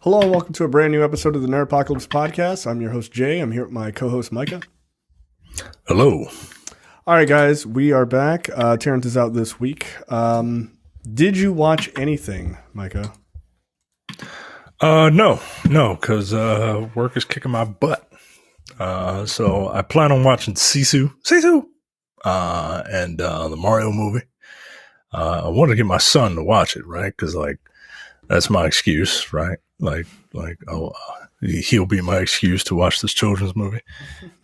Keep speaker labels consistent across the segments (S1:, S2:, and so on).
S1: Hello and welcome to a brand new episode of the Nerdpocalypse Podcast. I'm your host, Jay. I'm here with my co-host, Micah.
S2: Hello.
S1: All right, guys, we are back. Terrence is out this week. Did you watch anything, Micah?
S2: No, because work is kicking my butt. So I plan on watching Sisu, and the Mario movie. I wanted to get my son to watch it, right? Because that's my excuse, right? He'll be my excuse to watch this children's movie.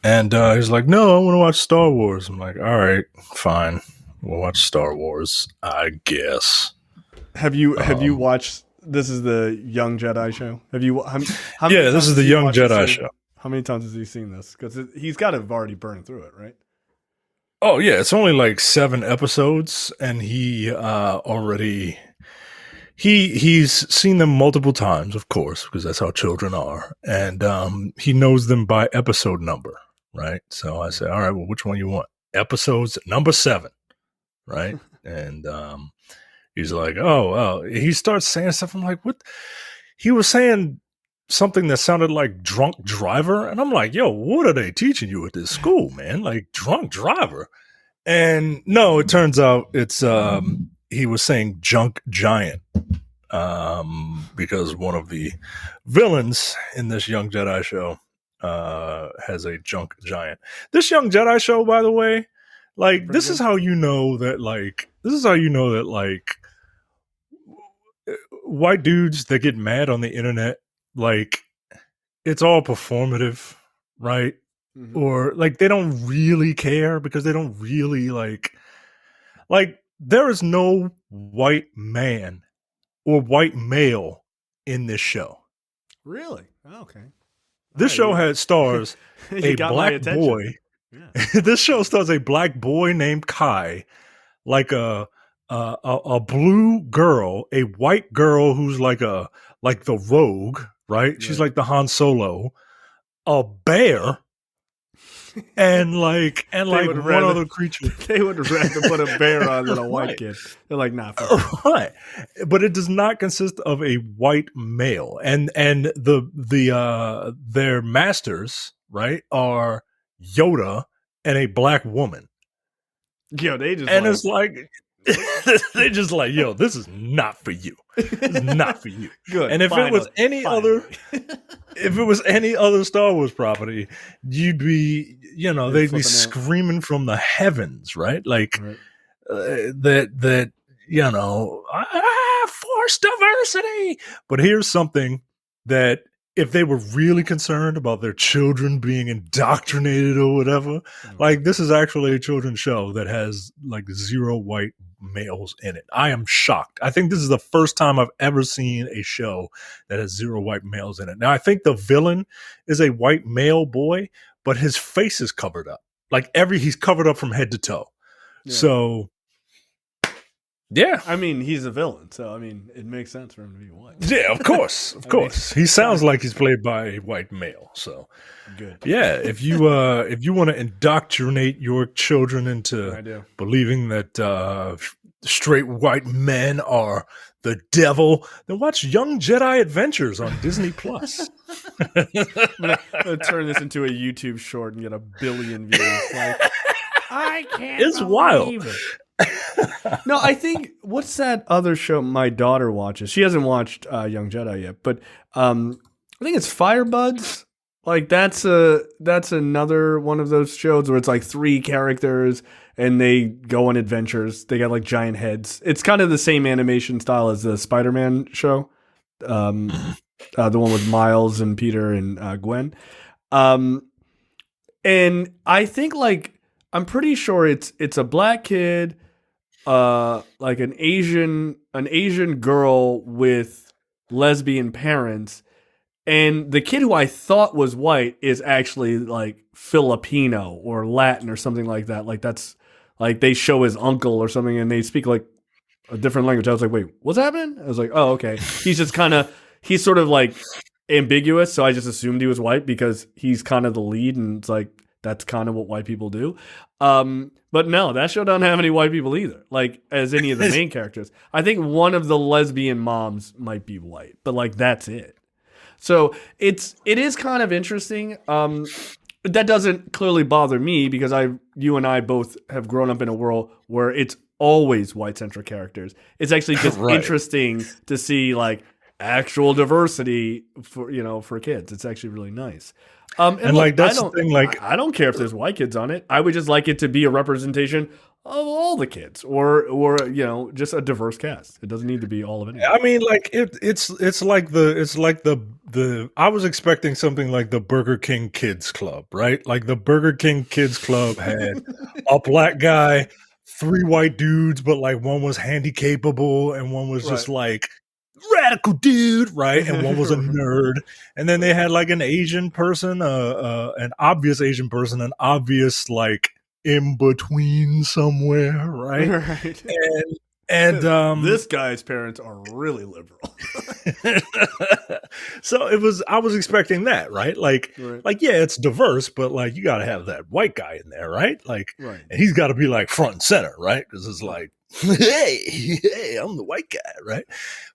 S2: And he's like, "No, I want to watch Star Wars." I'm like, "All right, fine, we'll watch Star Wars, I guess."
S1: Have you watched? This is the Young Jedi show. Have you?
S2: This is the Young Jedi show.
S1: How many times has he seen this? Because he's got to have already burned through it, right?
S2: Oh yeah, it's only like 7 episodes, and he already. He's seen them multiple times, of course, because that's how children are. And he knows them by episode number, right? So I said, all right, well, which one you want? Episodes number 7, right? And he's like, oh, well, he starts saying stuff. I'm like, what? He was saying something that sounded like drunk driver. And I'm like, yo, what are they teaching you at this school, man? Like drunk driver. And no, it turns out it's... he was saying junk giant because one of the villains in this Young Jedi show has a junk giant. This Young Jedi show, by the way, this is how you know that white dudes that get mad on the internet, it's all performative, right? Mm-hmm. Or they don't really care because they don't really like there is no white man or white male in this show.
S1: Really? Oh, okay.
S2: This show had stars a black boy. Yeah. This show stars a black boy named Kai, a blue girl, a white girl who's like the Rogue, right? Yeah. She's like the Han Solo, a bear. And one other creature.
S1: They would rather put a bear on than a white kid. They're like, nah.
S2: Right. But it does not consist of a white male. And their masters, right, are Yoda and a black woman.
S1: Yo, they just
S2: it's they just like, yo, this is not for you. This is not for you.
S1: Good.
S2: And if it was any other Star Wars property, you'd be, they'd be screaming from the heavens, right? Force diversity. But here's something that if they were really concerned about their children being indoctrinated or whatever, this is actually a children's show that has 0 white males in it. I am shocked. I think this is the first time I've ever seen a show that has 0 white males in it. Now, I think the villain is a white male boy, but his face is covered up. He's covered up from head to toe. Yeah. So, yeah.
S1: I mean, he's a villain, so it makes sense for him to be white.
S2: Yeah, of course, of course. He sounds like he's played by a white male. So,
S1: good.
S2: Yeah, if you want to indoctrinate your children into believing that straight white men are the devil, then watch Young Jedi Adventures on Disney Plus.
S1: I'm gonna turn this into a YouTube short and get 1 billion views. I can't.
S2: It's wild.
S1: It. No, I think what's that other show my daughter watches? She hasn't watched Young Jedi yet, but I think it's Firebuds. That's another one of those shows where it's 3 characters and they go on adventures. They got giant heads. It's kind of the same animation style as the Spider-Man show, the one with Miles and Peter and Gwen. And I think I'm pretty sure it's a black kid. An Asian girl with lesbian parents, and the kid who I thought was white is actually Filipino or Latin or something like that. That's they show his uncle or something, and they speak a different language. I was like, wait, what's happening? I was like, oh, okay. He's just he's sort of ambiguous, so I just assumed he was white because he's kind of the lead, and it's that's kind of what white people do. But no, that show doesn't have any white people either, as any of the main characters. I think one of the lesbian moms might be white, but that's it. So it is kind of interesting. That doesn't clearly bother me because you and I both have grown up in a world where it's always white-centric characters. It's actually just interesting to see like actual diversity for kids. It's actually really nice. And look,
S2: like that's the thing. Like
S1: I don't care if there's white kids on it. I would just like it to be a representation of all the kids, or just a diverse cast. It doesn't need to be all of it.
S2: I mean, like it's like the I was expecting something like the Burger King Kids Club, right? Like the Burger King Kids Club had a black guy, 3 white dudes, but like one was handicapable and one was just like radical dude, right? And one was a nerd, and then they had like an Asian person, an obvious Asian person, an obvious like in between somewhere, right?
S1: Right.
S2: And
S1: this guy's parents are really liberal.
S2: So I was expecting that, right? Like yeah, it's diverse, but like you got to have that white guy in there, right? Like, and he's got to be like front and center, right? Because it's like, hey, I'm the white guy, right?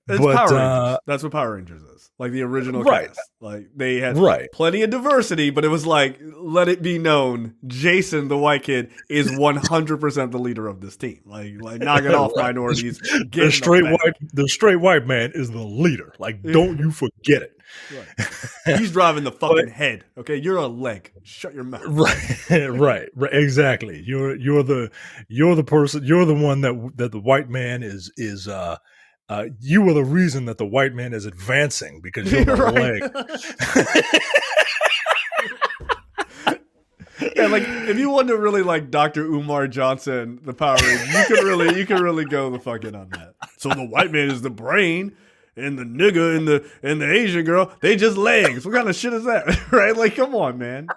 S1: It's Power Rangers. That's what Power Rangers is. Like the original cast. Like they had plenty of diversity, but it was like, let it be known, Jason, the white kid, is 100% the leader of this team. Like knock it off, minorities.
S2: The straight white man is the leader. Like, don't you forget it.
S1: Right. He's driving the fucking head. Okay, you're a leg. Shut your mouth.
S2: Right. Exactly. You're the person. You're the one that the white man is. You were the reason that the white man is advancing because you're the leg.
S1: Yeah, like if you want to really like Dr. Umar Johnson, the Power Ranger, you can really go the fuck in on that. So the white man is the brain, and the nigga and the Asian girl, they just legs. What kind of shit is that? Right? Like, come on, man.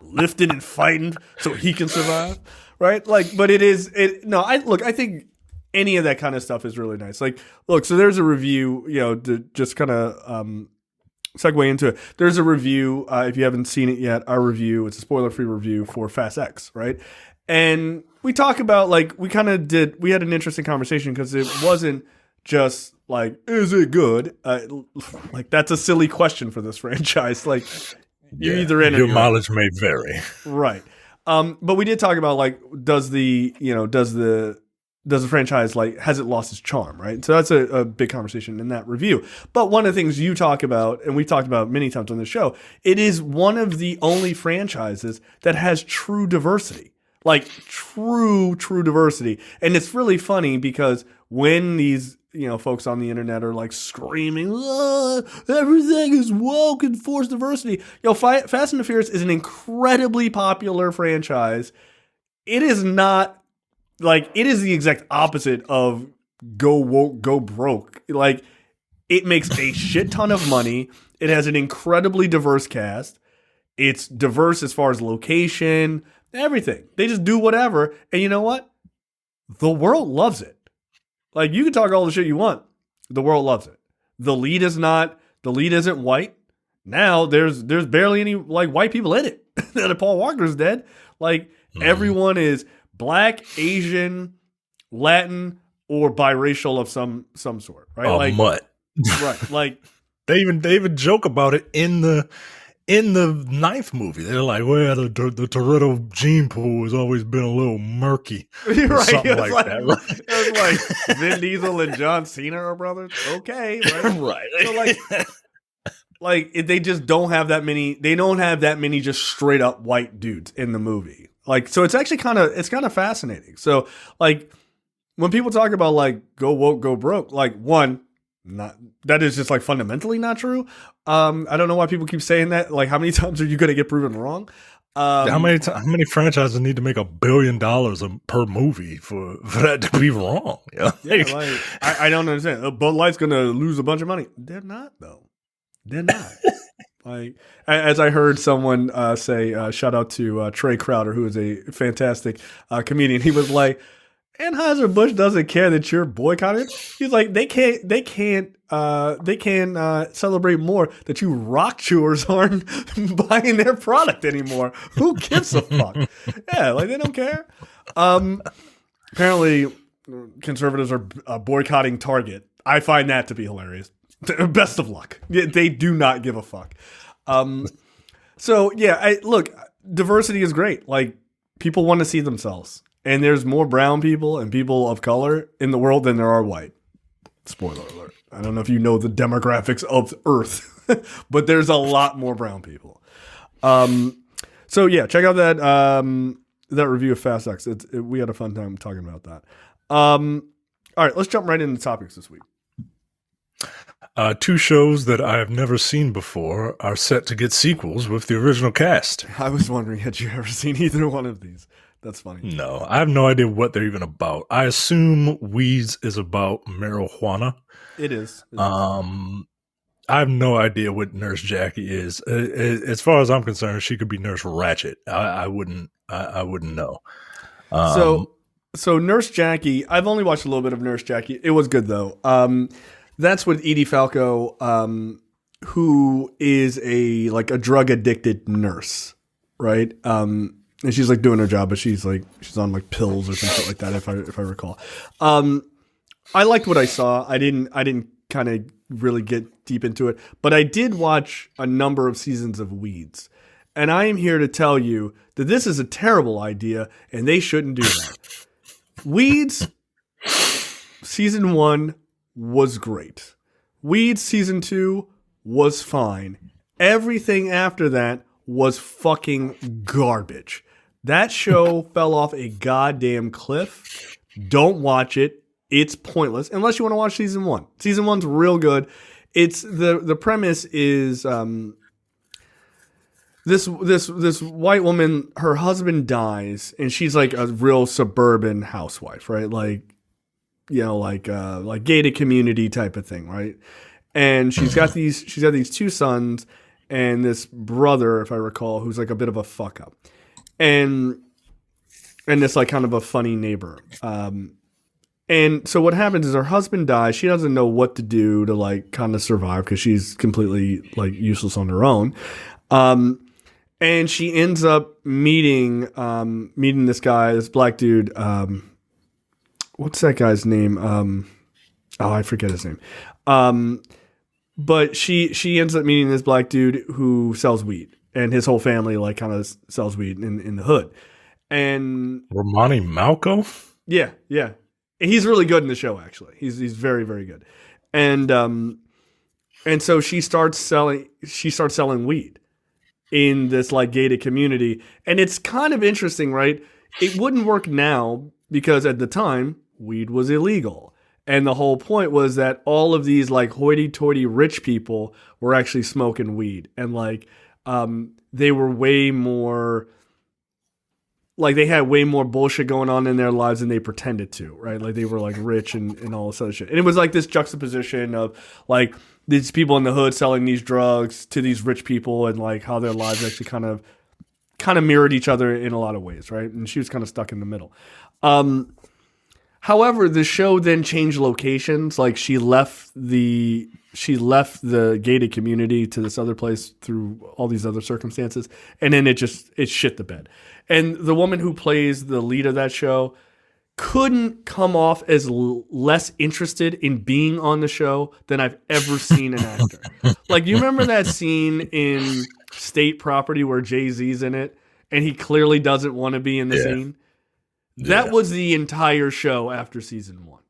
S1: Lifting and fighting so he can survive. Right? Like, but I think any of that kind of stuff is really nice. Like, look, so there's a review, to just kind of segue into it. There's a review, if you haven't seen it yet, our review, it's a spoiler-free review for Fast X, right? And we talk about, like, we had an interesting conversation because it wasn't just like, is it good? Like, that's a silly question for this franchise. Like, you're either in or
S2: your mileage may vary.
S1: Right. But we did talk about, like, does the franchise, like, has it lost its charm, right? So that's a big conversation in that review. But one of the things you talk about, and we've talked about many times on the show, it is one of the only franchises that has true diversity. Like, true diversity. And it's really funny because when these, folks on the internet are, like, screaming, everything is woke and forced diversity. Fast and the Furious is an incredibly popular franchise. It is not... Like, it is the exact opposite of go woke, go broke. Like, it makes a shit ton of money. It has an incredibly diverse cast. It's diverse as far as location, everything. They just do whatever. And you know what? The world loves it. Like, you can talk all the shit you want. The world loves it. The lead isn't white. Now there's barely any, like, white people in it. Now that Paul Walker's dead. Like, everyone is Black, Asian, Latin, or biracial of some sort, right?
S2: Like mutt,
S1: right? Like
S2: they even joke about it in the 9th movie. They're like, "Well, the Toretto gene pool has always been a little murky," or something like that. Right?
S1: It was like Vin Diesel and John Cena are brothers. Okay, right? So like they just don't have that many. They don't have that many just straight up white dudes in the movie. Like, so it's actually kind of fascinating. So, like, when people talk about, like, go woke, go broke, like, that is just, like, fundamentally not true. I don't know why people keep saying that. Like, how many times are you going to get proven wrong?
S2: How many franchises need to make $1 billion per movie for that to be wrong?
S1: Yeah, like, I don't understand. Bud Light's going to lose a bunch of money. They're not, though. They're not. Like, as I heard someone say, shout out to Trey Crowder, who is a fantastic comedian. He was like, Anheuser-Busch doesn't care that you're boycotting. He's like, they can't celebrate more that you rock chewers aren't buying their product anymore. Who gives a fuck? Yeah, like, they don't care. Apparently, conservatives are boycotting Target. I find that to be hilarious. Best of luck. They do not give a fuck. So yeah, look, diversity is great. Like, people want to see themselves, and there's more brown people and people of color in the world than there are white. Spoiler alert. I don't know if you know the demographics of Earth, but there's a lot more brown people. So yeah, check out that review of Fast X. We had a fun time talking about that. All right, let's jump right into topics this week.
S2: Two shows that I have never seen before are set to get sequels with the original cast.
S1: I was wondering, had you ever seen either one of these? That's funny.
S2: No, I have no idea what they're even about. I assume Weeds is about marijuana.
S1: It is.
S2: I have no idea what Nurse Jackie is. As far as I'm concerned, she could be Nurse Ratchet. I wouldn't know.
S1: So Nurse Jackie, I've only watched a little bit of Nurse Jackie. It was good though. That's with Edie Falco, who is a drug addicted nurse, right? And she's like doing her job, but she's on like pills or something like that, if I recall. I liked what I saw. I didn't kind of really get deep into it, but I did watch a number of seasons of Weeds, and I am here to tell you that this is a terrible idea, and they shouldn't do that. Weeds season 1 was great. Weeds season 2 was fine. Everything after that was fucking garbage. That show fell off a goddamn cliff. Don't watch it. It's pointless unless you want to watch season 1. Season 1's real good. It's the premise is this white woman, her husband dies, and she's like a real suburban housewife, right? Like, you know, like gated community type of thing, right? And she's got these two sons and this brother, if I recall, who's like a bit of a fuck up, and this like kind of a funny neighbor. And so what happens is her husband dies. She doesn't know what to do to like kind of survive because she's completely like useless on her own. And she ends up meeting this guy, this black dude. What's that guy's name? I forget his name. But she ends up meeting this black dude who sells weed, and his whole family like kind of sells weed in the hood. And
S2: Romani Malco?
S1: Yeah. He's really good in the show, actually. He's very, very good. And so she starts selling weed in this like gated community. And it's kind of interesting, right? It wouldn't work now because at the time weed was illegal. And the whole point was that all of these like hoity-toity rich people were actually smoking weed. And like they were way more, like they had way more bullshit going on in their lives than they pretended to, right? Like they were like rich and all this other shit. And it was like this juxtaposition of like these people in the hood selling these drugs to these rich people and like how their lives actually kind of mirrored each other in a lot of ways, right? And she was kind of stuck in the middle. However, the show then changed locations. Like she left the gated community to this other place through all these other circumstances, and then it shit the bed. And the woman who plays the lead of that show couldn't come off as less interested in being on the show than I've ever seen an actor. Like, you remember that scene in State Property where Jay-Z's in it, and he clearly doesn't want to be in the scene? That was the entire show after season 1.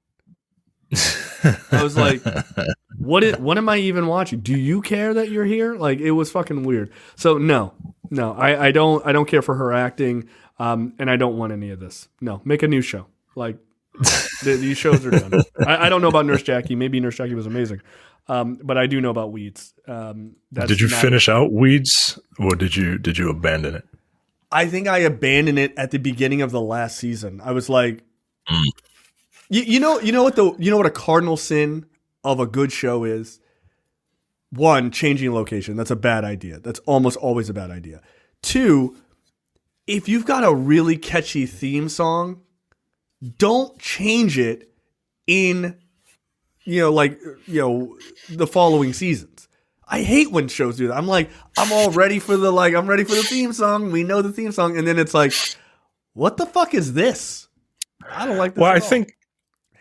S1: I was like, what am I even watching? Do you care that you're here? Like, it was fucking weird. So no, I don't care for her acting, and I don't want any of this. No, make a new show. Like, these shows are done. I don't know about Nurse Jackie. Maybe Nurse Jackie was amazing, but I do know about Weeds.
S2: Did you finish out Weeds, or did you abandon it?
S1: I think I abandoned it at the beginning of the last season. I was like, you know what a cardinal sin of a good show is? 1, changing location. That's a bad idea. That's almost always a bad idea. 2, if you've got a really catchy theme song, don't change it in, the following seasons. I hate when shows do that. I'm like, I'm ready for the theme song. We know the theme song. And then it's like, what the fuck is this? I don't like this.
S2: Well,
S1: at all.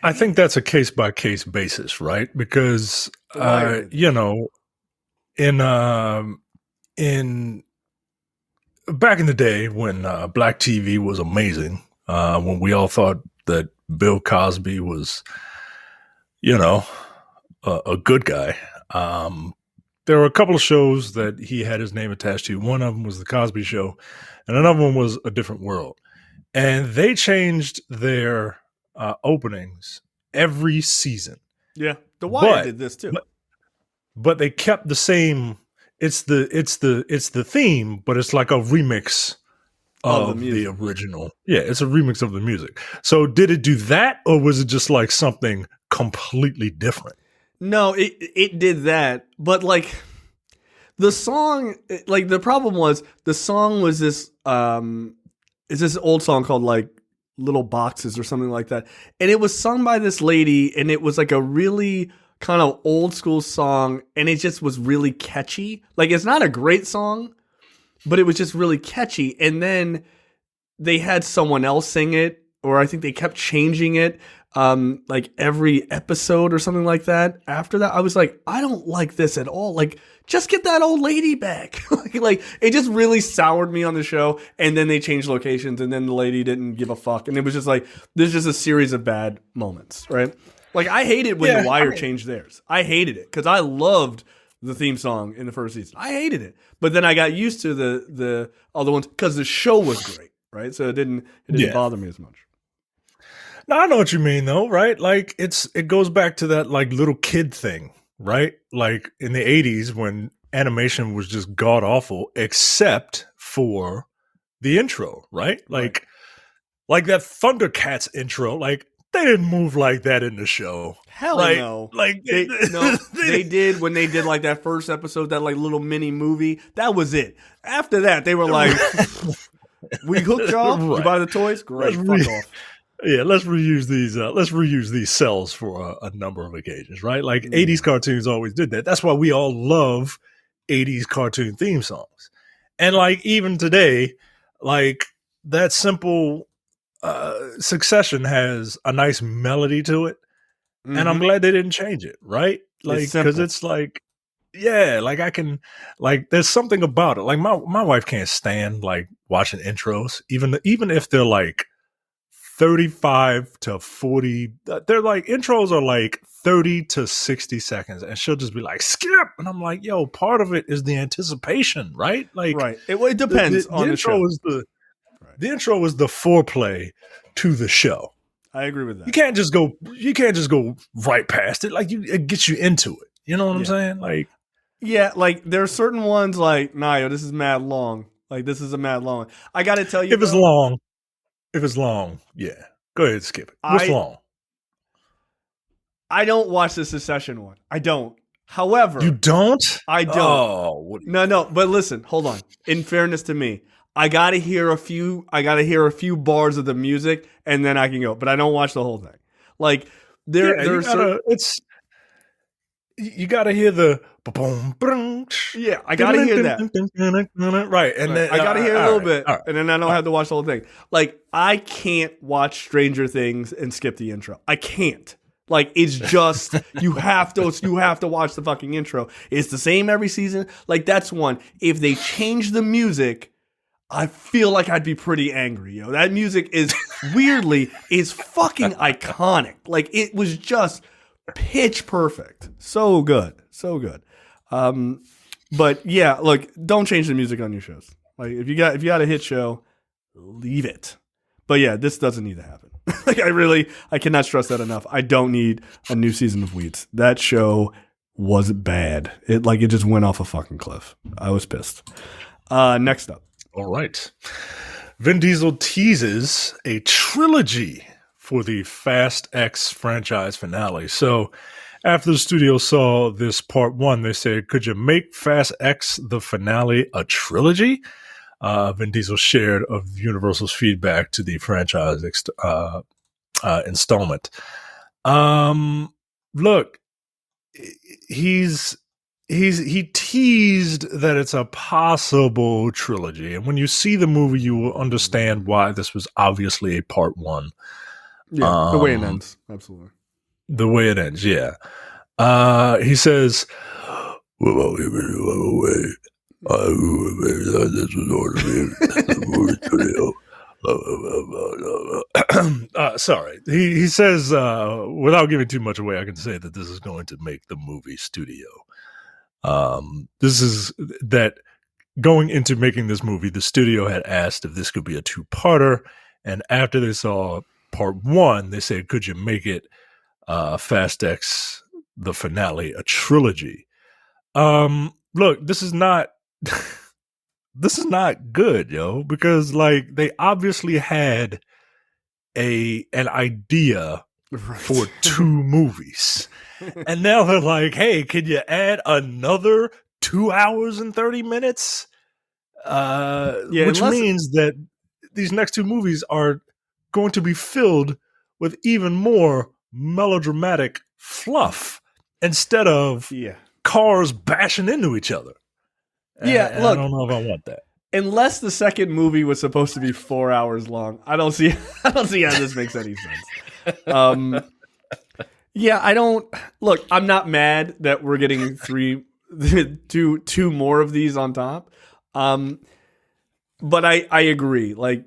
S2: I think that's a case by case basis, right? Because you know, in back in the day when black TV was amazing, when we all thought that Bill Cosby was, you know, a good guy. There were a couple of shows that he had his name attached to. One of them was The Cosby Show, and another one was A Different World. And they changed their openings every season.
S1: Yeah, The Wire did this too.
S2: But they kept the same. It's the theme, but it's like a remix of the original. Yeah, it's a remix of the music. So did it do that, or was it just like something completely different?
S1: No, it did that, but like the song, like the problem was the song was this is this old song called like Little Boxes or something like that, and it was sung by this lady, and it was like a really kind of old school song, and it just was really catchy. Like it's not a great song, but it was just really catchy. And then they had someone else sing it, or I think they kept changing it. Like every episode or something like that. After that, I was like, I don't like this at all. Like, just get that old lady back. like it just really soured me on the show. And then they changed locations, and then the lady didn't give a fuck. And it was just like, there's just a series of bad moments, right? Like I hated when The Wire changed theirs. I hated it because I loved the theme song in the first season. I hated it, but then I got used to the other ones because the show was great, right? So it didn't bother me as much.
S2: No, I know what you mean though, right? Like it goes back to that like little kid thing, right? Like in the 80s when animation was just god awful except for the intro, right? Like that Thundercats intro, like they didn't move like that in the show.
S1: Hell no. Like they did when they did like that first episode, that like little mini movie. That was it. After that, they were like, we hooked y'all. Right. You buy the toys? Great. Fuck off.
S2: Yeah, let's reuse these cells for a number of occasions, right? Like 80s cartoons always did that. That's why we all love 80s cartoon theme songs. And like even today, like that simple Succession has a nice melody to it. Mm-hmm. And I'm glad they didn't change it, right? Like because it's like, yeah, like I can, like there's something about it. Like my wife can't stand like watching intros, even if they're like 35 to 40, they're like intros are like 30 to 60 seconds, and she'll just be like skip, and I'm like, yo, part of it is the anticipation, right? Like
S1: right, it depends on the show.
S2: The intro is the foreplay to the show.
S1: I agree with that.
S2: You can't just go right past it. Like it gets you into it. You know what I'm saying? Like
S1: yeah, like there are certain ones like, nah, yo, this is mad long. Like this is a mad long. I got to tell you,
S2: if it's long, yeah, go ahead, skip it. What's long?
S1: I don't watch the Succession one. I don't. However,
S2: you don't?
S1: I don't.
S2: Oh,
S1: no. But listen, hold on. In fairness to me, I gotta hear a few bars of the music, and then I can go. But I don't watch the whole thing. Like there's
S2: you gotta hear the boom.
S1: Yeah, I gotta hear that.
S2: Right, and then
S1: I gotta hear a little bit, and then I don't have to watch the whole thing. Like I can't watch Stranger Things and skip the intro. I can't. Like it's just you have to watch the fucking intro. It's the same every season. Like that's one. If they change the music, I feel like I'd be pretty angry. Yo, that music is weirdly is fucking iconic. Like it was just pitch perfect. So good. But yeah, look, don't change the music on your shows. Like if you got a hit show, leave it. But yeah, this doesn't need to happen. Like I cannot stress that enough. I don't need a new season of Weeds. That show was bad. It just went off a fucking cliff. I was pissed. Next up.
S2: All right. Vin Diesel teases a trilogy for the Fast X franchise finale. So after the studio saw this part one, they said, could you make Fast X the finale a trilogy? Vin Diesel shared of Universal's feedback to the franchise installment. Look, he teased that it's a possible trilogy, and when you see the movie, you will understand why this was obviously a part one.
S1: Yeah, the way it ends, absolutely.
S2: The way it ends, yeah. He says, "Without giving you away, this was ordered the movie studio." Sorry, he says, without giving too much away, I can say that this is going to make the movie studio. This is that going into making this movie, the studio had asked if this could be a two-parter, and after they saw part one, they said, "Could you make it Fast X, the finale, a trilogy?" Look, this is not this is not good, yo, because like they obviously had an idea
S1: Right.
S2: for two movies. And now they're like, "Hey, can you add another 2 hours and 30 minutes?" Which means that these next two movies are going to be filled with even more melodramatic fluff instead of cars bashing into each other.
S1: Yeah, look,
S2: I don't know if I want that.
S1: Unless the second movie was supposed to be 4 hours long, I don't see how this makes any sense. Yeah, I don't look. I'm not mad that we're getting two more of these on top. But I agree. Like,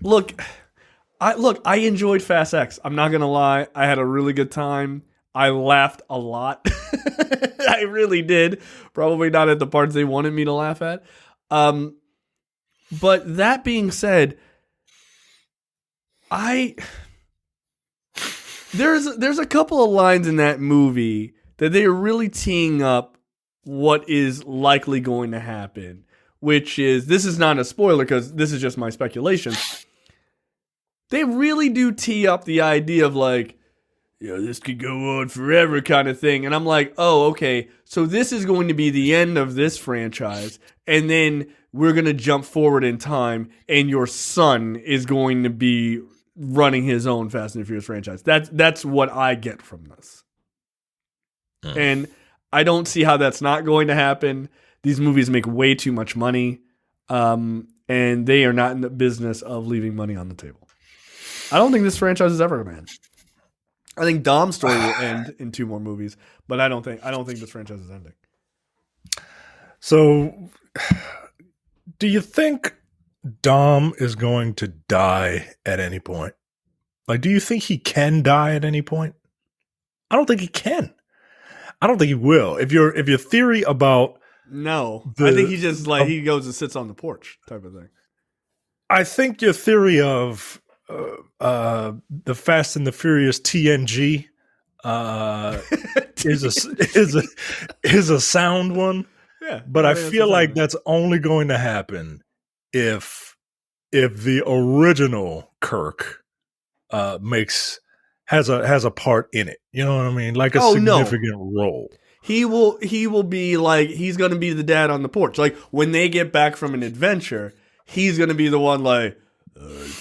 S1: look, I enjoyed Fast X. I'm not gonna lie. I had a really good time. I laughed a lot. I really did. Probably not at the parts they wanted me to laugh at. But that being said, there's a couple of lines in that movie that they are really teeing up what is likely going to happen, which is, this is not a spoiler because this is just my speculation. They really do tee up the idea of like, this could go on forever kind of thing. And I'm like, oh, okay. So this is going to be the end of this franchise. And then we're going to jump forward in time and your son is going to be running his own Fast and Furious franchise. That's what I get from this. And I don't see how that's not going to happen. These movies make way too much money. And they are not in the business of leaving money on the table. I don't think this franchise is ever going to end. I think Dom's story will end in two more movies, but I don't think this franchise is ending.
S2: So, do you think Dom is going to die at any point? Like, do you think he can die at any point? I don't think he can. I don't think he will. If your theory about
S1: I think he just he goes and sits on the porch type of thing.
S2: I think your theory of the Fast and the Furious TNG is a sound one.
S1: Yeah,
S2: but I feel like that's only going to happen if the original Kirk has a part in it. You know what I mean? Like a significant role.
S1: He will be like, he's going to be the dad on the porch. Like when they get back from an adventure, he's going to be the one like,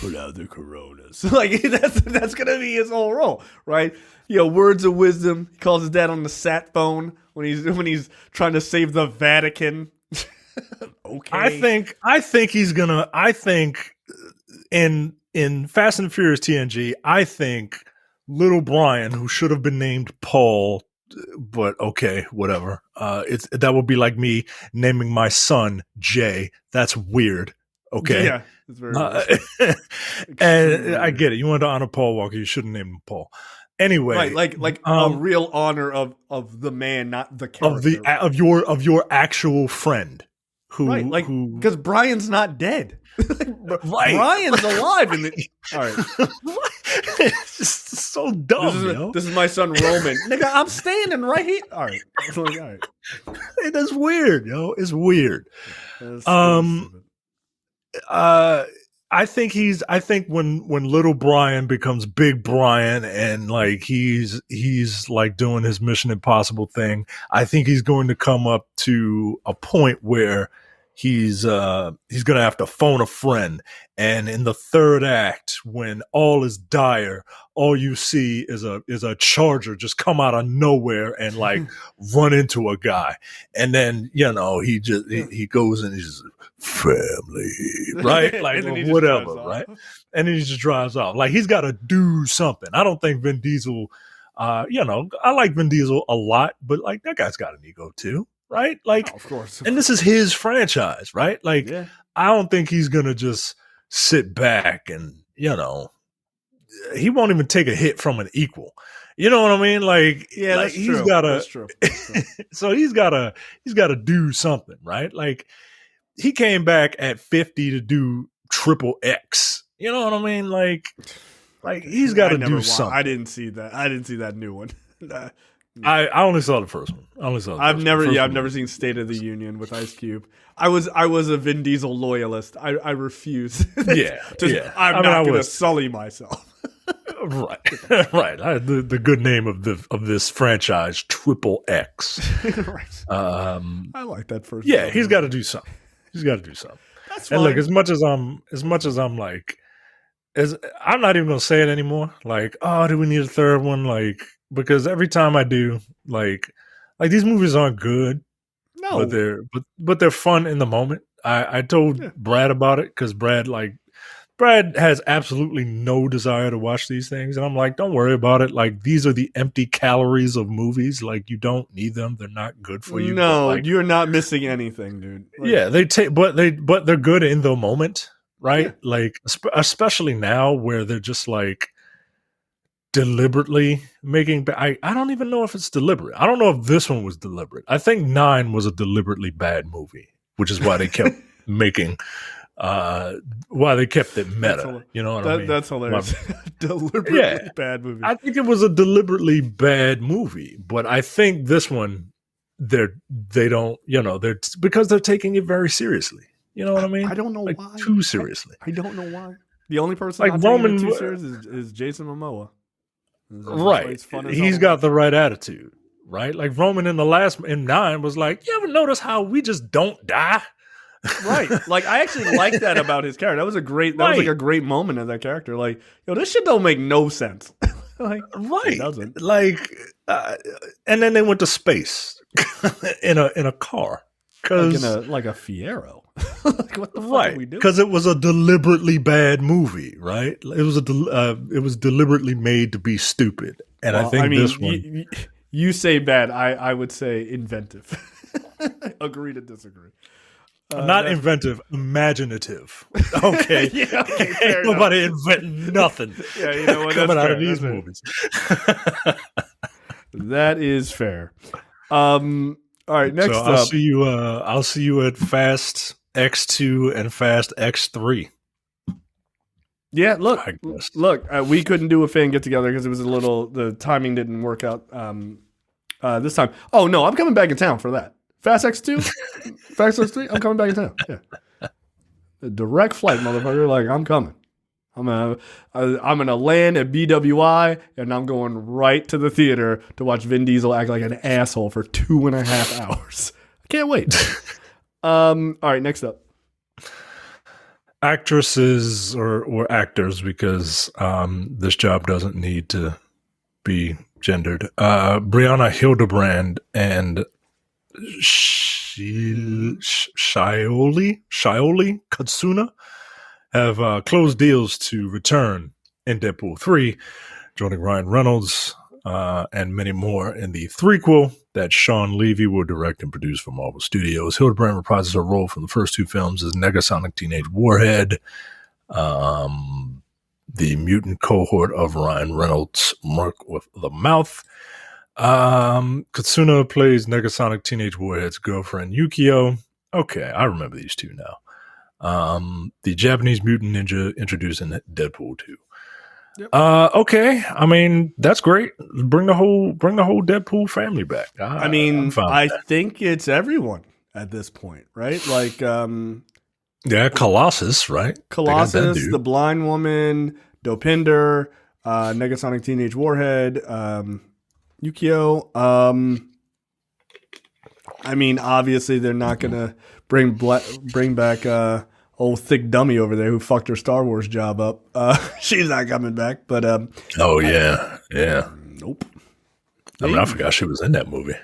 S1: put out the Coronas. Like that's going to be his whole role, right? Words of wisdom. He calls his dad on the sat phone when he's trying to save the Vatican. Okay.
S2: I think he's gonna. I think in Fast and Furious TNG, I think little Brian, who should have been named Paul, but okay, whatever. That would be like me naming my son Jay. That's weird. Okay.
S1: Yeah. It's very weird.
S2: And I get it. You wanted to honor Paul Walker. You shouldn't name him Paul. Anyway,
S1: right, like a real honor of the man, not the character.
S2: Of your actual friend.
S1: Right, like because Brian's not dead. Right. Brian's alive. All right,
S2: it's just so dumb.
S1: This is my son Roman. Nigga, I'm standing right here. All right, all right.
S2: That's weird, yo. It's weird. I think when little Brian becomes big Brian and like he's like doing his Mission Impossible thing, I think he's going to come up to a point where he's gonna have to phone a friend, and in the third act, when all is dire, all you see is a charger just come out of nowhere and like run into a guy, and then he goes and he's just family, right, like or whatever, right, and then he just drives off. Like he's got to do something. I don't think Vin Diesel. I like Vin Diesel a lot, but like that guy's got an ego too. Right? Like,
S1: of course.
S2: And this is his franchise, right? Like, I don't think he's going to just sit back and, he won't even take a hit from an equal. You know what I mean? Like,
S1: that's
S2: he's
S1: true. That's true.
S2: So he's got to do something, right? Like, he came back at 50 to do Triple X. You know what I mean? Like he's got to do something.
S1: I didn't see that. I didn't see that new one.
S2: I only saw the first one.
S1: I've never seen State of the Union with Ice Cube. I was a Vin Diesel loyalist. I refuse. I'm not going to sully myself.
S2: Right. The good name of this franchise, Triple X.
S1: Right. I like that first.
S2: Yeah, he's got to do something.
S1: That's fine.
S2: And look, as much as I'm like, I'm not even going to say it anymore. Like, oh, do we need a third one? Like. Because every time I do, like these movies aren't good,
S1: no,
S2: but they're fun in the moment. I told Brad about it because Brad has absolutely no desire to watch these things, and I'm like, don't worry about it. Like these are the empty calories of movies. Like you don't need them; they're not good for you.
S1: No, you're not missing anything, dude.
S2: Like, they take, but they're good in the moment, right? Yeah. Like especially now where they're just like. Deliberately making I don't even know if it's deliberate. I don't know if this one was deliberate. I think 9 was a deliberately bad movie, which is why they kept making why they kept it meta. You know what I mean?
S1: That's hilarious. Deliberately bad movie.
S2: I think it was a deliberately bad movie, but I think this one they don't, they're because they're taking it very seriously. You know what I mean?
S1: I don't know
S2: like,
S1: why.
S2: Too seriously.
S1: I don't know why. The only person
S2: like
S1: not
S2: Roman
S1: taking it too serious is Jason Momoa.
S2: Right. He's got the right attitude, right? Like Roman in 9 was like, you ever notice how we just don't die?
S1: Right. Like I actually like that about his character. That was was like a great moment of that character. Like, this shit don't make no sense. Like,
S2: right.
S1: It doesn't.
S2: Like, and then they went to space in a car.
S1: Like a Fiero. Like, what the fuck are we doing?
S2: Because it was a deliberately bad movie, right? It was deliberately made to be stupid, and I think this one.
S1: You say bad. I would say inventive. Agree to disagree.
S2: Not inventive, imaginative. Okay, ain't nobody inventing nothing.
S1: Yeah, you know what?
S2: Coming out of these movies.
S1: That is fair. All right, next up.
S2: I'll see you at Fast X2 and Fast X3.
S1: Yeah, look, we couldn't do a fan get together because it was the timing didn't work out this time. Oh no, I'm coming back in town for that. Fast X2, Fast X3, I'm coming back in town. Yeah, a direct flight, motherfucker. Like I'm coming. I'm gonna land at BWI and I'm going right to the theater to watch Vin Diesel act like an asshole for 2.5 hours. I can't wait. All right, next up.
S2: Actresses or actors, because this job doesn't need to be gendered. Brianna Hildebrand and Shioli Katsuna have closed deals to return in Deadpool 3, joining Ryan Reynolds and many more in the threequel that Sean Levy will direct and produce for Marvel Studios. Hildebrand reprises her role from the first 2 films as Negasonic Teenage Warhead, the mutant cohort of Ryan Reynolds' Merc with the Mouth. Katsuna plays Negasonic Teenage Warhead's girlfriend Yukio. Okay, I remember these two now. The Japanese mutant ninja introduced in Deadpool 2. Yep. Okay. I mean, that's great. Bring the whole Deadpool family back.
S1: I think it's everyone at this point, right? Like,
S2: Colossus, right?
S1: Colossus, the blind woman, Dopinder, Negasonic Teenage Warhead, Yukio. I mean, obviously they're not gonna bring back old thick dummy over there who fucked her Star Wars job up. She's not coming back. But
S2: oh yeah, yeah.
S1: Nope.
S2: I mean, I forgot she was in that movie.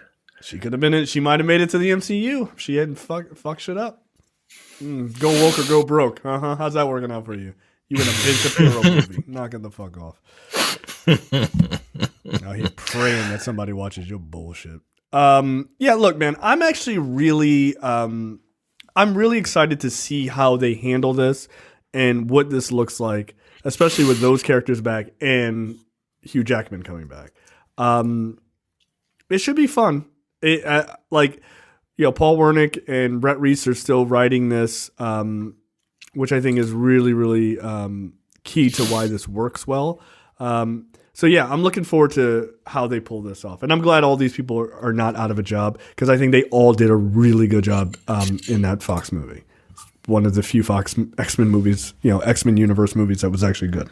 S1: She could have been in. She might have made it to the MCU. She hadn't fuck shit up. Go woke or go broke. How's that working out for you? You in a Ben Shapiro movie? Knocking the fuck off. Now he's praying that somebody watches your bullshit. Yeah, look, man, I'm actually really, I'm really excited to see how they handle this and what this looks like, especially with those characters back and Hugh Jackman coming back. It should be fun. Paul Wernick and Brett Reese are still writing this, which I think is really, really key to why this works well. So yeah, I'm looking forward to how they pull this off, and I'm glad all these people are not out of a job because I think they all did a really good job in that Fox movie. One of the few Fox X-Men movies, X-Men universe movies that was actually good.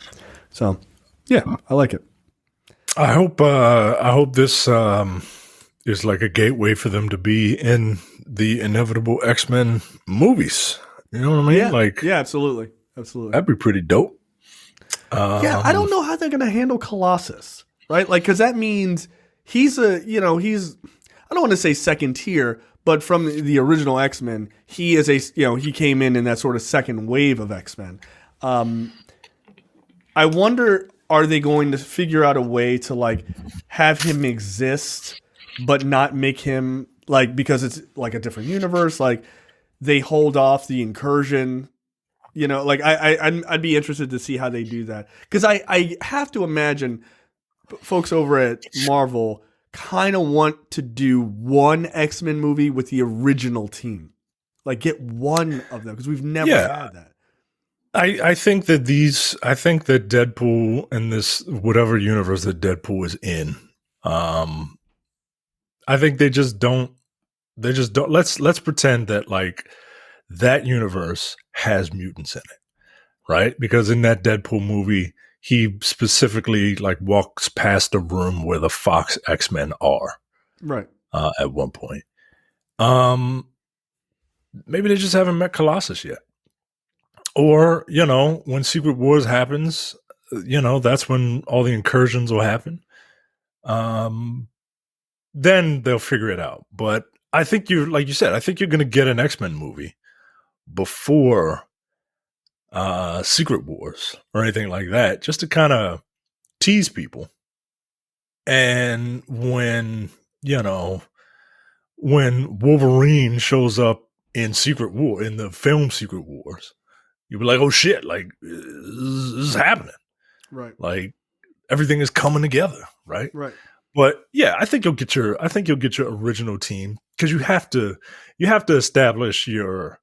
S1: So yeah, I like it.
S2: I hope this is like a gateway for them to be in the inevitable X-Men movies. You know what I mean?
S1: Yeah, absolutely. That'd
S2: be pretty dope.
S1: I don't know how they're going to handle Colossus, right? Because that means he's I don't want to say second tier, but from the original X-Men, he is he came in that sort of second wave of X-Men. I wonder, are they going to figure out a way to have him exist, but not make him because it's a different universe, they hold off the incursion. I'd be interested to see how they do that. Because I have to imagine folks over at Marvel kind of want to do one X-Men movie with the original team. Get one of them, because we've never had that.
S2: I think that Deadpool and this whatever universe that Deadpool is in, I think they just don't let's pretend that that universe has mutants in it, right? Because in that Deadpool movie, he specifically walks past the room where the Fox X-Men are,
S1: right?
S2: At one point, maybe they just haven't met Colossus yet, or when Secret Wars happens, that's when all the incursions will happen. Then they'll figure it out. But I think like you said, I think you're going to get an X-Men movie before Secret Wars or anything like that, just to kind of tease people. And when Wolverine shows up in the film Secret Wars, you'll be like, oh shit, this is happening.
S1: Right.
S2: Everything is coming together, right?
S1: Right.
S2: But yeah, I think you'll get your original team, because you have to establish your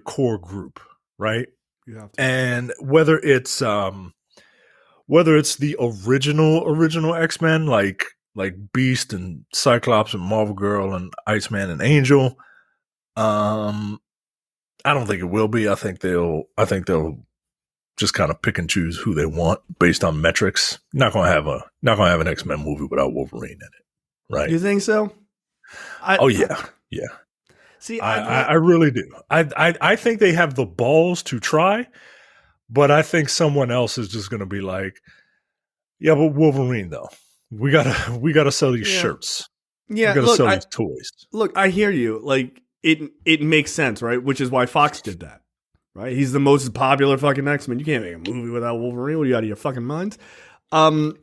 S2: core group, right?
S1: You have to.
S2: And whether it's the original X-Men, like Beast and Cyclops and Marvel Girl and Iceman and Angel, I don't think it will be. I think they'll just kind of pick and choose who they want based on metrics. Not gonna have an X-Men movie without Wolverine in it, right?
S1: You think so?
S2: Yeah. See, I really do. I think they have the balls to try, but I think someone else is just gonna be like, yeah, but Wolverine though, we gotta sell these shirts.
S1: Yeah,
S2: we gotta sell these toys.
S1: Look, I hear you. It makes sense, right? Which is why Fox did that. Right, he's the most popular fucking X-Men. You can't make a movie without Wolverine. What are you, out of your fucking minds? But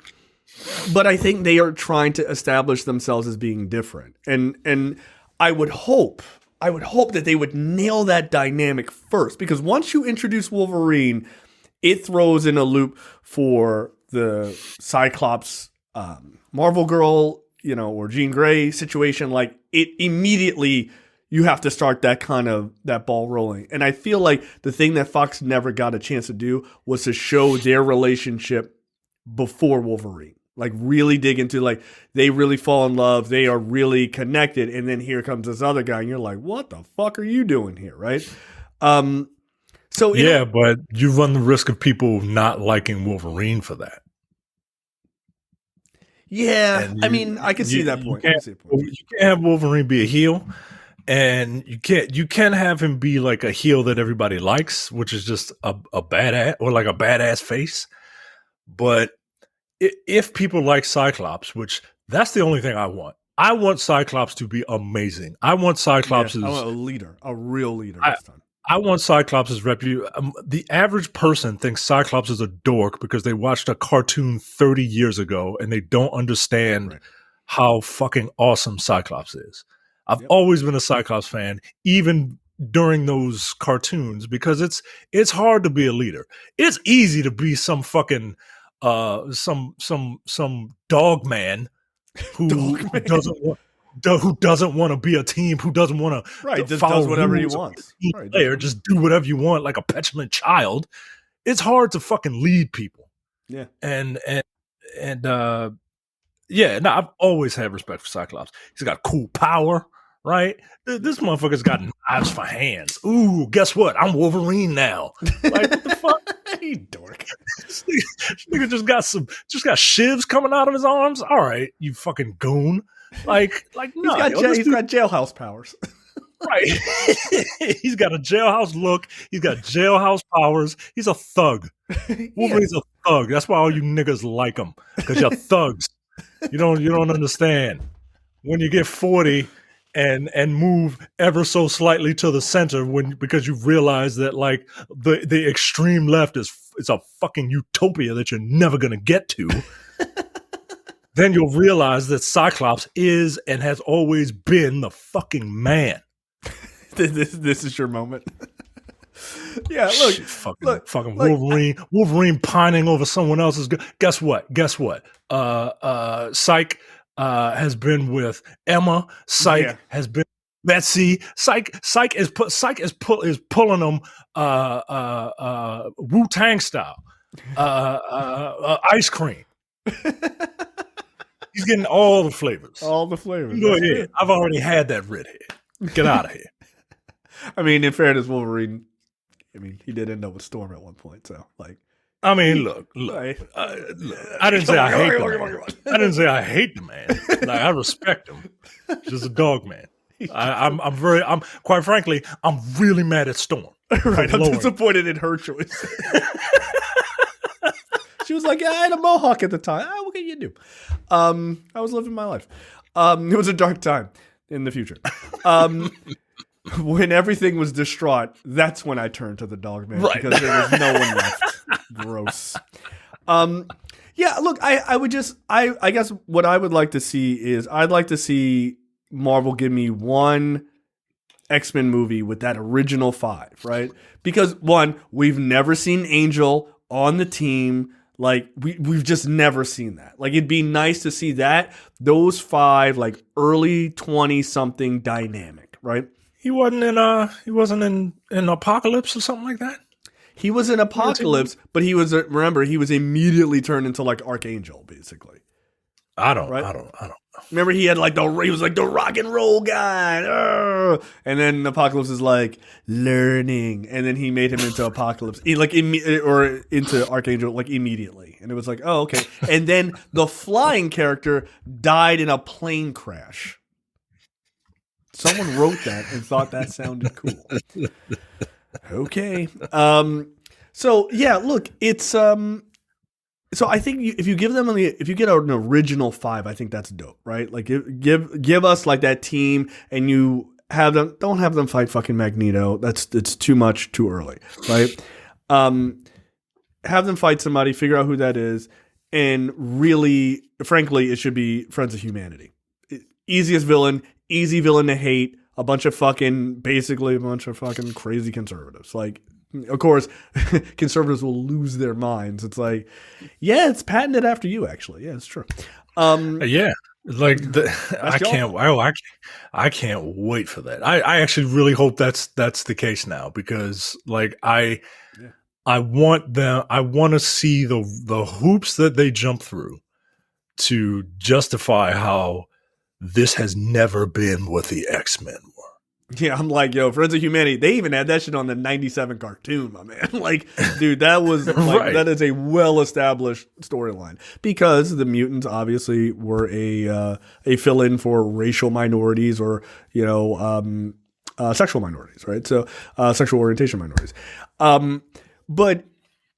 S1: I think they are trying to establish themselves as being different, and I would hope that they would nail that dynamic first, because once you introduce Wolverine, it throws in a loop for the Cyclops, Marvel Girl, or Jean Grey situation. It immediately. You have to start that ball rolling. And I feel like the thing that Fox never got a chance to do was to show their relationship before Wolverine. Really dig into, they really fall in love. They are really connected. And then here comes this other guy. And you're like, what the fuck are you doing here? Right. But
S2: you run the risk of people not liking Wolverine for that.
S1: Yeah,
S2: And
S1: I mean, I can see that point. I can see that point.
S2: You can't have Wolverine be a heel, and you can have him be like a heel that everybody likes, which is just a badass or like a badass face. But if people like Cyclops, which that's the only thing I want Cyclops to be amazing. I want Cyclops.
S1: I want a leader, a real leader this time.
S2: I want Cyclops' reputation. The average person thinks Cyclops is a dork because they watched a cartoon 30 years ago and they don't understand how fucking awesome Cyclops is. I've always been a Cyclops fan, even during those cartoons, because it's hard to be a leader. It's easy to be some fucking some dog man who doesn't want to be a team, who doesn't want to
S1: just does whatever he wants.
S2: Player, just do whatever you want, like a petulant child. It's hard to fucking lead people.
S1: Yeah,
S2: and I've always had respect for Cyclops. He's got cool power, right? This motherfucker's got knives for hands. Ooh, guess what? I'm Wolverine now. Like, what the fuck?
S1: You dork.
S2: This nigga just got shivs coming out of his arms. All right, you fucking goon. Like no,
S1: he's got jailhouse powers.
S2: Right. He's got a jailhouse look. He's got jailhouse powers. He's a thug. Wolverine's a thug. That's why all you niggas like him, because you're thugs. You don't understand. When you get 40 and move ever so slightly to the center, because you realize that like the extreme left is a fucking utopia that you're never gonna get to. Then you'll realize that Cyclops is and has always been the fucking man.
S1: This is your moment. Yeah, look,
S2: fucking Wolverine pining over someone else's. Guess what? Psych has been with Emma. Psych has been Betsy. Psych is pulling them Wu-Tang style. Ice cream. He's getting all the flavors.
S1: All the flavors.
S2: Go ahead. I've already had that redhead. Get out of here.
S1: I mean, in fairness, Wolverine, he did end up with Storm at one point. So, like,
S2: look. I didn't say I hate the man. I didn't say I hate the man. Like, I respect him. He's just a dog man. I'm quite frankly, I'm really mad at Storm.
S1: Right. I'm disappointed in her choice. She was like, I had a mohawk at the time. What can you do? I was living my life. It was a dark time in the future. When everything was distraught, that's when I turned to the dog man, because there was no one left. Gross. Yeah, look, I guess what I would like to see is I'd like to see Marvel give me one X-Men movie with that original 5, right? Because one, we've never seen Angel on the team. Like, we've just never seen that. Like, it'd be nice to see that, those 5, like, early 20-something dynamic, right?
S2: He wasn't in Apocalypse or something like that?
S1: He was in Apocalypse, but he was immediately turned into, like, Archangel, basically.
S2: I don't.
S1: Remember, he was like the rock and roll guy, and then Apocalypse is like learning, and then he made him into Apocalypse, or into Archangel, like, immediately, and it was like, oh, okay. And then the flying character died in a plane crash. Someone wrote that and thought that sounded cool. Okay, so yeah, look, it's So I think if you get an original 5, I think that's dope, right? Like, give us like that team, and you don't have them fight fucking Magneto. It's too much too early, right? Have them fight somebody, figure out who that is, and really, frankly, it should be Friends of Humanity. Easy villain to hate. Basically a bunch of fucking crazy conservatives. Like, of course, conservatives will lose their minds. It's like, yeah, it's patented after you, actually. Yeah, it's true.
S2: Yeah, like I can't wait for that. I actually really hope that's the case now, because like I want to see the hoops that they jump through to justify how this has never been what the X-Men were.
S1: Yeah, I'm like, yo, Friends of Humanity. They even had that shit on the '97 cartoon, my man. Like, dude, that was like
S2: Right.
S1: that is a well-established storyline because the mutants obviously were a fill-in for racial minorities or sexual minorities, right? So sexual orientation minorities. But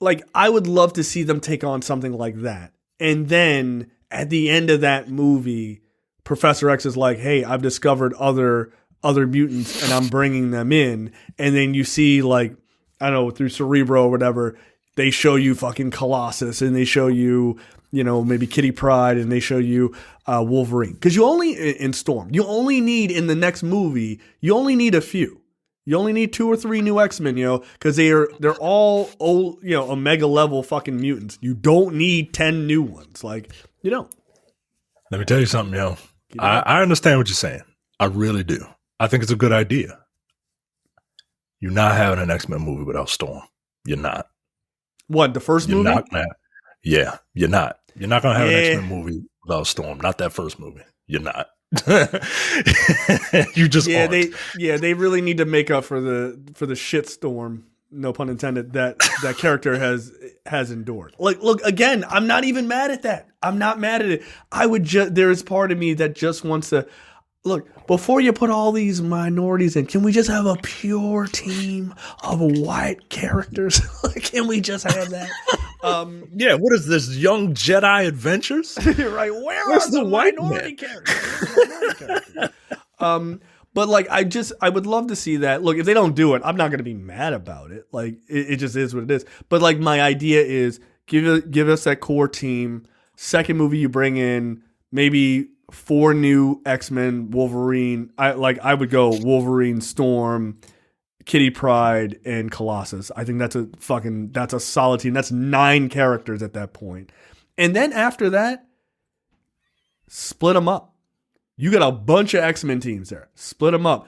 S1: like, I would love to see them take on something like that, and then at the end of that movie, Professor X is like, "Hey, I've discovered other mutants and I'm bringing them in." And then you see, like, I don't know, through Cerebro or whatever, they show you fucking Colossus and they show you, maybe Kitty Pryde and they show you Wolverine. Because you only, in Storm, you only need, in the next movie, you only need a few. You only need 2 or 3 new X-Men, because they're all old, Omega level fucking mutants. You don't need 10 new ones. Like, you don't.
S2: Let me tell you something, I understand what you're saying. I really do. I think it's a good idea. You're not having an X-Men movie without Storm. You're not.
S1: What, the first
S2: You're
S1: movie?
S2: not gonna, yeah, you're not. You're not going to have an X-Men movie without Storm. Not that first movie. You're not. You just aren't.
S1: They really need to make up for the shit storm, no pun intended, that character has endured. Like, look, again, I'm not even mad at that. I'm not mad at it. There is part of me that just wants to look, before you put all these minorities in, can we just have a pure team of white characters? Can we just have that?
S2: Yeah, what is this, Young Jedi Adventures?
S1: Right, where's the minority characters? But like, I would love to see that. Look, if they don't do it, I'm not going to be mad about it. Like, it just is what it is. But like, my idea is give us that core team. Second movie, you bring in maybe 4 new X-Men, Wolverine. I would go Wolverine, Storm, Kitty Pryde, and Colossus. I think that's a solid team. That's 9 characters at that point. And then after that, split them up. You got a bunch of X-Men teams there. Split them up.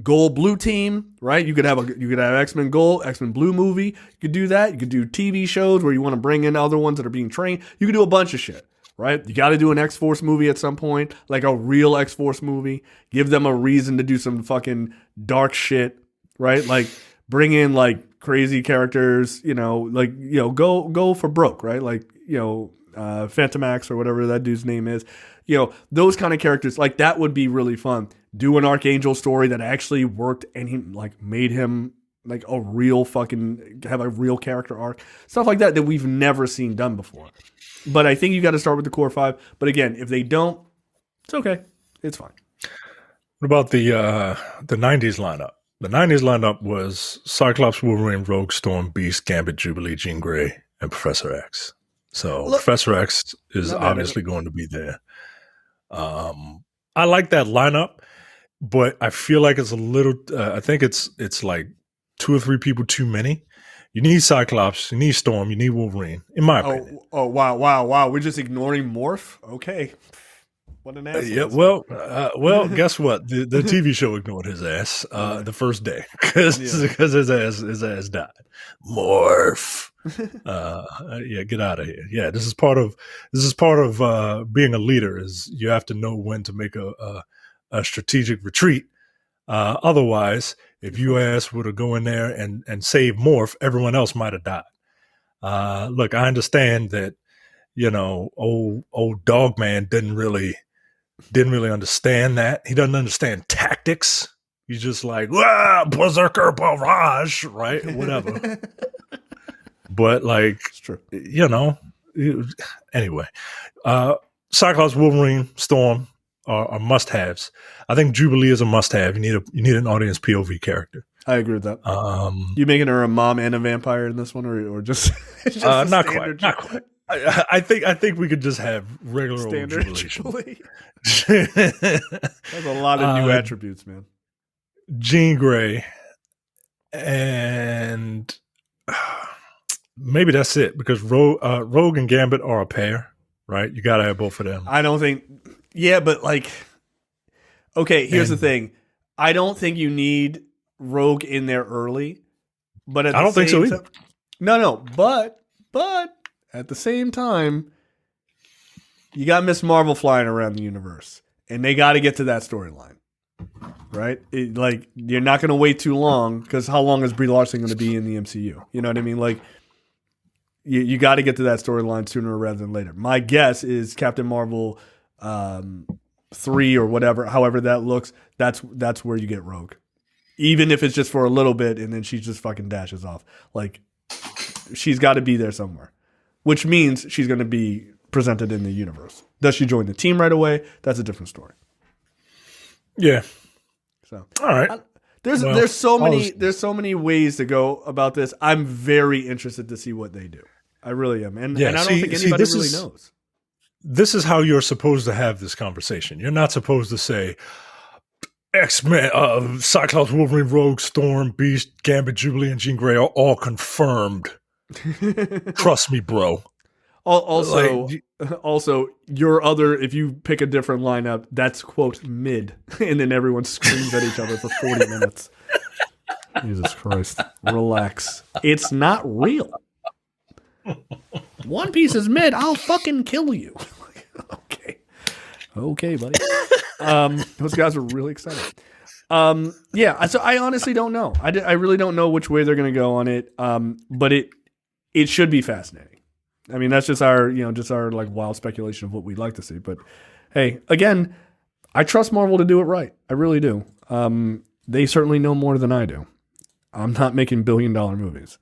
S1: Gold blue team, right? You could have X-Men Gold, X-Men Blue movie. You could do that. You could do TV shows where you want to bring in other ones that are being trained. You could do a bunch of shit. Right? You got to do an X-Force movie at some point, like a real X-Force movie. Give them a reason to do some fucking dark shit, right? Like, bring in like crazy characters, go for broke, right? Like, Phantomax or whatever that dude's name is. Those kind of characters, like, that would be really fun. Do an Archangel story that actually worked and he like made him like a real fucking, have a real character arc. Stuff like that we've never seen done before. But I think you got to start with the core 5. But again, if they don't, it's okay. It's fine.
S2: What about the 90s lineup? The 90s lineup was Cyclops, Wolverine, Rogue, Storm, Beast, Gambit, Jubilee, Jean Grey, and Professor X. So look, Professor X is obviously going to be there. I like that lineup, but I feel like it's a little. I think it's like 2 or 3 people too many. You need Cyclops, you need Storm, you need Wolverine, in my opinion.
S1: Oh, wow. We're just ignoring Morph? Okay. What an asshole.
S2: Yeah, well, guess what? The TV show ignored his ass the first day because his ass died. Morph. Get out of here. Yeah, this is part of being a leader, is you have to know when to make a strategic retreat. Otherwise, if you ass were to go in there and save Morph, everyone else might have died. Look, I understand that, old dog man didn't really understand that. He doesn't understand tactics. He's just like, berserker barrage, right? Whatever. But like,
S1: it's true.
S2: Anyway, Cyclops, Wolverine, Storm are must-haves. I think Jubilee is a must-have. You need an audience POV character.
S1: I agree with that. You making her a mom and a vampire in this one, or just,
S2: not quite. I think we could just have regular
S1: standard
S2: old
S1: Jubilee. That's a lot of new attributes, man.
S2: Jean Grey, and maybe that's it, because Rogue and Gambit are a pair, right? You got to have both of them.
S1: I don't think. Yeah, but like, okay. Here's the thing. I don't think you need Rogue in there early, but I don't think so either. No, but at the same time, you got Miss Marvel flying around the universe, and they got to get to that storyline. right? Like, you're not going to wait too long, because how long is Brie Larson going to be in the MCU? You know what I mean? Like, you got to get to that storyline sooner rather than later. My guess is Captain Marvel 3 or whatever, however that looks, that's where you get Rogue. Even if it's just for a little bit and then she just fucking dashes off. Like, she's got to be there somewhere, which means she's going to be presented in the universe. Does she join the team right away? That's a different story.
S2: Yeah.
S1: So,
S2: all right.
S1: There's so many ways to go about this. I'm very interested to see what they do. I really am. And I don't think anybody really knows.
S2: This is how you're supposed to have this conversation. You're not supposed to say X-Men, Cyclops, Wolverine, Rogue, Storm, Beast, Gambit, Jubilee, and Jean Grey are all confirmed. Trust me, bro.
S1: Also, your other, if you pick a different lineup, that's, quote, mid. And then everyone screams at each other for 40 minutes. Jesus Christ. Relax. It's not real. One Piece is mid. I'll fucking kill you. Okay, buddy. Those guys were really excited. Yeah, so I honestly don't know. I really don't know which way they're going to go on it. But it should be fascinating. I mean, that's just our like wild speculation of what we'd like to see. But hey, again, I trust Marvel to do it right. I really do. They certainly know more than I do. I'm not making billion-dollar movies.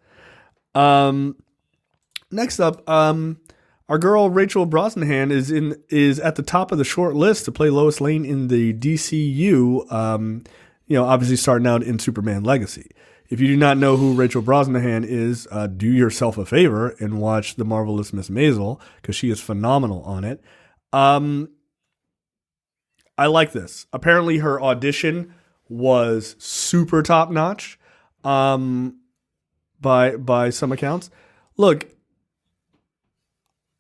S1: Next up, our girl Rachel Brosnahan is at the top of the short list to play Lois Lane in the DCU. Obviously starting out in Superman Legacy. If you do not know who Rachel Brosnahan is, do yourself a favor and watch The Marvelous Miss Maisel, because she is phenomenal on it. I like this. Apparently her audition was super top notch by some accounts. Look,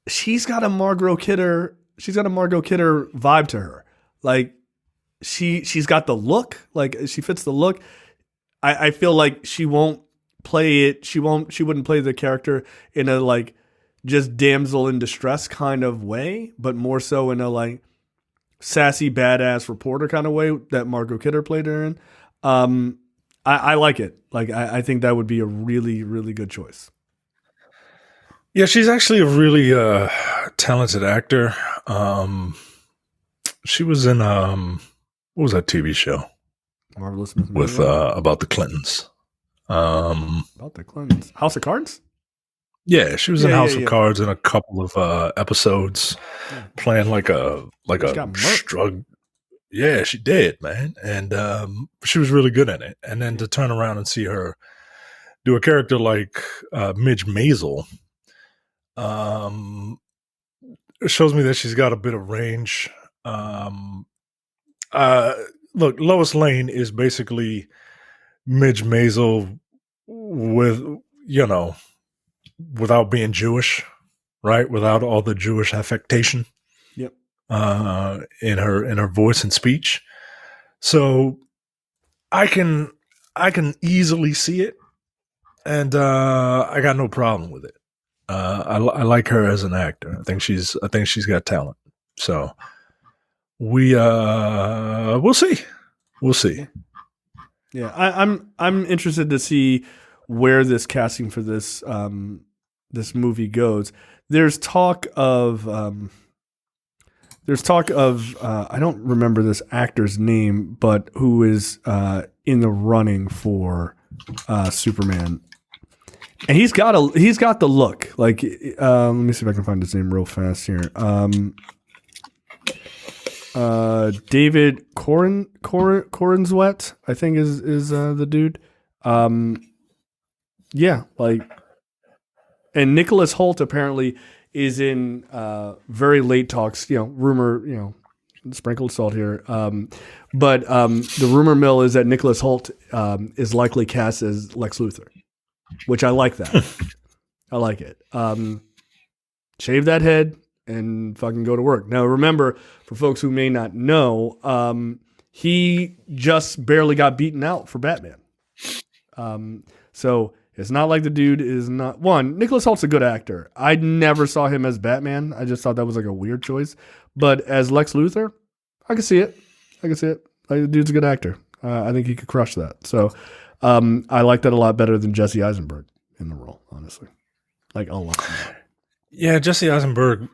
S1: she's got a Margot Kidder vibe to her. Like, she's got the look, like she fits the look. I feel like she won't play it. She wouldn't play the character in a like just damsel in distress kind of way, but more so in a like sassy badass reporter kind of way that Margot Kidder played her in. I like it. Like, I think that would be a really, really good choice.
S2: Yeah, she's actually a really talented actor. She was in what was that TV show?
S1: Marvelous
S2: with about the Clintons.
S1: About the Clintons. House of Cards?
S2: Yeah, she was in House of Cards in a couple of episodes, playing like a drug. Yeah, she did, man, and she was really good in it. And then to turn around and see her do a character like Midge Maisel, it shows me that she's got a bit of range. Look, Lois Lane is basically Midge Maisel without being Jewish, right? Without all the Jewish affectation.
S1: Yep.
S2: In her voice and speech. So I can easily see it, and I got no problem with it. I like her as an actor. I think she's got talent. So we'll see.
S1: Yeah, I'm interested to see where this casting for this this movie goes. There's talk of I don't remember this actor's name, but who is in the running for Superman, and he's got the look. Like, let me see if I can find his name real fast here. David Corenswet, I think is the dude. Yeah, like, and Nicholas Hoult apparently is in very late talks. Rumor, sprinkled salt here. But the rumor mill is that Nicholas Hoult is likely cast as Lex Luthor, which I like that. I like it. Shave that head and fucking go to work. Now, remember, for folks who may not know, he just barely got beaten out for Batman. So it's not like the dude is not... One, Nicholas Holt's a good actor. I never saw him as Batman. I just thought that was like a weird choice. But as Lex Luthor, I can see it. Like, the dude's a good actor. I think he could crush that. So I like that a lot better than Jesse Eisenberg in the role, honestly. Like, a lot more.
S2: Yeah, Jesse Eisenberg.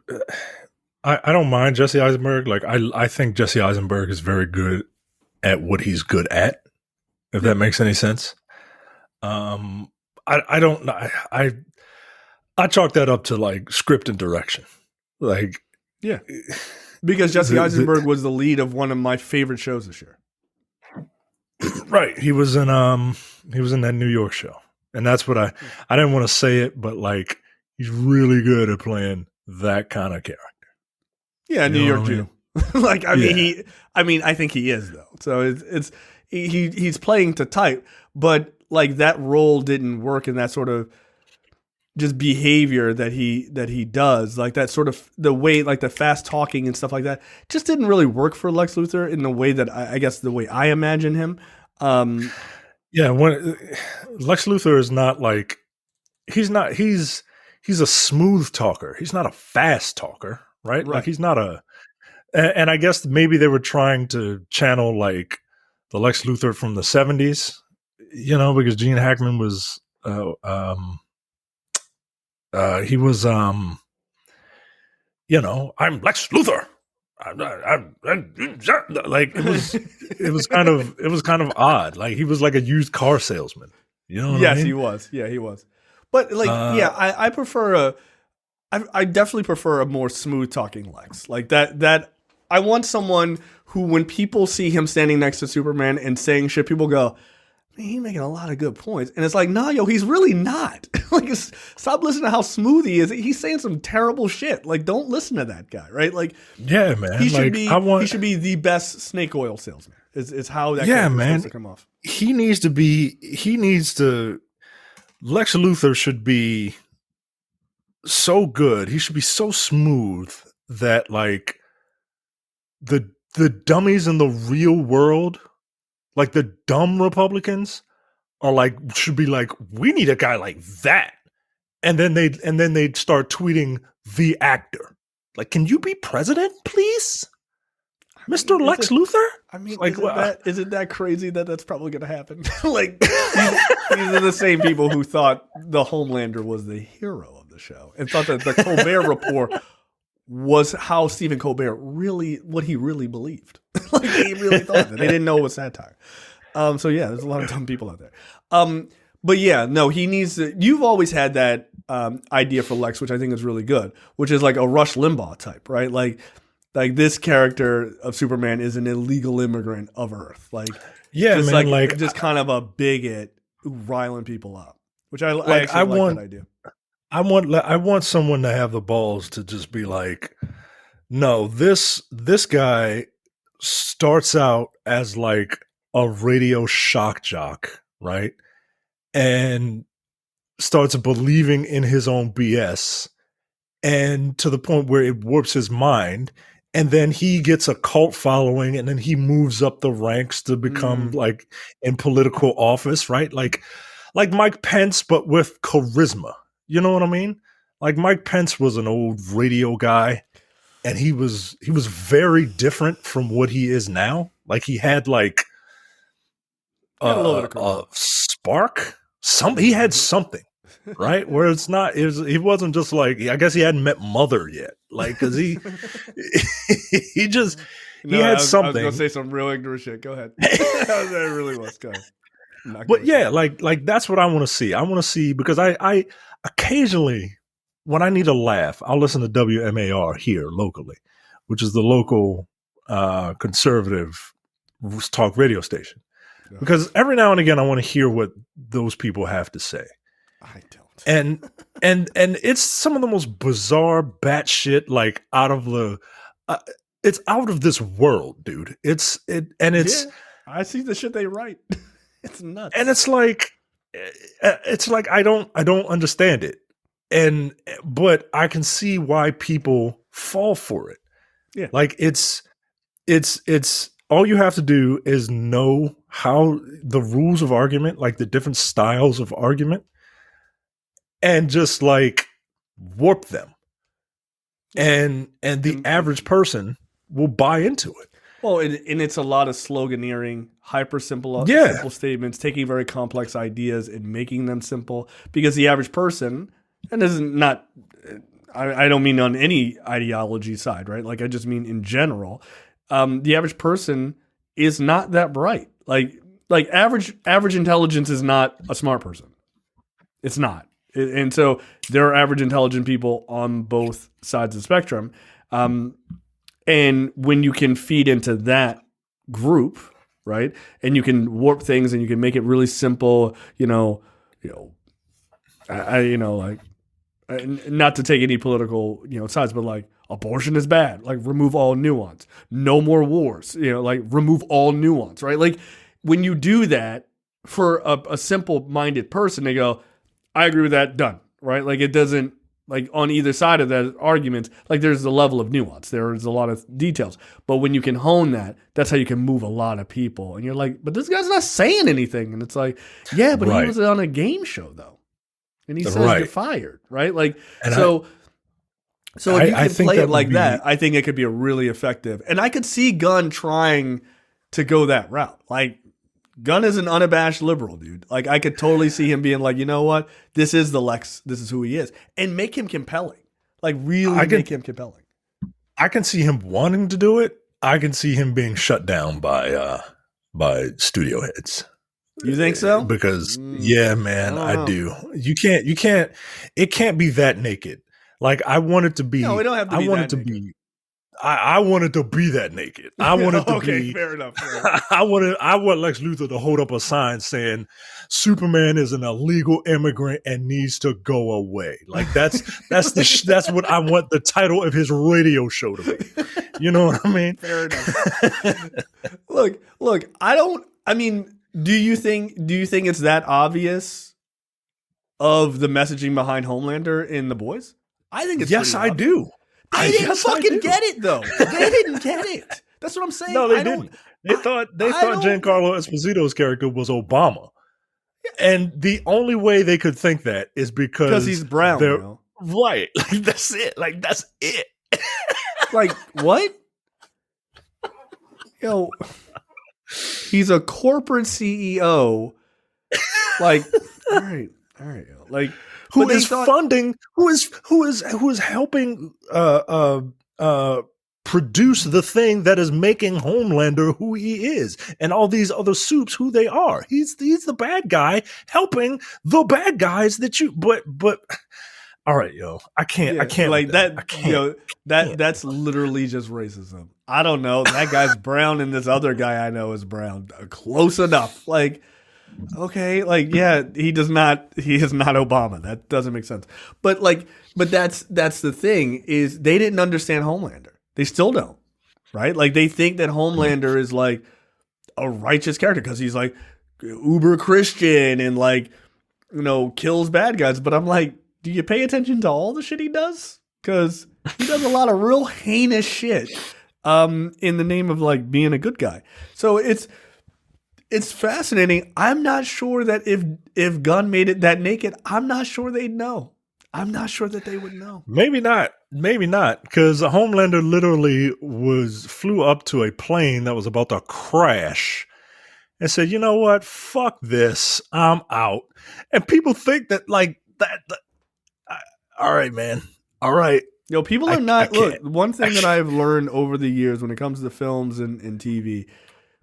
S2: I don't mind Jesse Eisenberg. Like, I think Jesse Eisenberg is very good at what he's good at, if that makes any sense. I don't I chalk that up to like script and direction. Like,
S1: yeah, because Jesse Eisenberg was the lead of one of my favorite shows this year.
S2: Right, he was in that New York show, and that's what I didn't want to say it, but like he's really good at playing that kind of character.
S1: Yeah, New York Jew. Like, I mean, I think he is though. So he's playing to type, but like that role didn't work in that sort of just behavior that he does, like that sort of the way, like the fast talking and stuff like that, just didn't really work for Lex Luthor in the way that I guess the way I imagine him.
S2: Yeah, when Lex Luthor is not like he's a smooth talker. He's not a fast talker, right? Like he's not a. And I guess maybe they were trying to channel like the Lex Luthor from the 70s, because Gene Hackman was he was I'm Lex Luthor. I'm like it was kind of odd. Like he was like a used car salesman. You know what I mean?
S1: He was. Yeah, he was. But like I prefer I definitely prefer a more smooth talking Lex. Like that I want someone who, when people see him standing next to Superman and saying shit, people go, man, he's making a lot of good points. And it's like, nah, yo, he's really not. Like, stop listening to how smooth he is. He's saying some terrible shit. Like, don't listen to that guy, right? Like,
S2: yeah, man.
S1: He should be the best snake oil salesman. Is how that
S2: is
S1: supposed to come off.
S2: Lex Luthor should be so good. He should be so smooth that like the dummies in the real world, like the dumb Republicans, are like should be like, we need a guy like that, and then they'd start tweeting the actor, like, can you be president, please, Mr. Lex Luthor?
S1: I mean,
S2: like,
S1: isn't that crazy that that's probably going to happen? Like, these are the same people who thought the Homelander was the hero of the show and thought that the Colbert Report was how Stephen Colbert what he really believed. Like, they really thought that. They didn't know it was satire. So yeah, there's a lot of dumb people out there. But yeah, no, he needs to. You've always had that idea for Lex, which I think is really good, which is like a Rush Limbaugh type, right? Like this character of Superman is an illegal immigrant of Earth. Like,
S2: yeah,
S1: just
S2: man,
S1: like just kind of a bigot riling people up, which I like that idea.
S2: I want someone to have the balls to just be like, no, this guy starts out as like a radio shock jock, right? And starts believing in his own BS, and to the point where it warps his mind, and then he gets a cult following, and then he moves up the ranks to become like in political office, right? Like Mike Pence, but with charisma. You know what I mean? Like Mike Pence was an old radio guy, and he was very different from what he is now. Like he had like a spark. He had something, right? Where it's not. He wasn't just like. I guess he hadn't met Mother yet. Like because he had something. I was
S1: gonna say some real ignorant shit. Go ahead. That really was. Go ahead.
S2: But yeah, like that's what I want to see. I want to see, because I occasionally, when I need a laugh, I'll listen to WMAR here locally, which is the local conservative talk radio station. Because every now and again, I want to hear what those people have to say.
S1: I don't.
S2: And it's some of the most bizarre batshit, like out of the, it's out of this world, dude. It's.
S1: I see the shit they write. It's nuts.
S2: And it's like I don't understand it. But I can see why people fall for it.
S1: Yeah.
S2: Like it's all you have to do is know how the rules of argument, like the different styles of argument, and just like warp them. And the average person will buy into it.
S1: Well, and it's a lot of sloganeering, simple statements, taking very complex ideas and making them simple. Because the average person, and this is not, I don't mean on any ideology side, right? Like I just mean in general, the average person is not that bright. Like average intelligence is not a smart person. It's not. And so there are average intelligent people on both sides of the spectrum. And when you can feed into that group, right, and you can warp things and you can make it really simple, not to take any political, sides, but like abortion is bad, like remove all nuance, no more wars, like remove all nuance, right? Like when you do that for a simple-minded person, they go, I agree with that, done, right? Like it doesn't. Like on either side of that argument, like there's a level of nuance. There's a lot of details. But when you can hone that, that's how you can move a lot of people. And you're like, but this guy's not saying anything. And it's like, yeah, but he was on a game show though. And he says you're fired, right? Like, and so if you can play it like that, I think it could be a really effective. And I could see Gunn trying to go that route. Like, Gunn is an unabashed liberal, dude. Like, I could totally see him being like, you know what? This is the Lex. This is who he is. And make him compelling. Like, really make him compelling.
S2: I can see him wanting to do it. I can see him being shut down by studio heads.
S1: You think so?
S2: Because, yeah, man, I do. You can't, it can't be that naked. Like, I want it to be.
S1: No, we don't have to be that naked.
S2: I wanted to be that naked. I wanted to
S1: be. Fair enough.
S2: I want Lex Luthor to hold up a sign saying Superman is an illegal immigrant and needs to go away. Like that's what I want the title of his radio show to be. You know what I mean?
S1: Fair enough. Look. Do you think it's that obvious of the messaging behind Homelander in The Boys? I think it's
S2: yes, I do.
S1: They didn't fucking get it though. They didn't get it. That's what I'm saying.
S2: No, they didn't. They thought Giancarlo Esposito's character was Obama, and the only way they could think that is because
S1: he's brown.
S2: Right? Like that's it. Like that's it.
S1: Like what? He's a corporate CEO. Like, all right. Like.
S2: Who is helping produce the thing that is making Homelander who he is, and all these other soups who they are. He's the bad guy helping the bad guys that you. But all right, I can't
S1: like that. I can't. That's literally just racism. I don't know. That guy's brown, and this other guy I know is brown. Close enough. Like. Okay, like yeah, he is not Obama. That doesn't make sense. But that's the thing is they didn't understand Homelander. They still don't. Right? Like they think that Homelander is like a righteous character because he's like uber Christian and like kills bad guys, but I'm like, do you pay attention to all the shit he does? Cuz he does a lot of real heinous shit in the name of like being a good guy. So it's fascinating. I'm not sure that if Gunn made it that naked, I'm not sure they'd know. I'm not sure that they would know.
S2: Maybe not. Because Homelander literally flew up to a plane that was about to crash and said, you know what? Fuck this. I'm out. And people think that like that. All right, man. All right.
S1: People are not. Look, one thing that I've learned over the years when it comes to films and TV,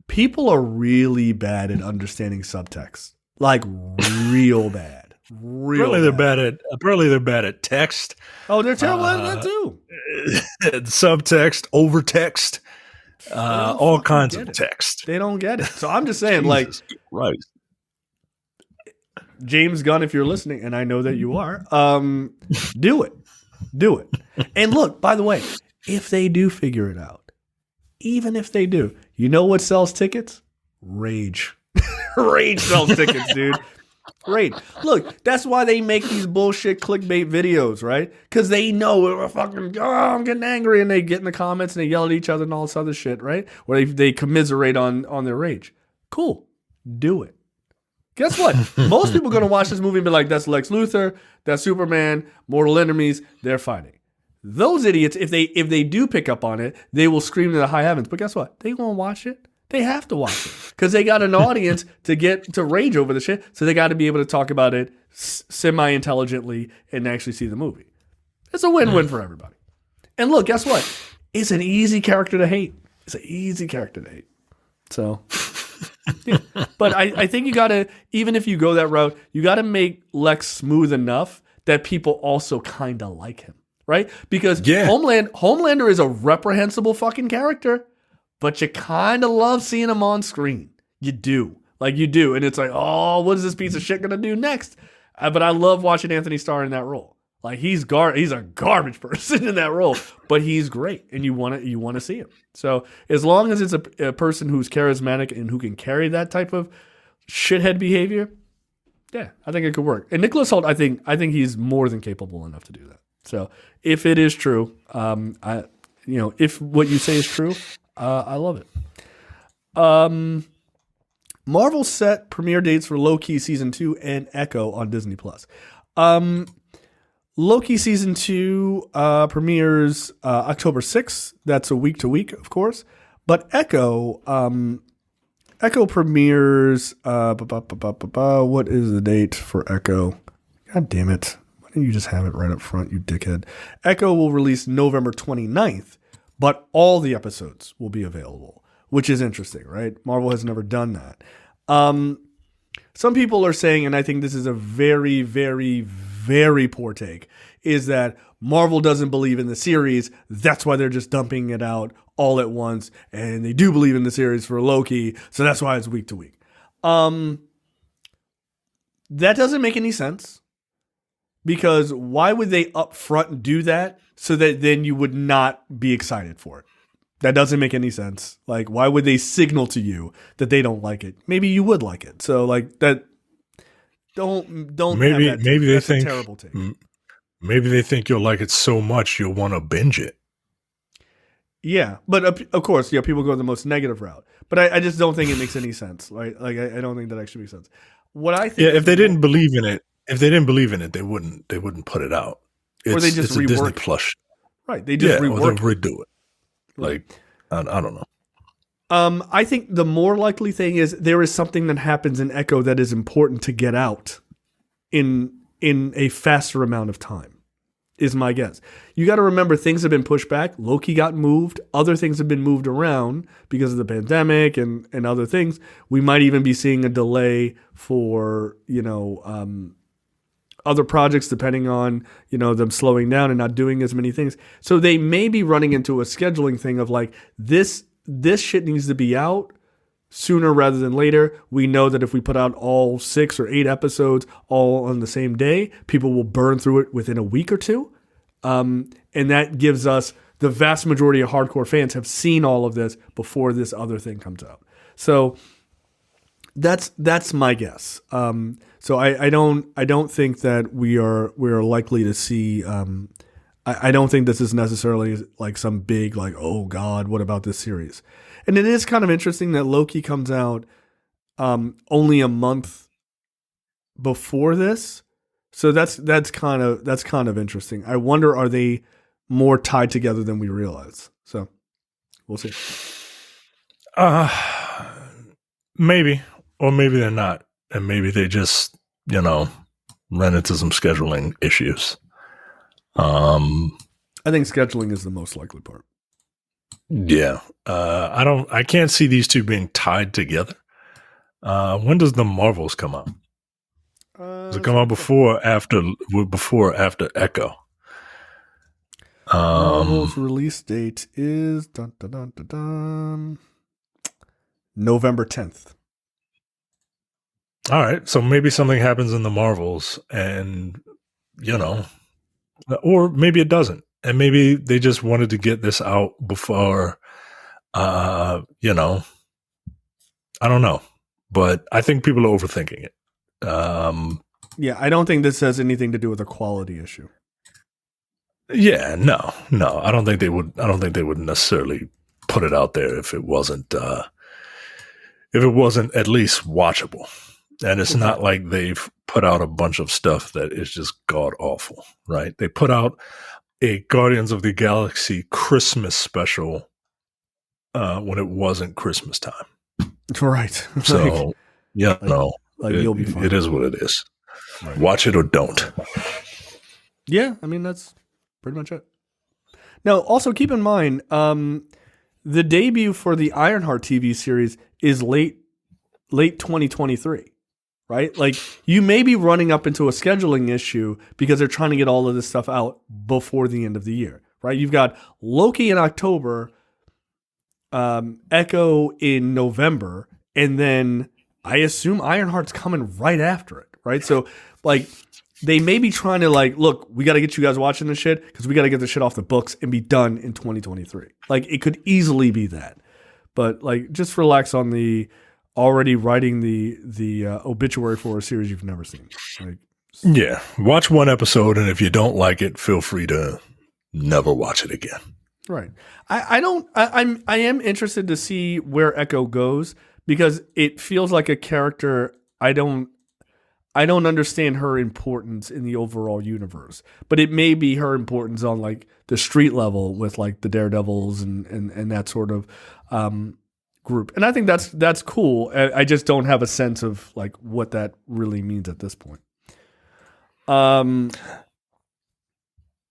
S1: people are really bad at understanding subtext, like real bad.
S2: Apparently they're bad at text.
S1: Oh, they're terrible at that too.
S2: Subtext, overtext, all kinds of text.
S1: They don't get it. So I'm just saying, like,
S2: right.
S1: James Gunn, if you're listening, and I know that you are, do it. And look, by the way, if they do figure it out, even if they do, you know what sells tickets? Rage. Rage sells tickets, dude. Rage. Look, that's why they make these bullshit clickbait videos, right? Because they know I'm getting angry, and they get in the comments and they yell at each other and all this other shit, right? Where they commiserate on their rage. Cool. Do it. Guess what? Most people are going to watch this movie and be like, that's Lex Luthor, that's Superman, Mortal Enemies, they're fighting. Those idiots, if they do pick up on it, they will scream to the high heavens. But guess what? They won't watch it. They have to watch it because they got an audience to get to rage over the shit. So they got to be able to talk about it semi-intelligently and actually see the movie. It's a win-win for everybody. And look, guess what? It's an easy character to hate. It's an easy character to hate. So, yeah. But I think you got to, even if you go that route, you got to make Lex smooth enough that people also kind of like him, right? Because Homelander is a reprehensible fucking character, but you kind of love seeing him on screen. You do. Like, you do. And it's like, oh, what is this piece of shit going to do next? But I love watching Anthony Starr in that role. Like, he's a garbage person in that role, but he's great, and you want to see him. So as long as it's a person who's charismatic and who can carry that type of shithead behavior, yeah, I think it could work. And Nicholas Hoult, I think he's more than capable enough to do that. So if it is true, if what you say is true, I love it. Marvel set premiere dates for Loki season 2 and Echo on Disney Plus. Loki season 2 premieres October 6th. That's a week to week, of course. But Echo premieres. What is the date for Echo? God damn it! Why didn't you just have it right up front, you dickhead? Echo will release November 29th, but all the episodes will be available, which is interesting, right? Marvel has never done that. Some people are saying, and I think this is a very, very, very poor take, is that Marvel doesn't believe in the series. That's why they're just dumping it out all at once. And they do believe in the series for Loki. So that's why it's week to week. That doesn't make any sense. Because why would they up front do that so that then you would not be excited for it? That doesn't make any sense. Like, why would they signal to you that they don't like it? Maybe you would like it. So, like, that. Don't.
S2: Maybe
S1: have that
S2: maybe they
S1: That's
S2: think.
S1: a terrible take.
S2: Maybe they think you'll like it so much you'll want to binge it.
S1: Yeah, but of course, yeah, people go the most negative route. But I just don't think it makes any sense, right? Like, I don't think that actually makes sense. What I think,
S2: if they didn't believe in it, they wouldn't put it out.
S1: Or they just
S2: it's a
S1: rework
S2: Disney
S1: it.
S2: Plus.
S1: Right? They just
S2: or
S1: rework
S2: they'll
S1: it.
S2: redo it. Like, I don't know.
S1: I think the more likely thing is there is something that happens in Echo that is important to get out in a faster amount of time, is my guess. You got to remember, things have been pushed back. Loki got moved. Other things have been moved around because of the pandemic and other things. We might even be seeing a delay for, other projects, depending on, them slowing down and not doing as many things. So they may be running into a scheduling thing of like, this shit needs to be out sooner rather than later. We know that if we put out all 6 or 8 episodes all on the same day, people will burn through it within a week or two. And that gives us, the vast majority of hardcore fans have seen all of this before this other thing comes out. So that's my guess. So I don't think that we're likely to see. I don't think this is necessarily like some big, like, oh God, what about this series? And it is kind of interesting that Loki comes out only a month before this. So that's kind of interesting. I wonder, are they more tied together than we realize? So we'll see.
S2: Maybe, or maybe they're not, and maybe they just ran into some scheduling issues.
S1: I think scheduling is the most likely part.
S2: Yeah. I can't see these two being tied together. When does the Marvels come out? Does it come out before or after Echo?
S1: Marvel's release date is November 10th.
S2: All right. So maybe something happens in the Marvels and, or maybe it doesn't. And maybe they just wanted to get this out before, I don't know. But I think people are overthinking it.
S1: Yeah, I don't think this has anything to do with a quality issue.
S2: Yeah, no. I don't think they would necessarily put it out there if it wasn't at least watchable. And it's not like they've put out a bunch of stuff that is just god awful, right? They put out a Guardians of the Galaxy Christmas special when it wasn't Christmas time.
S1: Right.
S2: So,
S1: you'll be fine.
S2: It is what it is.
S1: Right.
S2: Watch it or don't.
S1: Yeah, I mean, that's pretty much it. Now, also keep in mind, the debut for the Ironheart TV series is late 2023, right? Like, you may be running up into a scheduling issue because they're trying to get all of this stuff out before the end of the year, right? You've got Loki in October, Echo in November, and then I assume Ironheart's coming right after it, right? So, like, they may be trying to, like, look, we got to get you guys watching this shit because we got to get this shit off the books and be done in 2023. Like, it could easily be that. But, like, just relax on the already writing the obituary for a series you've never seen. Like,
S2: yeah, watch one episode, and if you don't like it, feel free to never watch it again.
S1: Right. I am interested to see where Echo goes because it feels like a character I don't understand her importance in the overall universe, but it may be her importance on like the street level with like the Daredevils and that sort of group. And I think that's cool. I just don't have a sense of like what that really means at this point.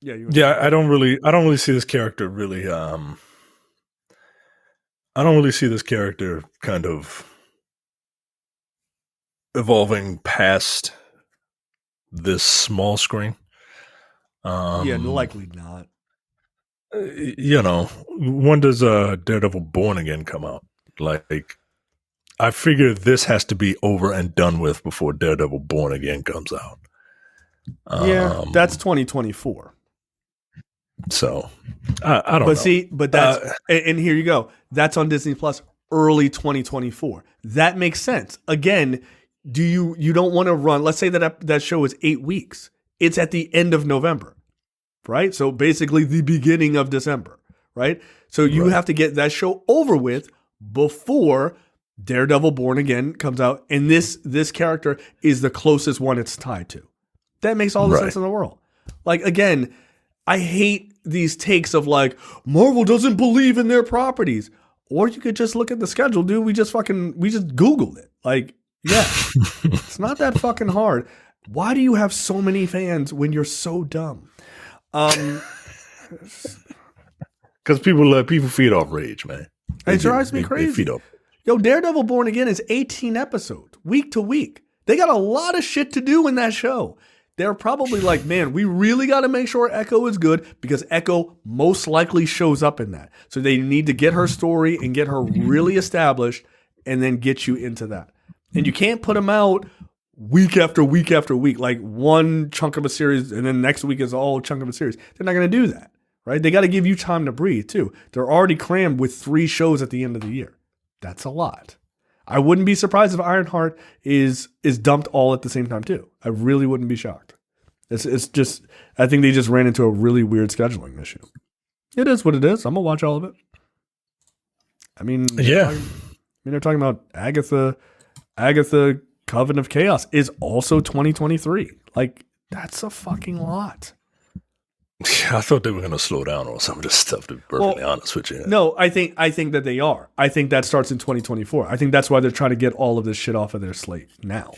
S2: Yeah, I don't really see this character really. I don't really see this character kind of evolving past this small screen.
S1: Likely not.
S2: When does Daredevil Born Again come out? Like, I figure this has to be over and done with before Daredevil Born Again comes out.
S1: That's 2024.
S2: So I don't know.
S1: But that's and here you go. That's on Disney Plus early 2024. That makes sense. Again, you don't want to run, let's say that show is 8 weeks. It's at the end of November, right? So basically the beginning of December, right? So you have to get that show over with before Daredevil Born Again comes out. And this character is the closest one it's tied to. That makes all the sense in the world. Like, again, I hate these takes of like, Marvel doesn't believe in their properties. Or you could just look at the schedule, dude. We just Googled it. Like, yeah, it's not that fucking hard. Why do you have so many fans when you're so dumb?
S2: Because people feed off rage, man.
S1: It drives me crazy.
S2: They feed off.
S1: Yo, Daredevil Born Again is 18 episodes, week to week. They got a lot of shit to do in that show. They're probably like, man, we really got to make sure Echo is good because Echo most likely shows up in that. So they need to get her story and get her really established and then get you into that. And you can't put them out week after week after week, like one chunk of a series and then next week is all chunk of a series. They're not going to do that, right? They got to give you time to breathe too. They're already crammed with 3 shows at the end of the year. That's a lot. I wouldn't be surprised if Ironheart is dumped all at the same time too. I really wouldn't be shocked. It's just, I think they just ran into a really weird scheduling issue. It is what it is. I'm gonna watch all of it. I mean, they're talking about Agatha, Coven of Chaos is also 2023. Like, that's a fucking lot.
S2: I thought they were going to slow down on some of this stuff, to be perfectly honest with you.
S1: No, I think that they are. I think that starts in 2024. I think that's why they're trying to get all of this shit off of their slate now.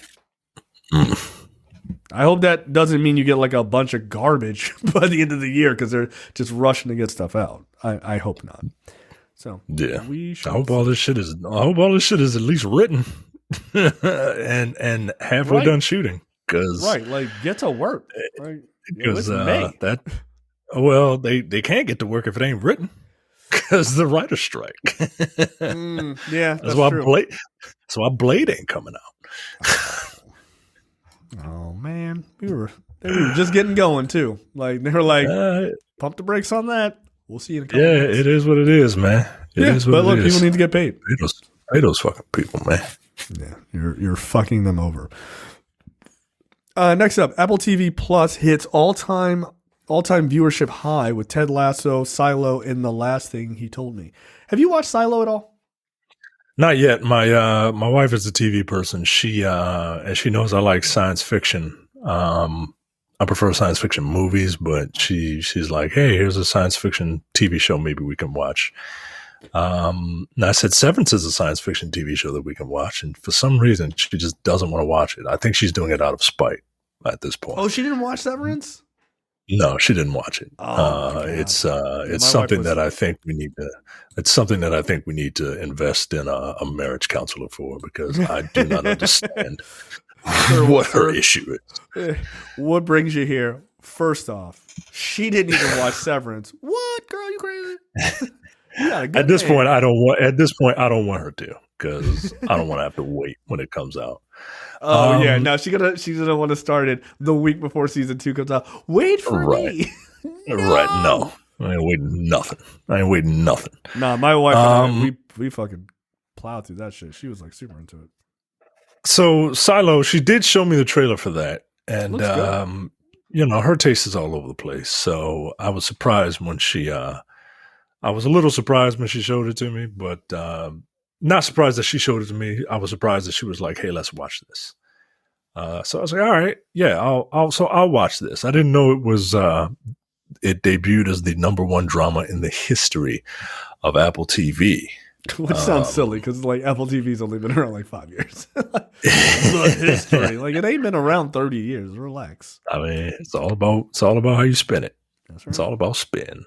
S1: I hope that doesn't mean you get like a bunch of garbage by the end of the year because they're just rushing to get stuff out. I hope not. So
S2: yeah, I hope all this shit is at least written and halfway done shooting.
S1: Like get to work. Right?
S2: Because they can't get to work if it ain't written because the writer's strike.
S1: That's why
S2: true. That's why Blade ain't coming out.
S1: Oh man, they were just getting going too. Like they were like, pump the brakes on that. We'll see you in a couple months.
S2: It is what it is, man.
S1: People need to get paid.
S2: Pay those fucking people, man.
S1: Yeah, you're fucking them over. Next up, Apple TV Plus hits all-time viewership high with Ted Lasso, Silo, and The Last Thing He Told Me. Have you watched Silo at all?
S2: Not yet. My wife is a TV person. She knows I like science fiction. I prefer science fiction movies, but she's like, hey, here's a science fiction TV show maybe we can watch. And I said, Severance is a science fiction TV show that we can watch, and for some reason she just doesn't want to watch it. I think she's doing it out of spite at this point.
S1: Oh, she didn't watch Severance?
S2: No, she didn't watch it. It's something that I think we need to. It's something that I think we need to invest in a marriage counselor for, because I do not understand what her issue is.
S1: What brings you here? First off, she didn't even watch Severance. What, girl? You crazy?
S2: At this point, I don't want her to, because I don't want to have to wait when it comes out.
S1: Oh yeah, no, she's gonna want to start it the week before season 2 comes out. Wait for me.
S2: No. Right? No, I ain't waiting nothing.
S1: Nah, my wife and I, we fucking plowed through that shit. She was like super into it.
S2: So Silo, she did show me the trailer for that, and her taste is all over the place. So I was surprised when I was a little surprised when she showed it to me, but not surprised that she showed it to me. I was surprised that she was like, "Hey, let's watch this." So I was like, "All right, yeah, I'll watch this." I didn't know it was it debuted as the #1 drama in the history of Apple TV.
S1: Which sounds silly, because like Apple TV's only been around like 5 years. The history, like it ain't been around 30 years. Relax.
S2: I mean, it's all about how you spin it.
S1: That's right.
S2: It's all about spin.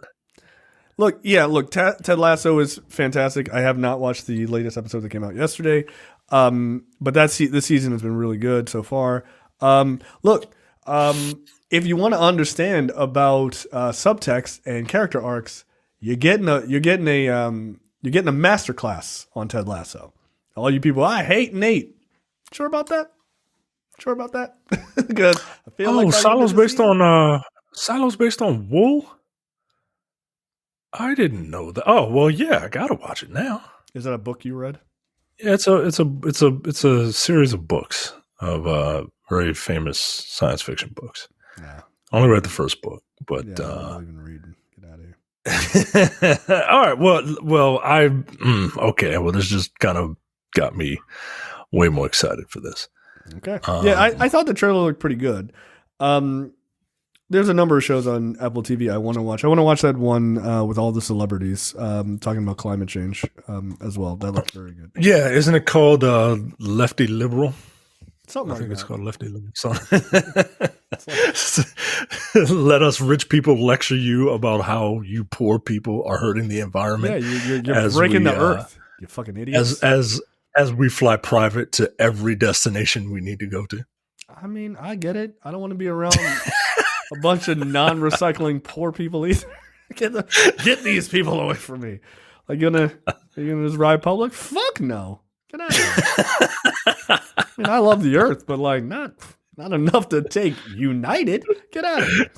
S1: Look, Ted Lasso is fantastic. I have not watched the latest episode that came out yesterday, but this season has been really good so far. If you want to understand about subtext and character arcs, you're getting a masterclass on Ted Lasso. All you people, I hate Nate. Sure about that? Because I feel
S2: Silo's based on wool. I didn't know that. Oh well, yeah, I gotta watch it now.
S1: Is that a book you read?
S2: Yeah, it's a series of books of very famous science fiction books.
S1: Yeah.
S2: I only read the first book, but
S1: I'm not even reading. Get out of here.
S2: All right. Okay. Well, this just kind of got me way more excited for this.
S1: Okay. I thought the trailer looked pretty good. There's a number of shows on Apple TV I want to watch. I want to watch that one with all the celebrities talking about climate change as well. That looks very good.
S2: Yeah, isn't it called Lefty Liberal?
S1: Something
S2: I think it's called Lefty Liberal. Let us rich people lecture you about how you poor people are hurting the environment.
S1: Yeah, you're breaking the earth. You fucking idiots.
S2: As we fly private to every destination we need to go to.
S1: I mean, I get it. I don't want to be around a bunch of non-recycling poor people either. Get these people away from me. Like, are you gonna just ride public? Fuck no. Get out of here. I mean, I love the earth, but like not enough to take United. Get out of here.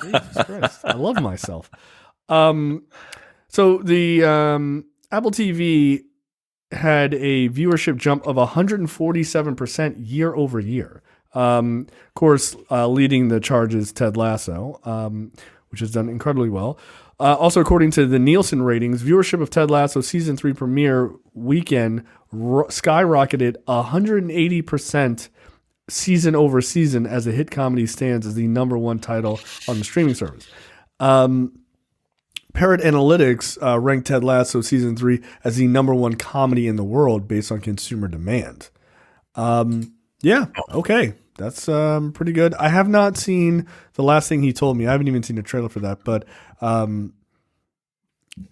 S1: Jesus Christ. I love myself. So the Apple TV had a viewership jump of 147% year over year. Of course, leading the charge is Ted Lasso, which has done incredibly well. Also, according to the Nielsen ratings, viewership of Ted Lasso season 3 premiere weekend skyrocketed 180% season over season as the hit comedy stands as the #1 title on the streaming service. Parrot Analytics ranked Ted Lasso season 3 as the #1 comedy in the world based on consumer demand. Yeah, okay. That's pretty good. I have not seen The Last Thing He Told Me. I haven't even seen a trailer for that, but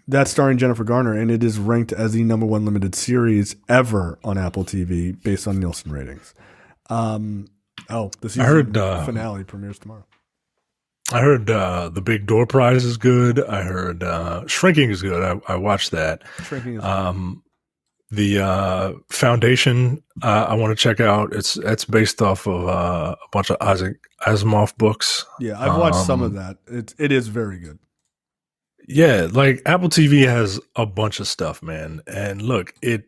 S1: that's starring Jennifer Garner, and it is ranked as the #1 limited series ever on Apple TV based on Nielsen ratings. The season finale premieres tomorrow.
S2: I heard The Big Door Prize is good. I heard Shrinking is good. I watched that.
S1: Shrinking is good.
S2: The Foundation, I want to check out. It's based off of a bunch of Isaac Asimov books.
S1: Yeah, I've watched some of that. It is very good.
S2: Yeah, like Apple TV has a bunch of stuff, man. And look, it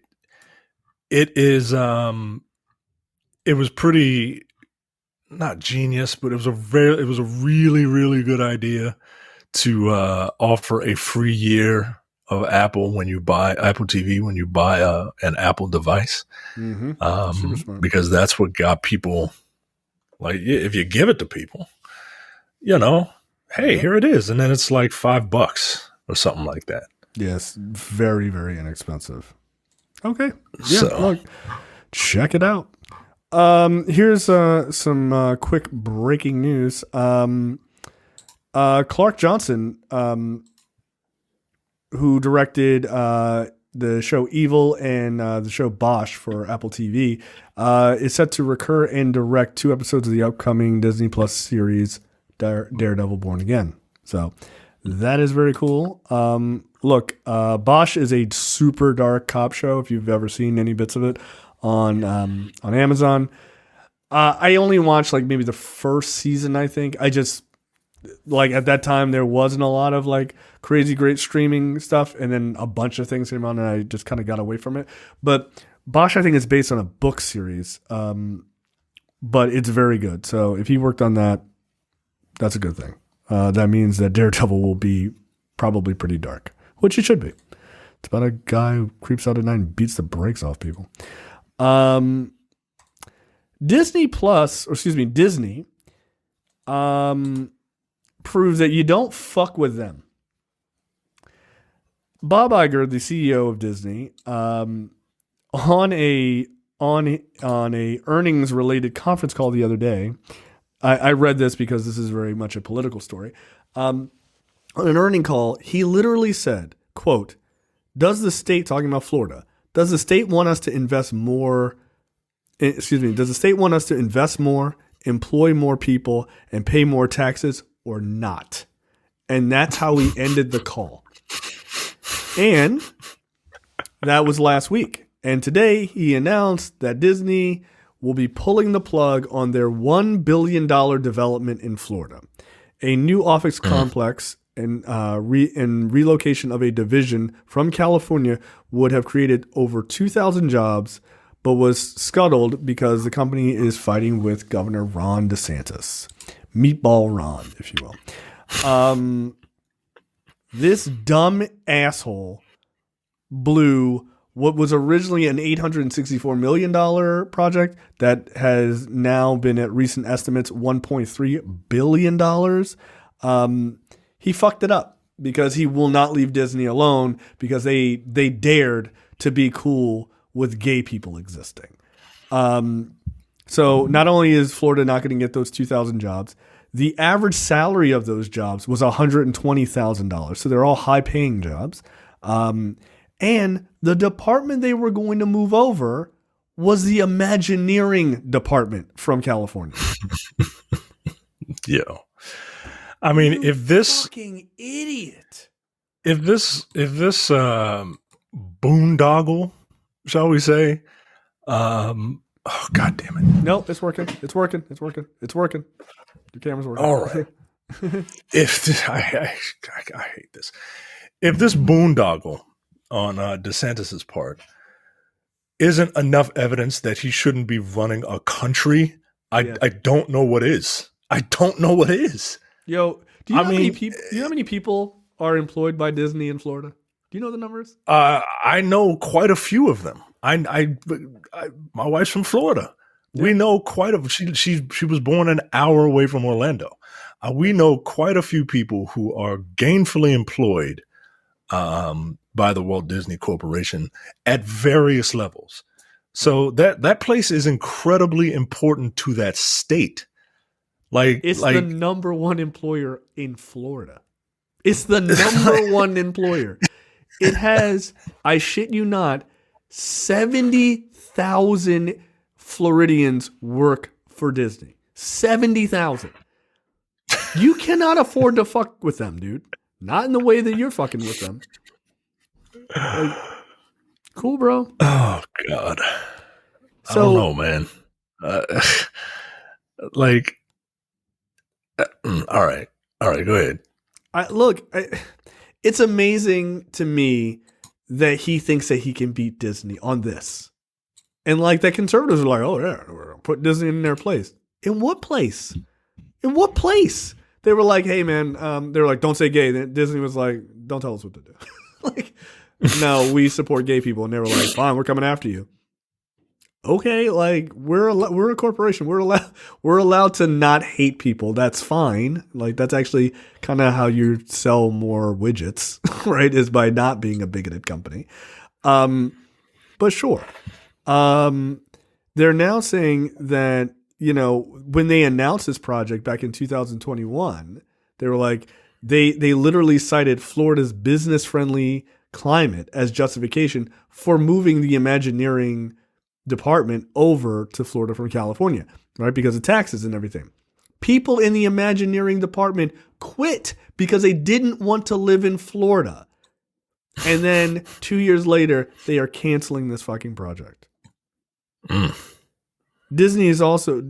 S2: is it was pretty not genius, but it was a really, really good idea to offer a free year of Apple when you buy Apple TV, when you buy an Apple device,
S1: Mm-hmm.
S2: because that's what got people Like if you give it to people, you know, hey, here it is, and then it's like $5 or something like that.
S1: Yes, very, very inexpensive. Okay, yeah,
S2: So-
S1: look, check it out. Here's some quick breaking news. Clark Johnson, who directed the show Evil and the show Bosch for Apple TV, is set to recur and direct 2 episodes of the upcoming Disney Plus series Daredevil Born Again. So that is very cool. Look, Bosch is a super dark cop show. If you've ever seen any bits of it on Amazon, I only watched like maybe the first season. I think I just like at that time there wasn't a lot of like crazy great streaming stuff, and then a bunch of things came on, and I just kind of got away from it. But Bosch, I think, is based on a book series, but it's very good. So if he worked on that, that's a good thing. That means that Daredevil will be probably pretty dark, which it should be. It's about a guy who creeps out at night and beats the brakes off people. Disney, proves that you don't fuck with them. Bob Iger, the CEO of Disney, on a earnings related conference call the other day, I read this because this is very much a political story. On an earning call, he literally said, quote, does the state, talking about Florida, does the state want us to invest more, does the state want us to invest more, employ more people, and pay more taxes or not? And that's how he ended the call. And that was last week. And today he announced that Disney will be pulling the plug on their $1 billion development in Florida. A new office complex and relocation of a division from California would have created over 2,000 jobs, but was scuttled because the company is fighting with Governor Ron DeSantis. Meatball Ron, if you will. This dumb asshole blew what was originally an $864 million project that has now been, at recent estimates, $1.3 billion. He fucked it up because he will not leave Disney alone because they dared to be cool with gay people existing. So not only is Florida not going to get those 2,000 jobs, the average salary of those jobs was $120,000. So they're all high-paying jobs. And the department they were going to move over was the Imagineering department from California.
S2: Yeah. I mean,
S1: You
S2: if this
S1: fucking idiot.
S2: if this boondoggle, shall we say, oh god damn it.
S1: Nope, it's working. It's working. It's working. It's working. Your camera's working.
S2: All right. If I hate this. If this boondoggle on DeSantis's part isn't enough evidence that he shouldn't be running a country, I don't know what is. I don't know what is.
S1: Yo, do you know how many people are employed by Disney in Florida? Do you know the numbers?
S2: I know quite a few of them. I my wife's from Florida. Yeah. We know quite a she was born an hour away from Orlando. We know quite a few people who are gainfully employed by the Walt Disney Corporation at various levels. So that place is incredibly important to that state.
S1: It's the number one employer in Florida. It's the number one employer. It has, I shit you not, 70,000 Floridians work for Disney. 70,000. You cannot afford to fuck with them, dude. Not in the way that you're fucking with them. Like, cool, bro.
S2: Oh, God. I don't know, man. All right, go ahead.
S1: It's amazing to me that he thinks that he can beat Disney on this. And like the conservatives are like, oh yeah, we're gonna put Disney in their place. In what place? In what place? They were like, hey man, they were like, don't say gay. Then Disney was like, don't tell us what to do. Like, no, we support gay people. And they were like, fine, we're coming after you. okay, like we're a corporation. We're allowed to not hate people. That's fine. Like that's actually kind of how you sell more widgets, right? Is by not being a bigoted company. But sure. They're now saying that, when they announced this project back in 2021, they were like, they literally cited Florida's business-friendly climate as justification for moving the Imagineering department over to Florida from California, right? Because of taxes and everything. People in the Imagineering department quit because they didn't want to live in Florida. And then 2 years later, they are canceling this fucking project. Disney is also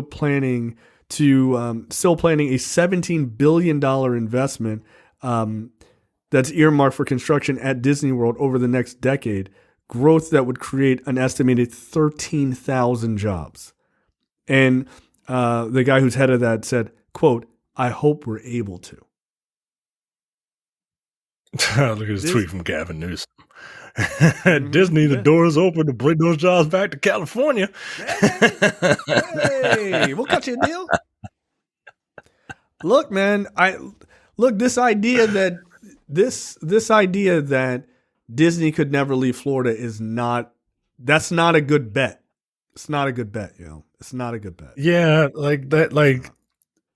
S1: planning to still planning a $17 billion investment that's earmarked for construction at Disney World over the next decade. Growth that would create an estimated 13,000 jobs. And the guy who's head of that said, quote, "I hope we're able to."
S2: Look at this tweet from Gavin Newsom. Disney, the door is open to bring those jobs back to California.
S1: Hey, we'll cut you a deal. Look, man, this idea that Disney could never leave Florida that's not a good bet. It's not a good bet, It's not a good bet.
S2: Yeah, like that,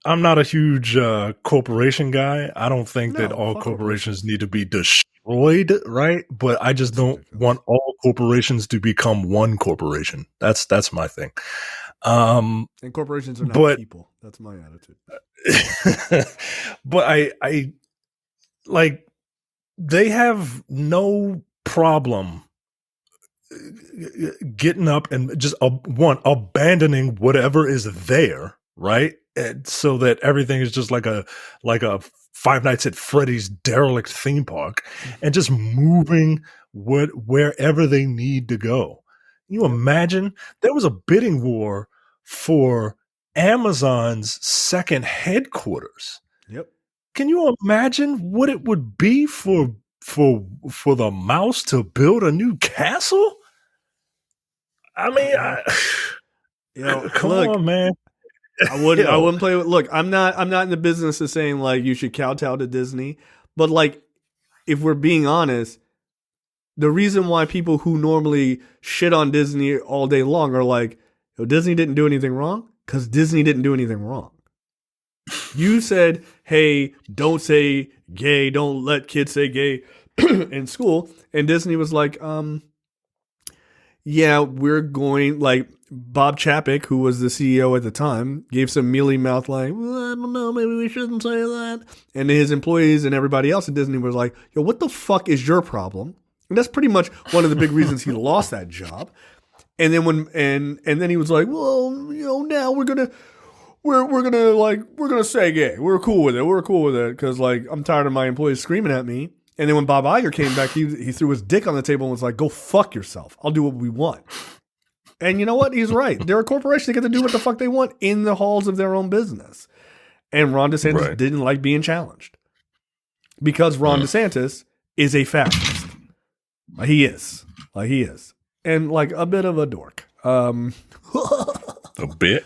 S2: I'm not a huge corporation guy. I don't think that all corporations need to be destroyed, right? But I just don't want all corporations to become one corporation. That's my thing.
S1: And corporations are not people. That's my attitude.
S2: But I like, they have no problem getting up and just abandoning whatever is there, right? And so that everything is just like a Five Nights at Freddy's derelict theme park, and just moving wherever they need to go. Can you imagine? There was a bidding war for Amazon's second headquarters.
S1: Yep.
S2: Can you imagine what it would be for the mouse to build a new castle? I mean, come on, man.
S1: I wouldn't play with. Look, I'm not in the business of saying like you should kowtow to Disney, but like if we're being honest, the reason why people who normally shit on Disney all day long are like, Disney didn't do anything wrong, because Disney didn't do anything wrong. You said, hey, don't say gay, don't let kids say gay in school, and Disney was like, yeah, we're going, like, Bob Chapek, who was the CEO at the time, gave some mealy mouth like, well, I don't know, maybe we shouldn't say that. And his employees and everybody else at Disney was like, yo, what the fuck is your problem? And that's pretty much one of the big reasons he lost that job. And then and then he was like, well, now we're gonna say gay. We're cool with it because like I'm tired of my employees screaming at me. And then when Bob Iger came back, he threw his dick on the table and was like, go fuck yourself. I'll do what we want. And you know what? He's right. They're a corporation. They get to do what the fuck they want in the halls of their own business. And Ron DeSantis didn't like being challenged because Ron DeSantis is a fascist. He is. And like a bit of a dork.
S2: A bit.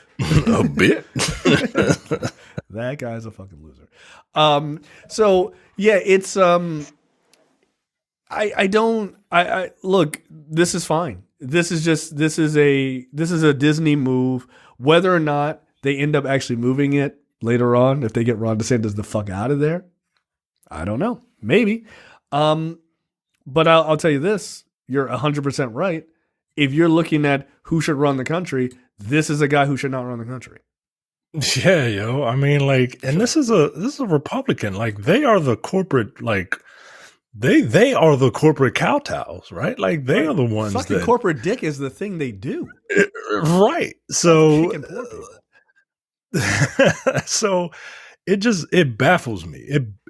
S1: That guy's a fucking loser. So yeah, it's I look, this is fine. This is a Disney move. Whether or not they end up actually moving it later on, if they get Ron DeSantis the fuck out of there, I don't know. Maybe. But I'll tell you this, you're 100% right. If you're looking at who should run the country, this is a guy who should not run the country.
S2: Yeah, yo. I mean, like, and this is a Republican. Like, they are the corporate, like, they are the corporate kowtows, right? Like, they are the ones
S1: fucking that corporate dick is the thing they do,
S2: right? So, so it baffles me.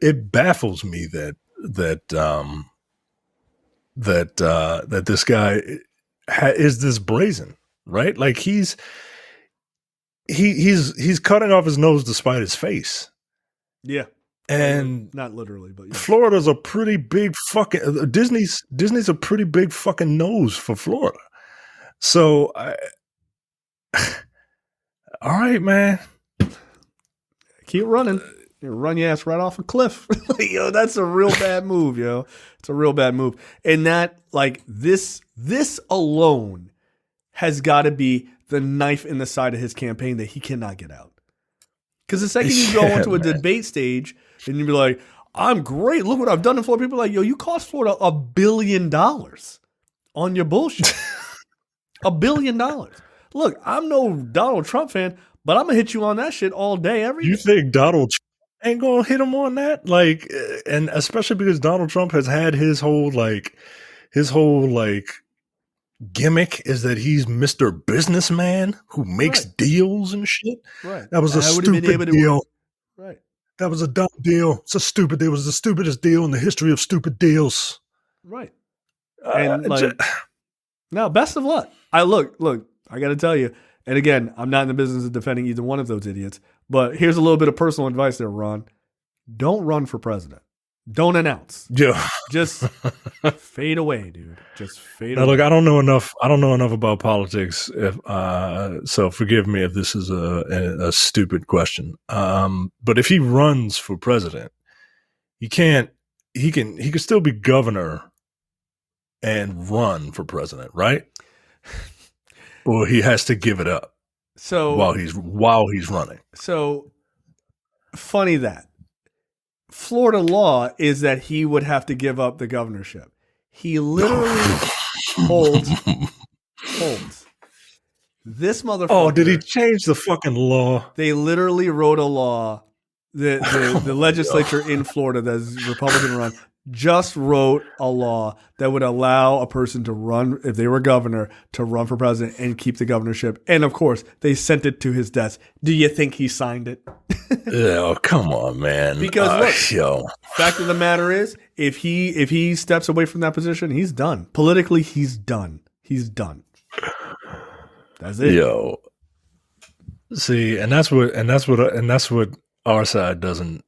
S2: It baffles me that this guy is this brazen, right? Like he's cutting off his nose to spite his face.
S1: Yeah.
S2: And
S1: not literally, but yeah.
S2: Florida's a pretty big fucking Disney's a pretty big fucking nose for Florida. So, all right, man,
S1: keep running. You run your ass right off a cliff. Yo, that's a real bad move, yo. It's a real bad move. And that, like, this alone has got to be the knife in the side of his campaign that he cannot get out. Because the second you go onto a debate stage and you be like, I'm great. Look what I've done in Florida. People are like, yo, you cost Florida $1 billion on your bullshit. $1 billion. Look, I'm no Donald Trump fan, but I'm going to hit you on that shit all day, every day.
S2: You think Donald Trump ain't going to hit him on that? Like, and especially because Donald Trump has had his whole gimmick is that he's Mr. Businessman who makes deals and shit.
S1: Right.
S2: That was a stupid deal.
S1: Right.
S2: That was a dumb deal. It's a stupid deal. It was the stupidest deal in the history of stupid deals.
S1: Right. And now, best of luck. Look, I got to tell you, and again, I'm not in the business of defending either one of those idiots, but here's a little bit of personal advice there, Ron. Don't run for president. Don't announce.
S2: Yeah.
S1: Just fade away, dude. Just fade
S2: now,
S1: away.
S2: Look, I don't know enough about politics. So forgive me if this is a stupid question. But if he runs for president, he can still be governor and run for president, right? Or he has to give it up.
S1: So
S2: while he's running.
S1: So funny that Florida law is that he would have to give up the governorship. He literally holds this motherfucker.
S2: Oh, did he change the fucking law?
S1: They literally wrote a law. The legislature in Florida that's Republican run just wrote a law that would allow a person to run, if they were governor, to run for president and keep the governorship. And of course, they sent it to his desk. Do you think he signed it?
S2: Oh, come on, man.
S1: Because look, fact of the matter is, if he steps away from that position, he's done. Politically, he's done. He's done. That's it.
S2: Yo. See, and that's what our side doesn't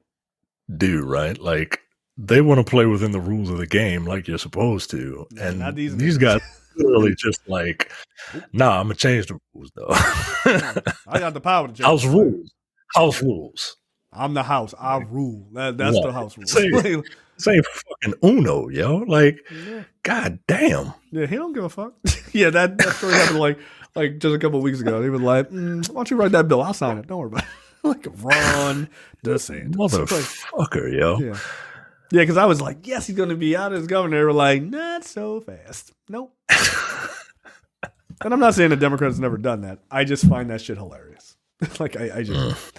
S2: do, right? Like, they want to play within the rules of the game like you're supposed to. And these guys literally just like, nah, I'm going to change the rules, though.
S1: I got the power to change.
S2: House rules.
S1: I'm the house. I rule. That's the house rules.
S2: Say fucking Uno, yo. Like, god damn.
S1: Yeah, he don't give a fuck. Yeah, that story happened like just a couple of weeks ago. He was like, why don't you write that bill? I'll sign it. Don't worry about it. Like Ron DeSantis.
S2: Motherfucker, yo.
S1: Yeah. Yeah, because I was like, yes, he's going to be out as governor. They were like, not so fast. Nope. And I'm not saying the Democrats never done that. I just find that shit hilarious. Like, I just...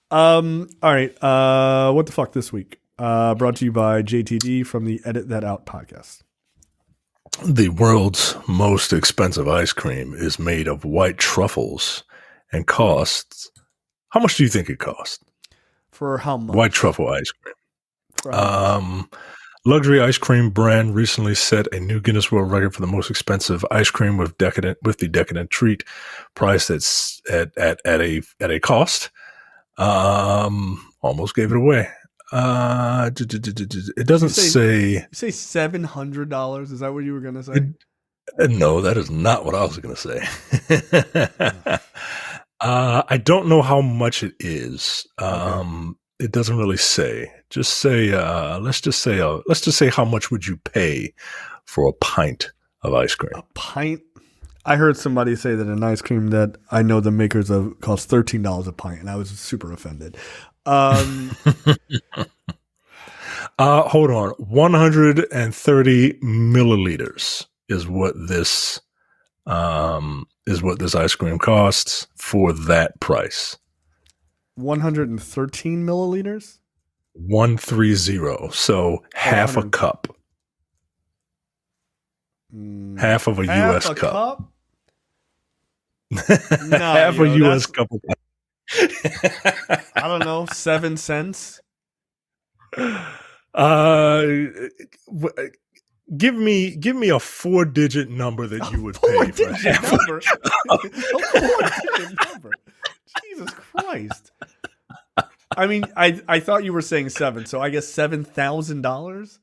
S1: All right. What the fuck this week? Brought to you by JTD from the Edit That Out podcast.
S2: The world's most expensive ice cream is made of white truffles and costs... How much do you think it costs?
S1: For how much?
S2: White truffle ice cream. Luxury ice cream brand recently set a new Guinness World Record for the most expensive ice cream with the decadent treat, priced at a cost. Almost gave it away. It doesn't say.
S1: You say $700? Is that what you were going to say?
S2: No, that is not what I was going to say. I don't know how much it is. Okay. It doesn't really say. Just say. Let's just say how much would you pay for a pint of ice cream?
S1: A pint. I heard somebody say that an ice cream that I know the makers of costs $13 a pint, and I was super offended.
S2: Hold on. 130 milliliters is what this ice cream costs for that price.
S1: 113 milliliters?
S2: 130. So half a cup. Half of a U.S. cup. Half a U.S. cup of
S1: I don't know, 7 cents.
S2: Give me a 4-digit number that you would pay for half
S1: number. A 4-digit number. Jesus Christ. I mean, I thought you were saying 7, so I guess $7,000.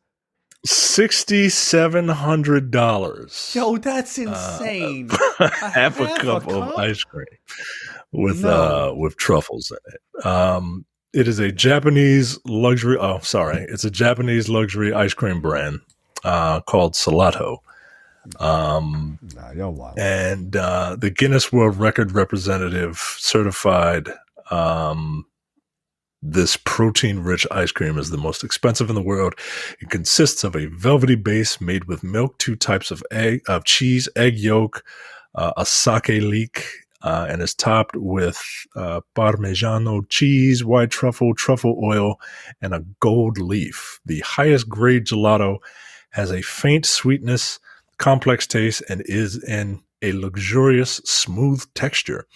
S2: $6,700.
S1: Yo, that's insane.
S2: Half a cup of ice cream with truffles in it. It is a Japanese luxury. Oh, sorry, it's a Japanese luxury ice cream brand called Salato.
S1: You're wild.
S2: And the Guinness World Record representative certified this protein-rich ice cream is the most expensive in the world. It consists of a velvety base made with milk, 2 types of cheese, egg yolk, a sake leek, and is topped with Parmigiano cheese, white truffle, truffle oil, and a gold leaf. The highest grade gelato has a faint sweetness, complex taste, and is in a luxurious, smooth texture.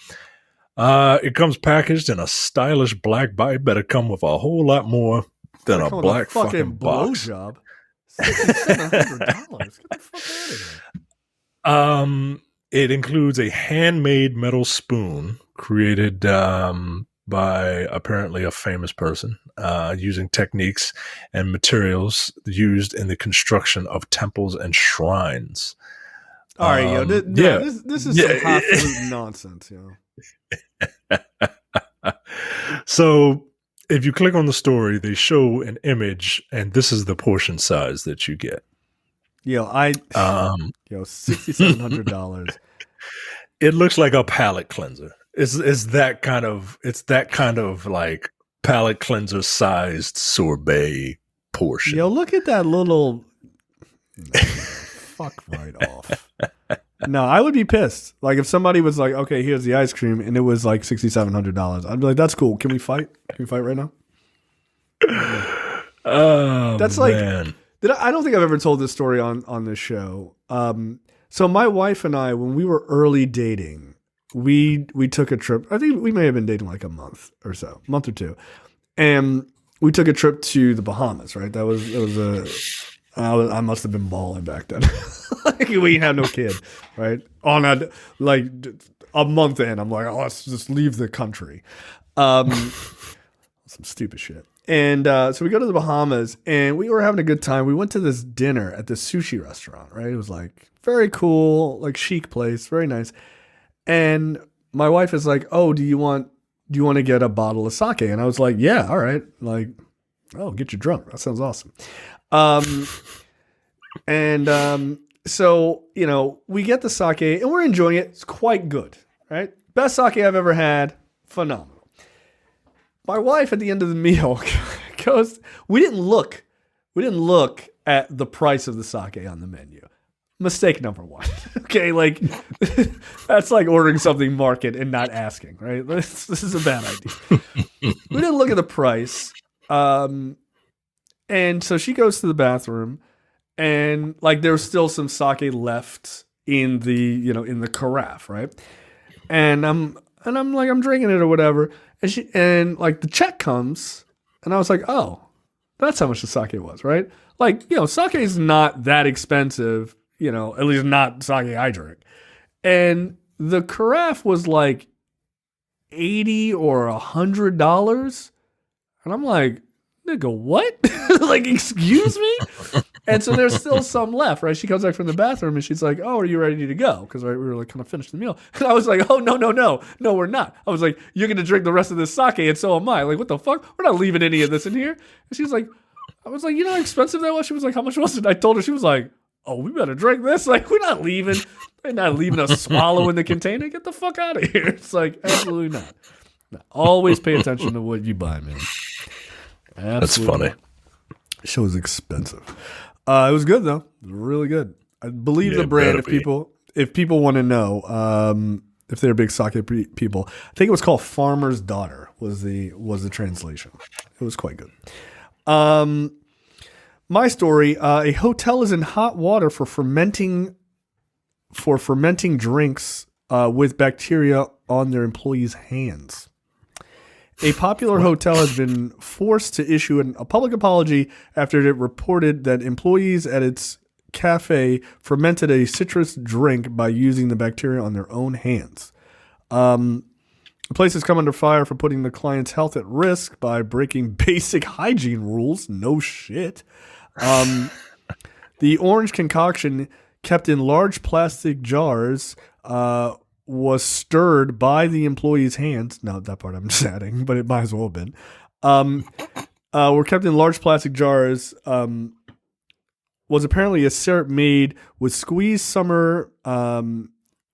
S2: It comes packaged in a stylish black bite. Better come with a whole lot more than a black fucking box.
S1: Blowjob. $6,700. Get the fuck out of here.
S2: It includes a handmade metal spoon created by apparently a famous person using techniques and materials used in the construction of temples and shrines.
S1: All right, yo, this is some highfalutin nonsense, yo.
S2: So if you click on the story, they show an image, and this is the portion size that you get.
S1: $6,700.
S2: It looks like a palate cleanser. It's that kind of like palate cleanser sized sorbet portion.
S1: Yo, look at that little. Fuck right off. No, I would be pissed. Like if somebody was like, "Okay, here's the ice cream," and it was like $6,700, I'd be like, "That's cool. Can we fight? Can we fight right now?"
S2: Oh,
S1: that's like.
S2: Man.
S1: I don't think I've ever told this story on this show. So my wife and I, when we were early dating, we took a trip. I think we may have been dating like a month or 2, and we took a trip to the Bahamas. Right, I must have been balling back then. Like we had no kid, right? On a month in, I'm like, oh, let's just leave the country. Some stupid shit. And so we go to the Bahamas, and we were having a good time. We went to this dinner at this sushi restaurant, right? It was like very cool, like chic place, very nice. And my wife is like, "Oh, do you want to get a bottle of sake?" And I was like, "Yeah, all right." Like, "Oh, get you drunk. That sounds awesome." So, we get the sake and we're enjoying it. It's quite good, right? Best sake I've ever had. Phenomenal. My wife at the end of the meal goes, we didn't look at the price of the sake on the menu. Mistake number 1. Okay. Like that's like ordering something market and not asking, right? This is a bad idea. We didn't look at the price. And so she goes to the bathroom, and like there's still some sake left in the in the carafe, right? And I'm drinking it or whatever, and like the check comes, and I was like, oh, that's how much the sake was, right? Like sake is not that expensive, at least not sake I drink, and the carafe was like $80 or $100, and I'm like, nigga, what? Like, excuse me? And so there's still some left, right? She comes back from the bathroom and she's like, "Oh, are you ready to go?" Because we were like kind of finished the meal. And I was like, "Oh, no, we're not." I was like, "You're going to drink the rest of this sake and so am I." Like, what the fuck? We're not leaving any of this in here. And she's like, I was like, "You know how expensive that was?" She was like, "How much was it?" I told her, she was like, "Oh, we better drink this." Like, we're not leaving. They're not leaving a swallow in the container. Get the fuck out of here. It's like, absolutely not. No, always pay attention to what you buy, man. Absolutely.
S2: That's funny.
S1: The show was expensive. It was good though. It was really good. I believe the brand. If people want to know, if they're big sake people, I think it was called Farmer's Daughter. Was the translation? It was quite good. My story: a hotel is in hot water for fermenting drinks with bacteria on their employees' hands. A popular hotel has been forced to issue a public apology after it reported that employees at its cafe fermented a citrus drink by using the bacteria on their own hands. The place has come under fire for putting the client's health at risk by breaking basic hygiene rules. No shit. The orange concoction, kept in large plastic jars, was stirred by the employee's hands. No, that part I'm just adding, but it might as well have been. Were kept in large plastic jars. Was apparently a syrup made with squeezed summer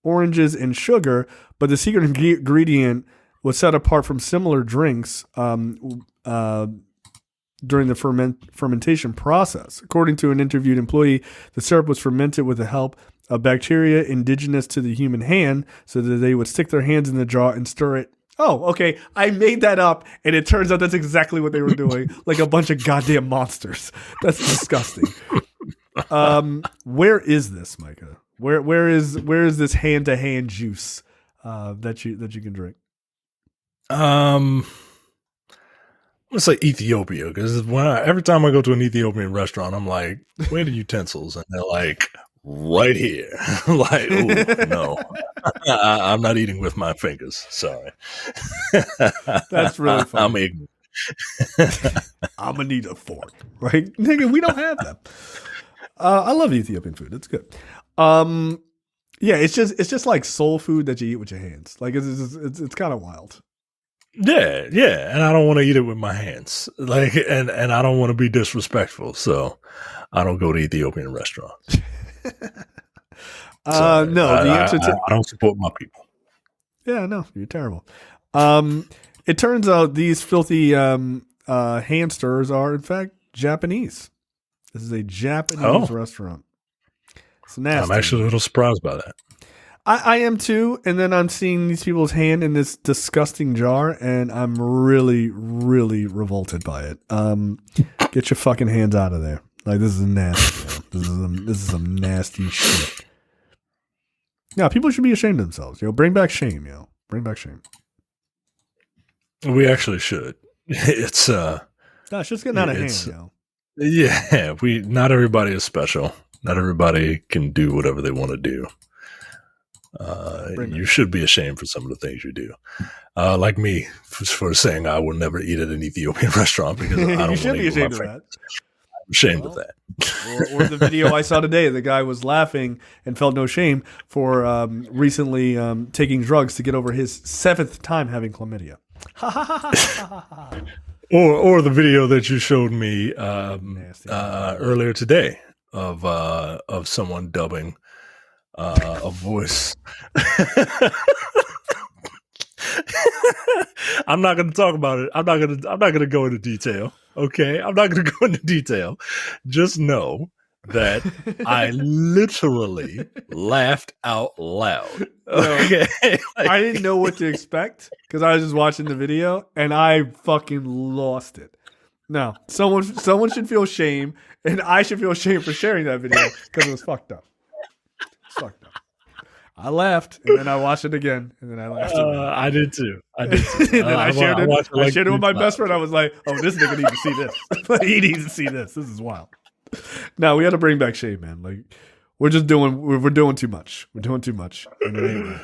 S1: oranges and sugar, but the secret ingredient was set apart from similar drinks during the fermentation process. According to an interviewed employee, the syrup was fermented with the help of bacteria indigenous to the human hand so that they would stick their hands in the jar and stir it. Oh, okay. I made that up, and it turns out that's exactly what they were doing, like a bunch of goddamn monsters. That's disgusting. Where is this, Micah? Where is this hand-to-hand juice that you can drink?
S2: I'm gonna say Ethiopia, because every time I go to an Ethiopian restaurant, I'm like, "Where are the utensils?" And they're like, "Right here." Like, ooh, no, I'm not eating with my fingers. Sorry.
S1: That's really funny.
S2: I'm ignorant.
S1: I'm gonna need a fork, right, nigga? We don't have them. I love Ethiopian food. It's good. Yeah, it's just like soul food that you eat with your hands. Like it's kind of wild.
S2: Yeah, and I don't want to eat it with my hands. Like, and I don't want to be disrespectful, so I don't go to Ethiopian restaurants.
S1: No, the answer to
S2: I don't support my people.
S1: Yeah, no, you're terrible. It turns out these filthy hamsters are in fact Japanese. This is a Japanese restaurant. It's nasty.
S2: I'm actually a little surprised by that.
S1: I am too, and then I'm seeing these people's hand in this disgusting jar, and I'm really, really revolted by it. Get your fucking hands out of there! Like, this is nasty. This is some nasty shit. Yeah, people should be ashamed of themselves. Bring back shame. Bring back shame.
S2: We actually should. It's
S1: it's just getting out of hand.
S2: Yeah, not everybody is special. Not everybody can do whatever they want to do. You should be ashamed for some of the things you do. Like me for saying I will never eat at an Ethiopian restaurant because I don't want to eat with my friends. I'm ashamed of that.
S1: or the video I saw today, the guy was laughing and felt no shame for recently taking drugs to get over his 7th time having chlamydia.
S2: Or the video that you showed me earlier today of someone dubbing a voice. I'm not going to talk about it. I'm not going to go into detail. Okay, I'm not going to go into detail. Just know that I literally laughed out loud. Okay,
S1: I didn't know what to expect because I was just watching the video and I fucking lost it. No, someone should feel shame, and I should feel shame for sharing that video because it was fucked up. It's fucked up. I laughed, and then I watched it again, and then I laughed again.
S2: I did too.
S1: And then I shared it with my best friend. I was like, "Oh, this nigga needs to see this. He needs to see this. This is wild." No, we had to bring back shame, man. Like we're doing too much. We're doing too much. And it ain't right.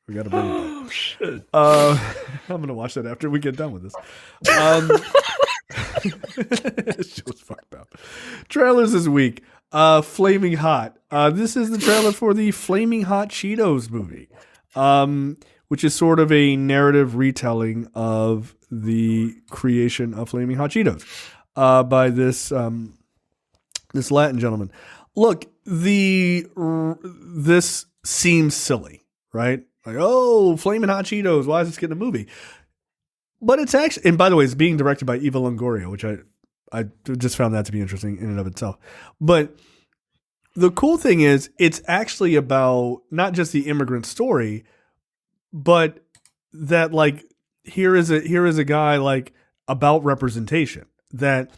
S1: We got to bring it back.
S2: Oh shit!
S1: I'm gonna watch that after we get done with this. This shit was fucked up. Trailers this week. Flamin Hot. This is the trailer for the Flamin Hot Cheetos movie, which is sort of a narrative retelling of the creation of Flamin Hot Cheetos by this Latin gentleman. Look, this seems silly, right? Like, oh, Flamin Hot Cheetos. Why is this getting a movie? But it's actually, and by the way, it's being directed by Eva Longoria, which I just found that to be interesting in and of itself. But the cool thing is it's actually about not just the immigrant story, but that like here is a guy like about representation, that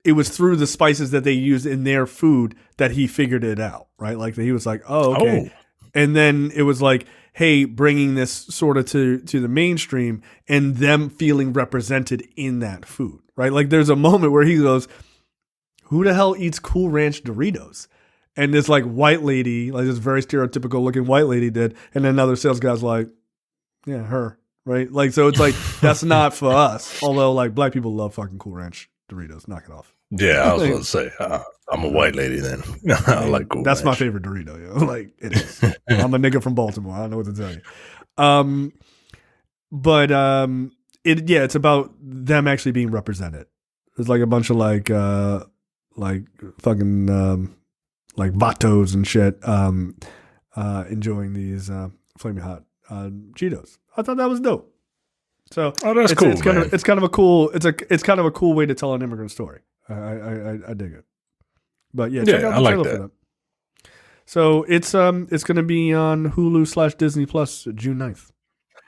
S1: it was through the spices that they used in their food that he figured it out, right? Like he was like, oh, okay. Oh. And then it was like, hey, bringing this sort of to the mainstream and them feeling represented in that food, right? Like there's a moment where he goes, who the hell eats Cool Ranch Doritos? And this like white lady, like this very stereotypical looking white lady did. And then another sales guy's like, Yeah, her. Right? Like, so it's like, that's not for us. Although, like, black people love fucking Cool Ranch Doritos. Knock it off.
S2: Yeah, I was going to say, I'm a white lady then. I like Cool
S1: That's
S2: Ranch.
S1: my favorite Dorito, yo. Like, it is. I'm a nigga from Baltimore. I don't know what to tell you. It's about them actually being represented. There's like a bunch of like fucking like vatos and shit enjoying these Flamin Hot Cheetos. I thought that was dope. So
S2: that's cool.
S1: It's kind of a cool. It's kind of a cool way to tell an immigrant story. I dig it. But yeah, check out the trailer for that. So it's going to be on Hulu / Disney Plus June 9th.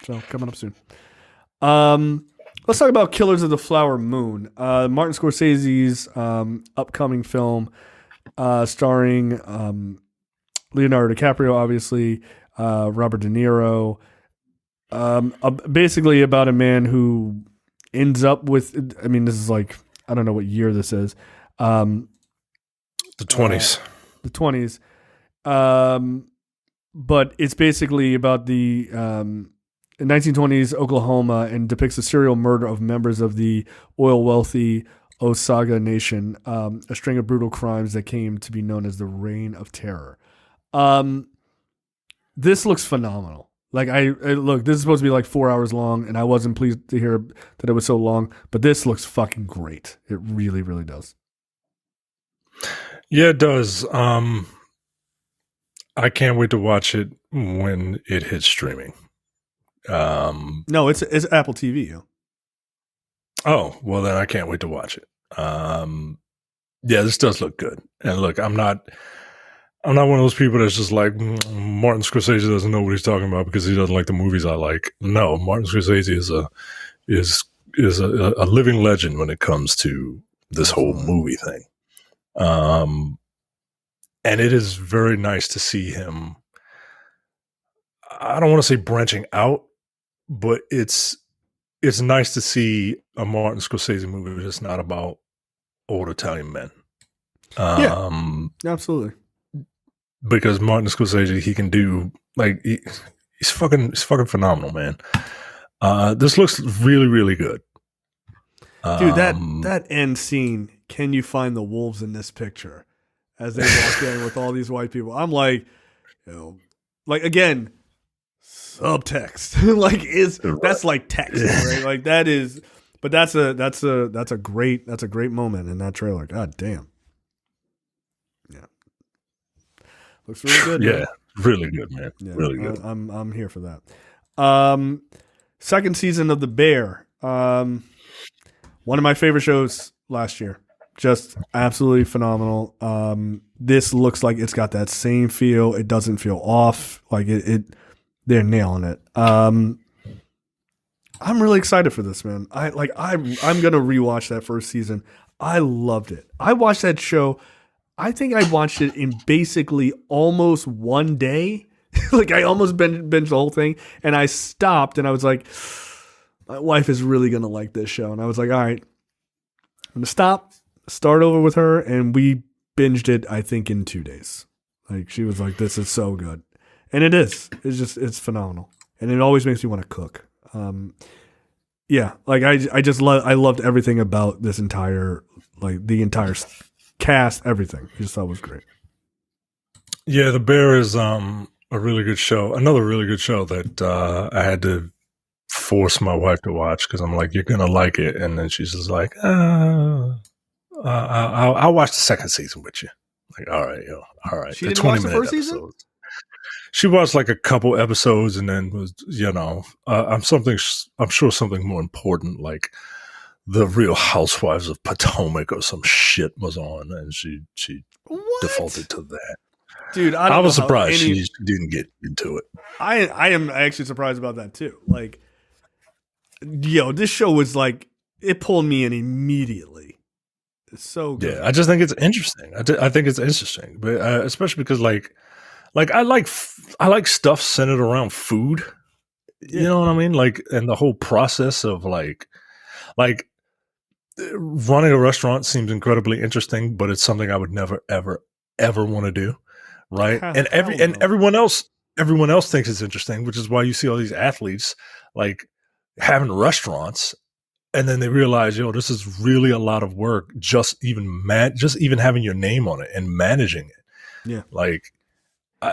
S1: So coming up soon. Let's talk about Killers of the Flower Moon. Martin Scorsese's upcoming film, starring Leonardo DiCaprio, obviously, Robert De Niro. Basically about a man who ends up with. I mean, this is like, I don't know what year this is.
S2: The 20s.
S1: The 20s. But it's basically about the 1920s Oklahoma and depicts the serial murder of members of the oil-wealthy Osage Nation, a string of brutal crimes that came to be known as the Reign of Terror. This looks phenomenal. Like, look, this is supposed to be like 4 hours long, and I wasn't pleased to hear that it was so long, but this looks fucking great. It really, really does.
S2: Yeah, it does. I can't wait to watch it when it hits streaming.
S1: No, it's Apple TV. Yo.
S2: Oh, well then I can't wait to watch it. Yeah, this does look good. And look, I'm not one of those people that's just like, Martin Scorsese doesn't know what he's talking about because he doesn't like the movies I like. No, Martin Scorsese is a living legend when it comes to this whole movie thing. And it is very nice to see him. I don't want to say branching out, but it's nice to see a Martin Scorsese movie that's not about old Italian men.
S1: Yeah, absolutely.
S2: Because Martin Scorsese, he can do, like, he's fucking phenomenal, man. This looks really, really good.
S1: Dude, that end scene, can you find the wolves in this picture? As they walk in with all these white people. I'm like, like, again, subtext. Like, that's like text, right? Like, that is, but that's a great moment in that trailer. God damn. Yeah. Looks really good.
S2: Yeah,
S1: man.
S2: really good, man.
S1: Yeah,
S2: really good.
S1: I'm here for that. Second season of The Bear. One of my favorite shows last year. Just absolutely phenomenal. This looks like it's got that same feel. It doesn't feel off. Like they're nailing it. I'm really excited for this, man. I'm gonna rewatch that first season. I loved it. I watched that show. I think I watched it in basically almost one day. Like, I almost binged the whole thing, and I stopped and I was like, my wife is really gonna like this show, and I was like, all right, I'm gonna start over with her, and we binged it, I think, in 2 days. Like, she was like, this is so good. And it is. It's phenomenal. And it always makes me want to cook. Yeah, like, I loved everything about this entire, like, the entire cast, everything. I just thought it was great.
S2: Yeah, The Bear is a really good show. Another really good show that I had to force my wife to watch because I'm like, you're going to like it. And then she's just like, I'll watch the second season with you. Like, all right, yo, all right.
S1: She didn't watch the first season?
S2: She watched like a couple episodes and then was, I'm sure something more important, like The Real Housewives of Potomac or some shit was on, and she defaulted to that.
S1: Dude,
S2: I was surprised she didn't get into it.
S1: I am actually surprised about that too. Like, yo, this show was like, it pulled me in immediately. It's so good.
S2: Yeah, I just think it's interesting. I think it's interesting, but especially because like I like stuff centered around food. You know what I mean? Like, and the whole process of like running a restaurant seems incredibly interesting, but it's something I would never ever want to do. Right. And everyone else everyone else thinks it's interesting, which is why you see all these athletes like having restaurants, and then they realize, this is really a lot of work. Just even having your name on it and managing it.
S1: Yeah,
S2: like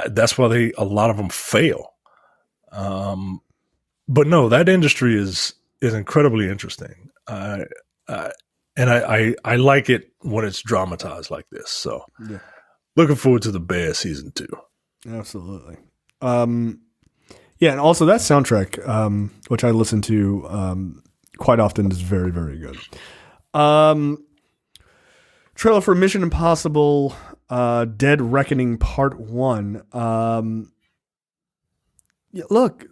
S2: that's why a lot of them fail. But no, that industry is incredibly interesting. And I like it when it's dramatized like this. So
S1: yeah,
S2: looking forward to the Bear season 2.
S1: absolutely. Yeah, and also that soundtrack, which I listen to quite often, is very, very good. Trailer for Mission Impossible Dead Reckoning Part 1. Yeah, look,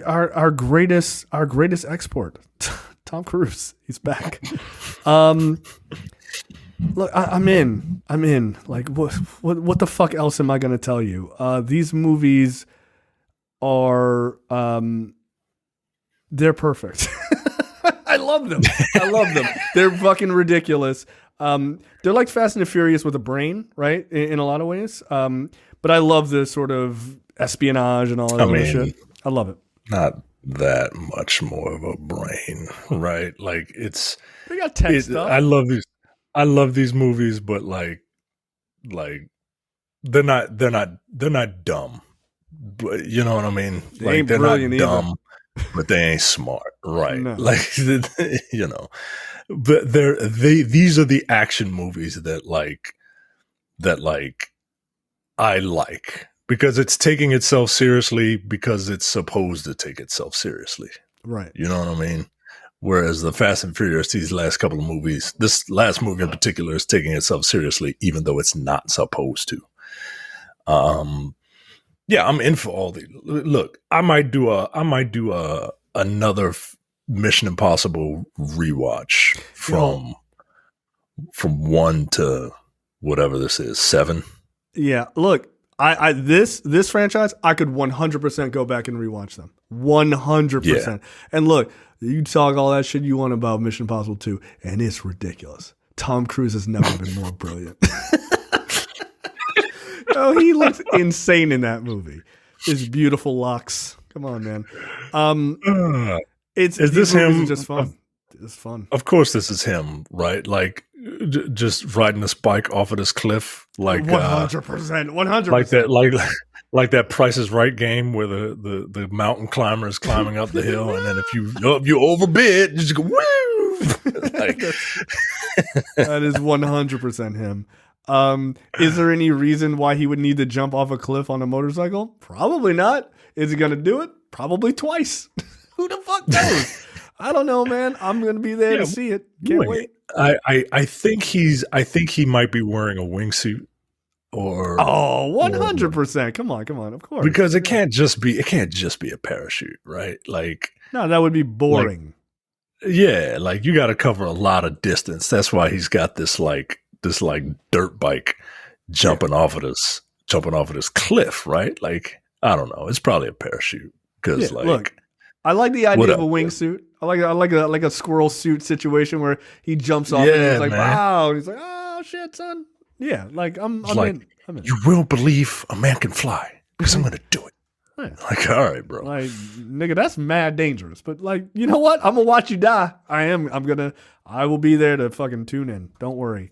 S1: our greatest export, Tom Cruise, he's back. Look, I'm in. Like, what the fuck else am I going to tell you? These movies are, they're perfect. I love them. They're fucking ridiculous. They're like Fast and the Furious with a brain, right? In a lot of ways. But I love the sort of espionage and all that other shit. I love it.
S2: Not that much more of a brain, right? Like
S1: they got tech stuff.
S2: I love these movies, but like they're not dumb. But you know what I mean? They're not dumb, but they ain't smart, right? No. Like but these are the action movies that I like, because it's taking itself seriously because it's supposed to take itself seriously.
S1: Right.
S2: You know what I mean? Whereas the Fast and Furious, these last couple of movies, this last movie in particular, is taking itself seriously, even though it's not supposed to. Yeah, I'm in for all the. Look, I might do another Mission Impossible rewatch from 1 to whatever this is, 7.
S1: Yeah, look, I this franchise, I could 100% go back and rewatch them. 100%. Yeah. And look, you talk all that shit you want about Mission Impossible 2, and it's ridiculous. Tom Cruise has never been more brilliant. Oh, he looks insane in that movie. His beautiful locks. Come on, man.
S2: Is this him?
S1: Just fun. It's fun.
S2: Of course, this is him, right? Like just riding a spike off of this cliff, like
S1: 100%,
S2: 100%. Like that Price is Right game where the mountain climber is climbing up the hill, and then if you overbid, you just go woo.
S1: That is 100% him. Is there any reason why he would need to jump off a cliff on a motorcycle? Probably not. Is he going to do it? Probably twice. Who the fuck knows? I don't know, man. I'm going to be there to see it. Can't wait.
S2: I think he might be wearing a wingsuit or
S1: 100%. Come on. Of course.
S2: Because it can't just be a parachute, right? Like,
S1: no, that would be boring.
S2: Yeah, like you got to cover a lot of distance. That's why he's got this dirt bike jumping off of this cliff, right? Like, I don't know. It's probably a parachute because
S1: look, I like the idea of a wingsuit. I like a squirrel suit situation where he jumps off and he's like, man. Wow. And he's like, oh shit, son. Yeah, like I'm in.
S2: You will believe a man can fly because I'm going to do it. Yeah. Like, all right, bro.
S1: Like, nigga, that's mad dangerous. But like, you know what? I'm gonna watch you die. I will be there to fucking tune in. Don't worry.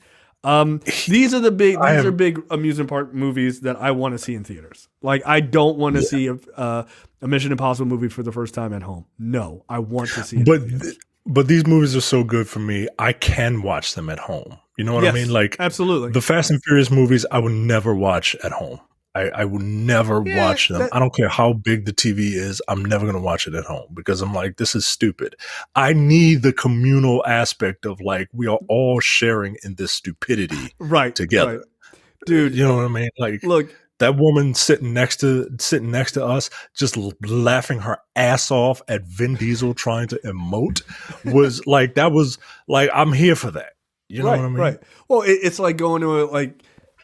S1: These are big amusement park movies that I want to see in theaters. Like, I don't want to see a Mission Impossible movie for the first time at home. No, I want to see it.
S2: But these movies are so good for me, I can watch them at home. You know what I mean? Like,
S1: absolutely.
S2: The Fast and Furious movies, I would never watch at home. I will never watch them. I don't care how big the TV is. I'm never going to watch it at home because I'm like, this is stupid. I need the communal aspect of like, we are all sharing in this stupidity together. Right.
S1: Dude.
S2: You know what I mean? Like, look, that woman sitting next to us, just laughing her ass off at Vin Diesel trying to emote was like, I'm here for that. You know what I mean?
S1: Right. Well, it's like going to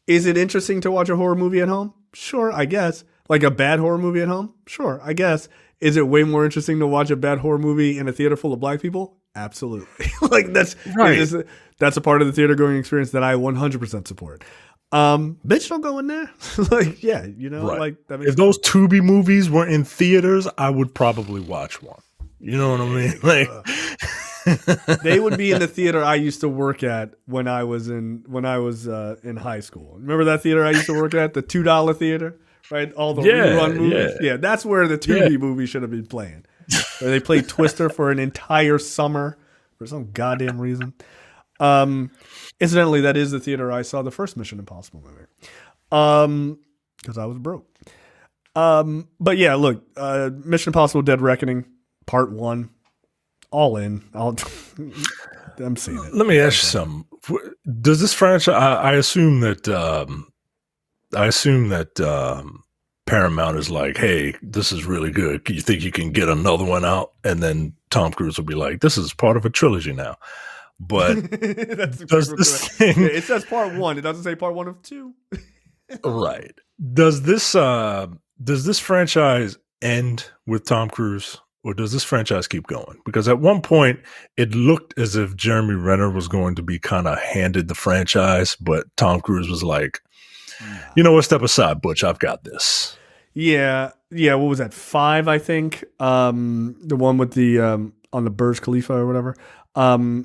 S1: is it interesting to watch a horror movie at home? Sure, I guess. Like a bad horror movie at home? Sure, I guess. Is it way more interesting to watch a bad horror movie in a theater full of black people? Absolutely. Like that's a part of the theater going experience that I 100% support. Bitch, don't go in there. Like, yeah,
S2: Right.
S1: like that makes
S2: If those Tubi movies were in theaters, I would probably watch one. You know what I mean? Like,
S1: they would be in the theater I used to work at when I was in high school. Remember that theater I used to work at, the $2 theater, right? All the rerun movies. Yeah, that's where the Tubi movie should have been playing. Where they played Twister for an entire summer for some goddamn reason. Incidentally, that is the theater I saw the first Mission Impossible movie. Because I was broke. But yeah, look, Mission Impossible: Dead Reckoning, Part 1, all in. I'm seeing it.
S2: let me ask you something. Does this franchise? I assume that. Paramount is like, hey, this is really good. You think you can get another one out? And then Tom Cruise will be like, this is part of a trilogy now. But does this thing?
S1: It says Part 1. It doesn't say Part 1 of 2.
S2: Right. Does this franchise end with Tom Cruise, or does this franchise keep going? Because at one point it looked as if Jeremy Renner was going to be kind of handed the franchise, but Tom Cruise was like, you know what, step aside, Butch, I've got this.
S1: Yeah. What was that? 5, I think. The one with the on the Burj Khalifa or whatever. Yeah.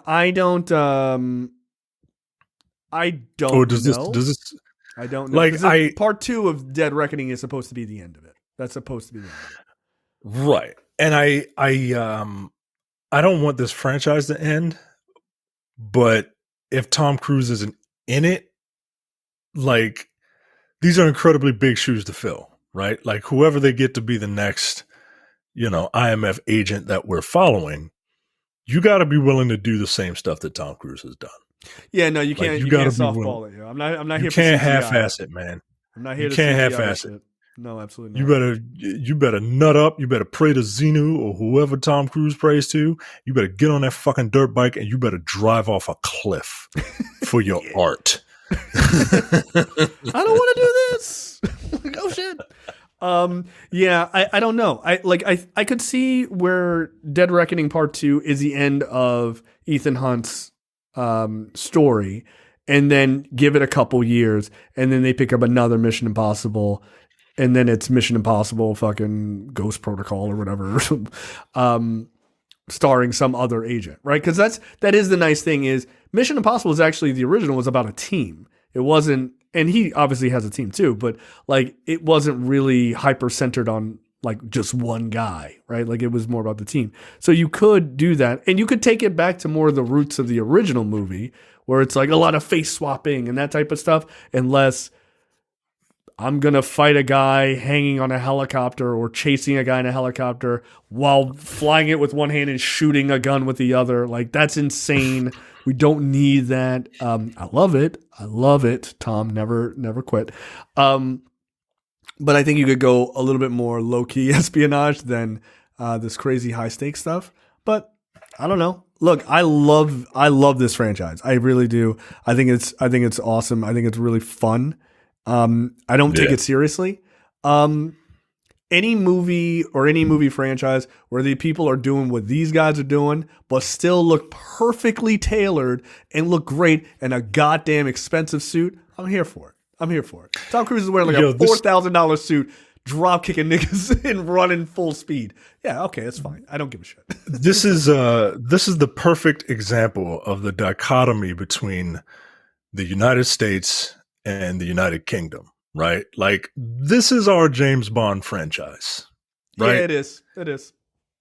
S1: I don't.
S2: Or does
S1: know.
S2: this?
S1: I don't know.
S2: Like
S1: Part 2 of Dead Reckoning is supposed to be the end of it. That's supposed to be the end of it.
S2: Right. And I don't want this franchise to end, but if Tom Cruise isn't in it, like, these are incredibly big shoes to fill, right? Like, whoever they get to be the next, IMF agent that we're following, you got to be willing to do the same stuff that Tom Cruise has done.
S1: Yeah, no, you can't.
S2: Like,
S1: you can't softball it. I'm not here.
S2: You can't
S1: for CGI.
S2: half-ass it, man.
S1: I'm not here.
S2: You can't
S1: CGI
S2: half-ass it.
S1: No, absolutely not.
S2: You better nut up. You better pray to Xenu or whoever Tom Cruise prays to. You better get on that fucking dirt bike and you better drive off a cliff for your art.
S1: I don't want to do this. Like, oh shit. Yeah, I don't know. I could see where Dead Reckoning Part 2 is the end of Ethan Hunt's story, and then give it a couple years, and then they pick up another Mission Impossible, and then it's Mission Impossible fucking Ghost Protocol or whatever, starring some other agent, right? Because that is the nice thing is Mission Impossible is actually, the original was about a team. It wasn't, and he obviously has a team too, but like it wasn't really hyper centered on like just one guy, right? Like it was more about the team. So you could do that, and you could take it back to more of the roots of the original movie, where it's like a lot of face swapping and that type of stuff, unless I'm going to fight a guy hanging on a helicopter or chasing a guy in a helicopter while flying it with one hand and shooting a gun with the other. Like, that's insane. We don't need that. I love it. I love it. Tom, never quit. But I think you could go a little bit more low-key espionage than this crazy high-stakes stuff. But I don't know. Look, I love this franchise. I really do. I think it's awesome. I think it's really fun. I don't take it seriously. Any movie or any movie franchise where the people are doing what these guys are doing, but still look perfectly tailored and look great in a goddamn expensive suit, I'm here for it. Tom Cruise is wearing like a $4,000 suit, drop kicking niggas and running full speed. Yeah, okay, that's fine. I don't give a shit.
S2: This is the perfect example of the dichotomy between the United States and the United Kingdom, right? Like, this is our James Bond franchise, right?
S1: Yeah, it is.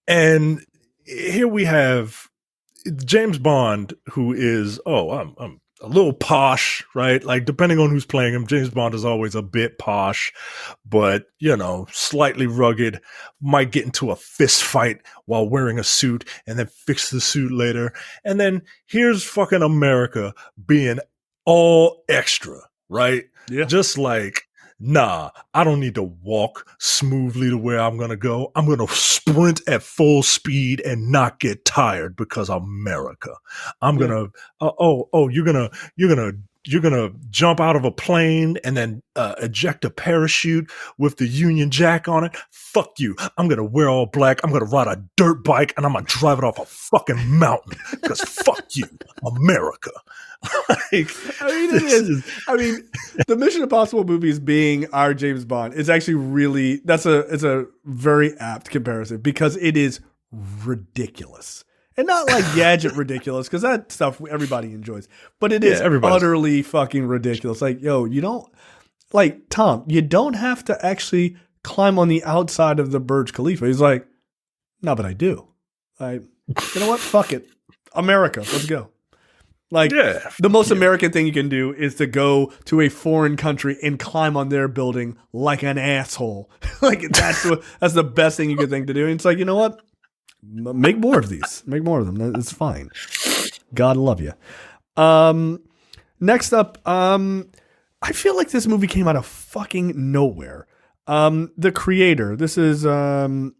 S2: And here we have James Bond, who is, I'm a little posh, right? Like, depending on who's playing him, James Bond is always a bit posh, but, slightly rugged, might get into a fist fight while wearing a suit and then fix the suit later. And then here's fucking America being all extra, right?
S1: Yeah.
S2: Just like, nah, I don't need to walk smoothly to where I'm going to go. I'm going to sprint at full speed and not get tired because I'm America. I'm going to, you're going to jump out of a plane and then eject a parachute with the Union Jack on it. Fuck you. I'm gonna wear all black. I'm gonna ride a dirt bike and I'm gonna drive it off a fucking mountain because fuck you, America.
S1: Like, I mean, it is. I mean, the Mission Impossible movies being our James Bond is actually really it's a very apt comparison because it is ridiculous. And not like gadget ridiculous, because that stuff everybody enjoys. But it is utterly fucking ridiculous. Like, yo, you don't, like, Tom, you don't have to actually climb on the outside of the Burj Khalifa. He's like, no, but I do. You know what? Fuck it. America, let's go. Like, the most American thing you can do is to go to a foreign country and climb on their building like an asshole. Like, that's the best thing you could think to do. And it's like, you know what? Make more of these. Make more of them. It's fine. God love you. Next up, I feel like this movie came out of fucking nowhere. The Creator. This is John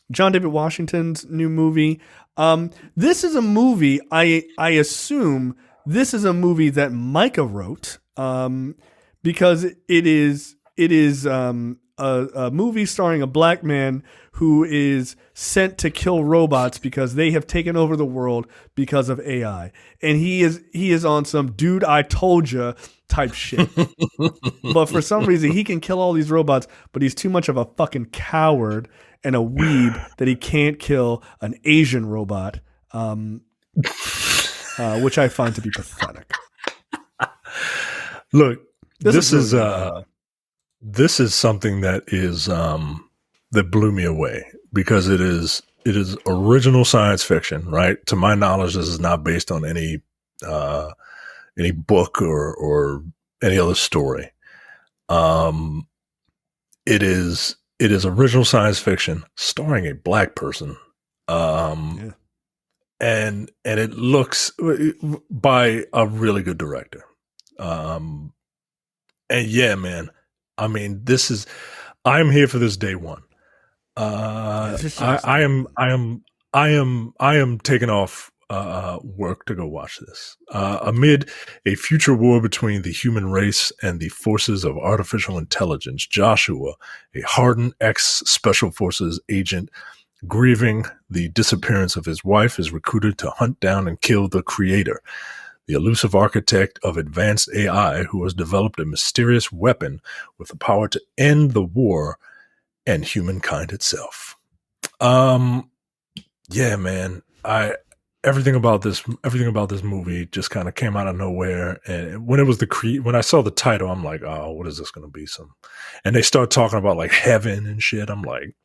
S1: David Washington's new movie. This is a movie, I assume this is a movie that Micah wrote, because it is a movie starring a black man who is sent to kill robots because they have taken over the world because of AI. And he is on some dude I told you type shit. But for some reason he can kill all these robots, but he's too much of a fucking coward and a weeb that he can't kill an Asian robot, which I find to be pathetic.
S2: Look, this is something that is that blew me away because it is original science fiction, right? To my knowledge, this is not based on any book or any other story. It is original science fiction starring a black person. And it looks by a really good director. And yeah, man, I mean, I'm here for this day one. I am taking off work to go watch this. Amid a future war between the human race and the forces of artificial intelligence, Joshua, a hardened ex-special forces agent, grieving the disappearance of his wife, is recruited to hunt down and kill the Creator, the elusive architect of advanced AI who has developed a mysterious weapon with the power to end the war and humankind itself. Yeah, man, everything about this movie just kind of came out of nowhere. And when it was when I saw the title, I'm like, oh, what is this going to be? And they start talking about like heaven and shit. I'm like,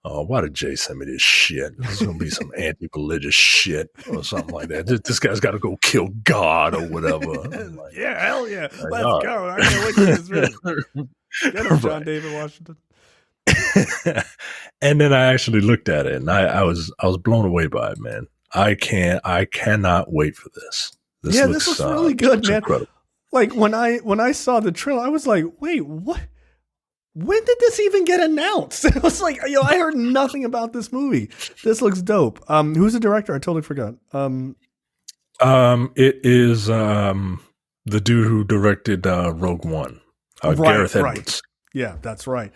S2: oh, why did Jay send me this shit? This is going to be some anti-religious shit or something like that. This guy's got to go kill God or whatever. Like,
S1: yeah, hell yeah. Let's go. I can't wait to see this movie. Get him, John David Washington.
S2: And then I actually looked at it and I was blown away by it, man. I cannot wait for this. This looks
S1: really good, man.
S2: Incredible.
S1: Like when I saw the trailer, I was like, wait, what? When did this even get announced? I was like, I heard nothing about this movie. This looks dope. Who's the director? I totally forgot.
S2: It is the dude who directed Rogue One, Gareth Edwards.
S1: Right. Yeah, that's right.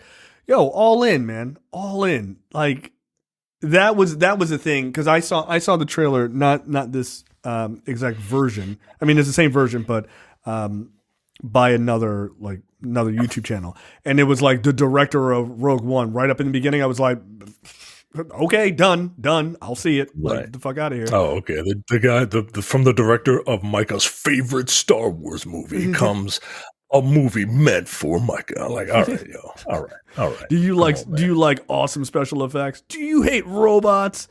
S1: Yo, all in, man, all in. Like that was a thing because I saw the trailer, not this exact version. I mean, it's the same version, but by another YouTube channel, and it was like the director of Rogue One right up in the beginning. I was like, okay, done. I'll see it. Right. Like, get the fuck out of here.
S2: Oh, okay. The guy, from the director of Micah's favorite Star Wars movie comes a movie meant for Micah. I'm like, all right, yo, all right.
S1: Do you like awesome special effects? Do you hate robots?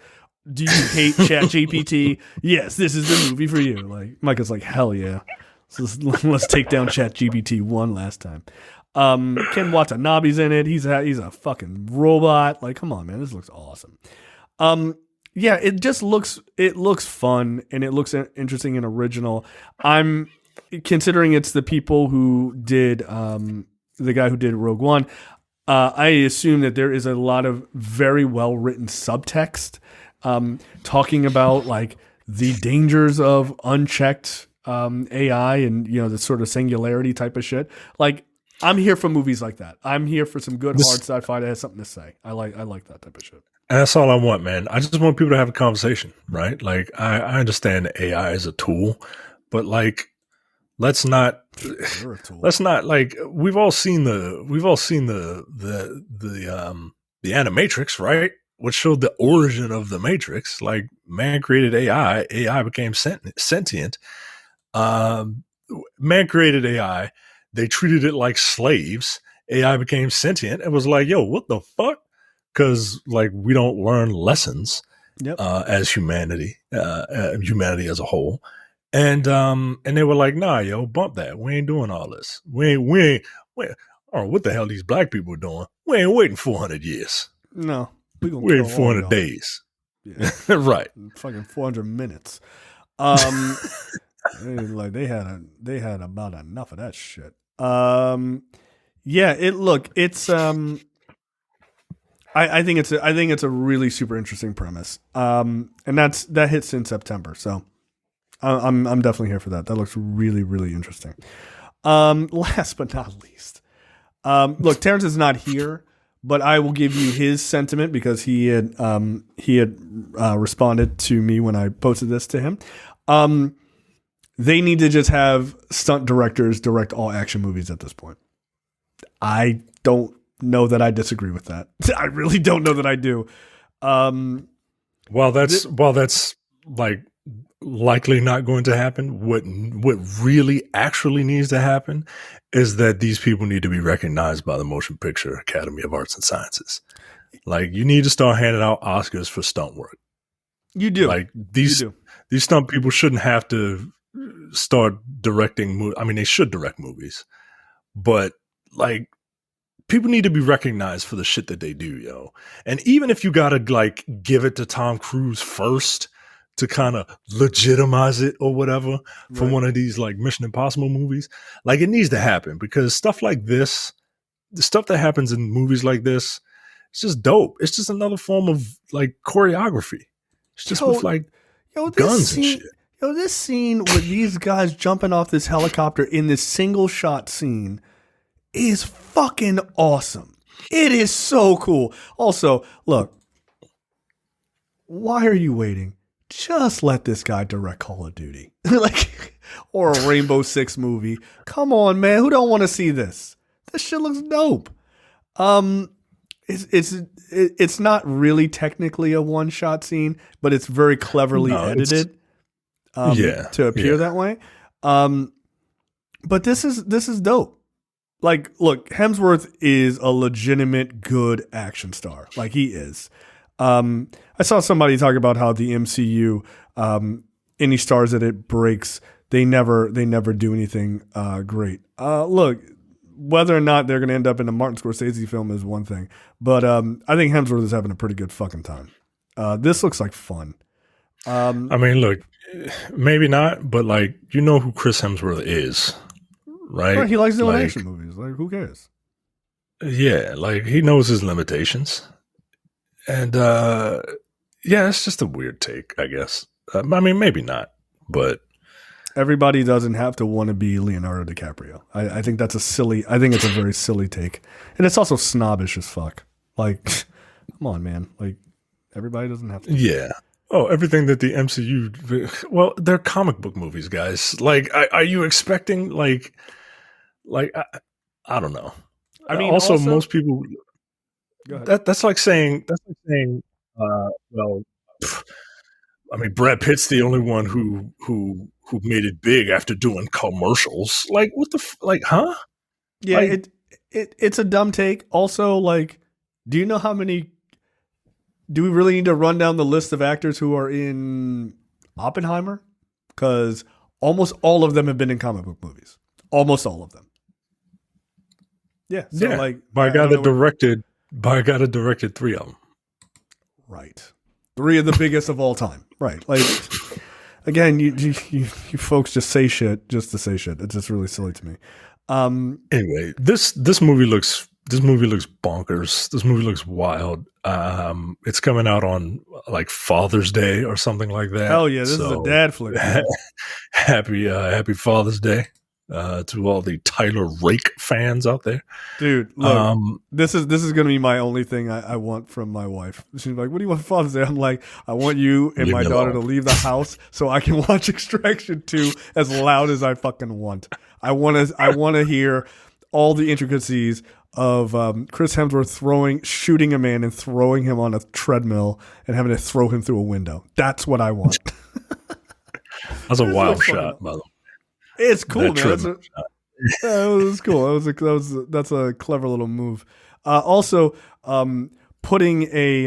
S1: Do you hate ChatGPT? Yes, this is the movie for you. Like Micah's like, hell yeah. So let's take down ChatGPT one last time. Ken Watanabe's in it. He's a fucking robot. Like, come on, man, this looks awesome. Yeah, it looks fun and it looks interesting and original. I'm considering it's the people who did the guy who did Rogue One. I assume that there is a lot of very well written subtext talking about like the dangers of unchecked AI and the sort of singularity type of shit. Like, I'm here for movies like that. I'm here for some good hard sci-fi that has something to say. I like that type of shit.
S2: And that's all I want, man. I just want people to have a conversation, right? Like, I understand AI is a tool, but like, let's not like, we've all seen the Animatrix, right? Which showed the origin of the Matrix. Like, man created AI became sentient. Man created AI. They treated it like slaves. AI became sentient. It was like, yo, what the fuck? Because like, we don't learn lessons as humanity as a whole. And they were like, nah, yo, bump that. We ain't doing all this. We ain't what the hell these black people are doing? We ain't waiting 400 years.
S1: No.
S2: We're waiting 400 days.
S1: Yeah.
S2: Right.
S1: Fucking 400 minutes. Like, they had about enough of that shit. It's I think it's a really super interesting premise. And that hits in September. So I'm definitely here for that. That looks really, really interesting. Last but not least, look, Terrence is not here, but I will give you his sentiment because he had responded to me when I posted this to him. They need to just have stunt directors direct all action movies at this point. I don't know that I disagree with that. I really don't know that I do.
S2: While that's like likely not going to happen, what really actually needs to happen is that these people need to be recognized by the Motion Picture Academy of Arts and Sciences. Like, you need to start handing out Oscars for stunt work.
S1: You do.
S2: Like, these stunt people shouldn't have to start directing. I mean, they should direct movies, but like, people need to be recognized for the shit that they do, yo. And even if you gotta like give it to Tom Cruise first to kind of legitimize it or whatever for one of these like Mission Impossible movies, like, it needs to happen, because stuff like this, the stuff that happens in movies like this, it's just dope. It's just another form of like choreography. It's just with like guns and shit.
S1: Yo, this scene with these guys jumping off this helicopter in this single shot scene is fucking awesome. It is so cool. Also, look, why are you waiting? Just let this guy direct Call of Duty, like, or a Rainbow Six movie. Come on, man. Who don't want to see this? This shit looks dope. It's not really technically a one shot scene, but it's very cleverly edited. To appear that way. But this is dope. Like, look, Hemsworth is a legitimate good action star. Like, he is. I saw somebody talk about how the MCU, any stars that it breaks, they never do anything great. Look, whether or not they're going to end up in a Martin Scorsese film is one thing, but I think Hemsworth is having a pretty good fucking time. This looks like fun.
S2: I mean, look, maybe not, but like, you know who Chris Hemsworth is, right?
S1: He likes doing action movies. Like, who cares?
S2: Yeah, like, he knows his limitations. And it's just a weird take, I guess. I mean, maybe not, but
S1: everybody doesn't have to want to be Leonardo DiCaprio. I think that's it's a very silly take. And it's also snobbish as fuck. Like, come on, man. Like, everybody doesn't have to.
S2: Yeah. Oh, everything that the MCU, well, they're comic book movies, guys. Like, are you expecting like I don't know. I mean, also most people. That's like saying, well, I mean, Brad Pitt's the only one who made it big after doing commercials. Like, what the like, huh?
S1: Yeah,
S2: like,
S1: it's a dumb take. Also, like, do you know how many? Do we really need to run down the list of actors who are in Oppenheimer? Because almost all of them have been in comic book movies. Almost all of them. Yeah. So like,
S2: by a guy that directed 3 of them.
S1: Right. 3 of the biggest of all time. Right. Like, again, you folks just say shit just to say shit. It's just really silly to me.
S2: Anyway, this movie looks this movie looks bonkers. This movie looks wild. It's coming out on like Father's Day or something like that.
S1: Hell yeah, this is a dad flick.
S2: Happy Father's Day to all the Tyler Rake fans out there.
S1: Dude, look, this is gonna be my only thing I want from my wife. She's like, "What do you want for Father's Day?" I'm like, "I want you and my daughter to leave the house so I can watch Extraction 2 as loud as I fucking want. I want to hear all the intricacies of Chris Hemsworth shooting a man and throwing him on a treadmill and having to throw him through a window. That's what I want."
S2: That's a wild shot, by the way.
S1: It's cool, man. That was cool. That's a clever little move. Also, putting a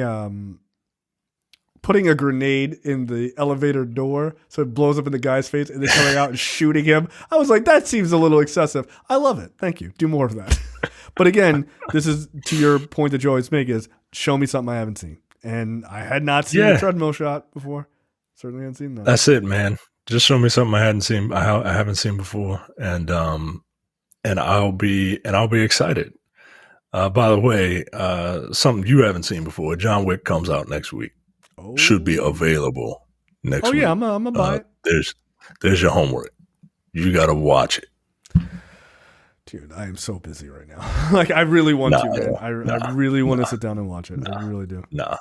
S1: grenade in the elevator door so it blows up in the guy's face and then coming out and shooting him. I was like, that seems a little excessive. I love it. Thank you. Do more of that. But again, this is to your point that you always make, is show me something I haven't seen. And I had not seen the treadmill shot before. Certainly hadn't seen that.
S2: That's it, man. Just show me something I haven't seen before, and I'll be excited. By the way, something you haven't seen before, John Wick comes out next week.
S1: Oh.
S2: Should be available next week.
S1: Oh yeah, I'm gonna buy it.
S2: There's your homework. You got to watch it.
S1: Dude, I am so busy right now. Like, I really want to, man. I really want to sit down and watch it. I really do.
S2: Nah,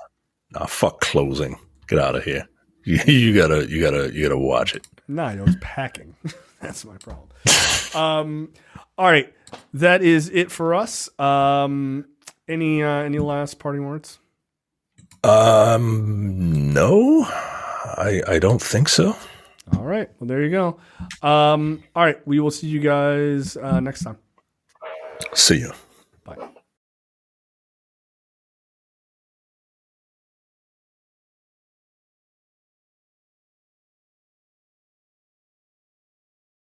S2: fuck closing. Get out of here. You gotta watch it.
S1: Nah, I was packing. That's my problem. All right, that is it for us. Any last parting words?
S2: No, I don't think so.
S1: All right, well, there you go. All right, we will see you guys next time.
S2: See you.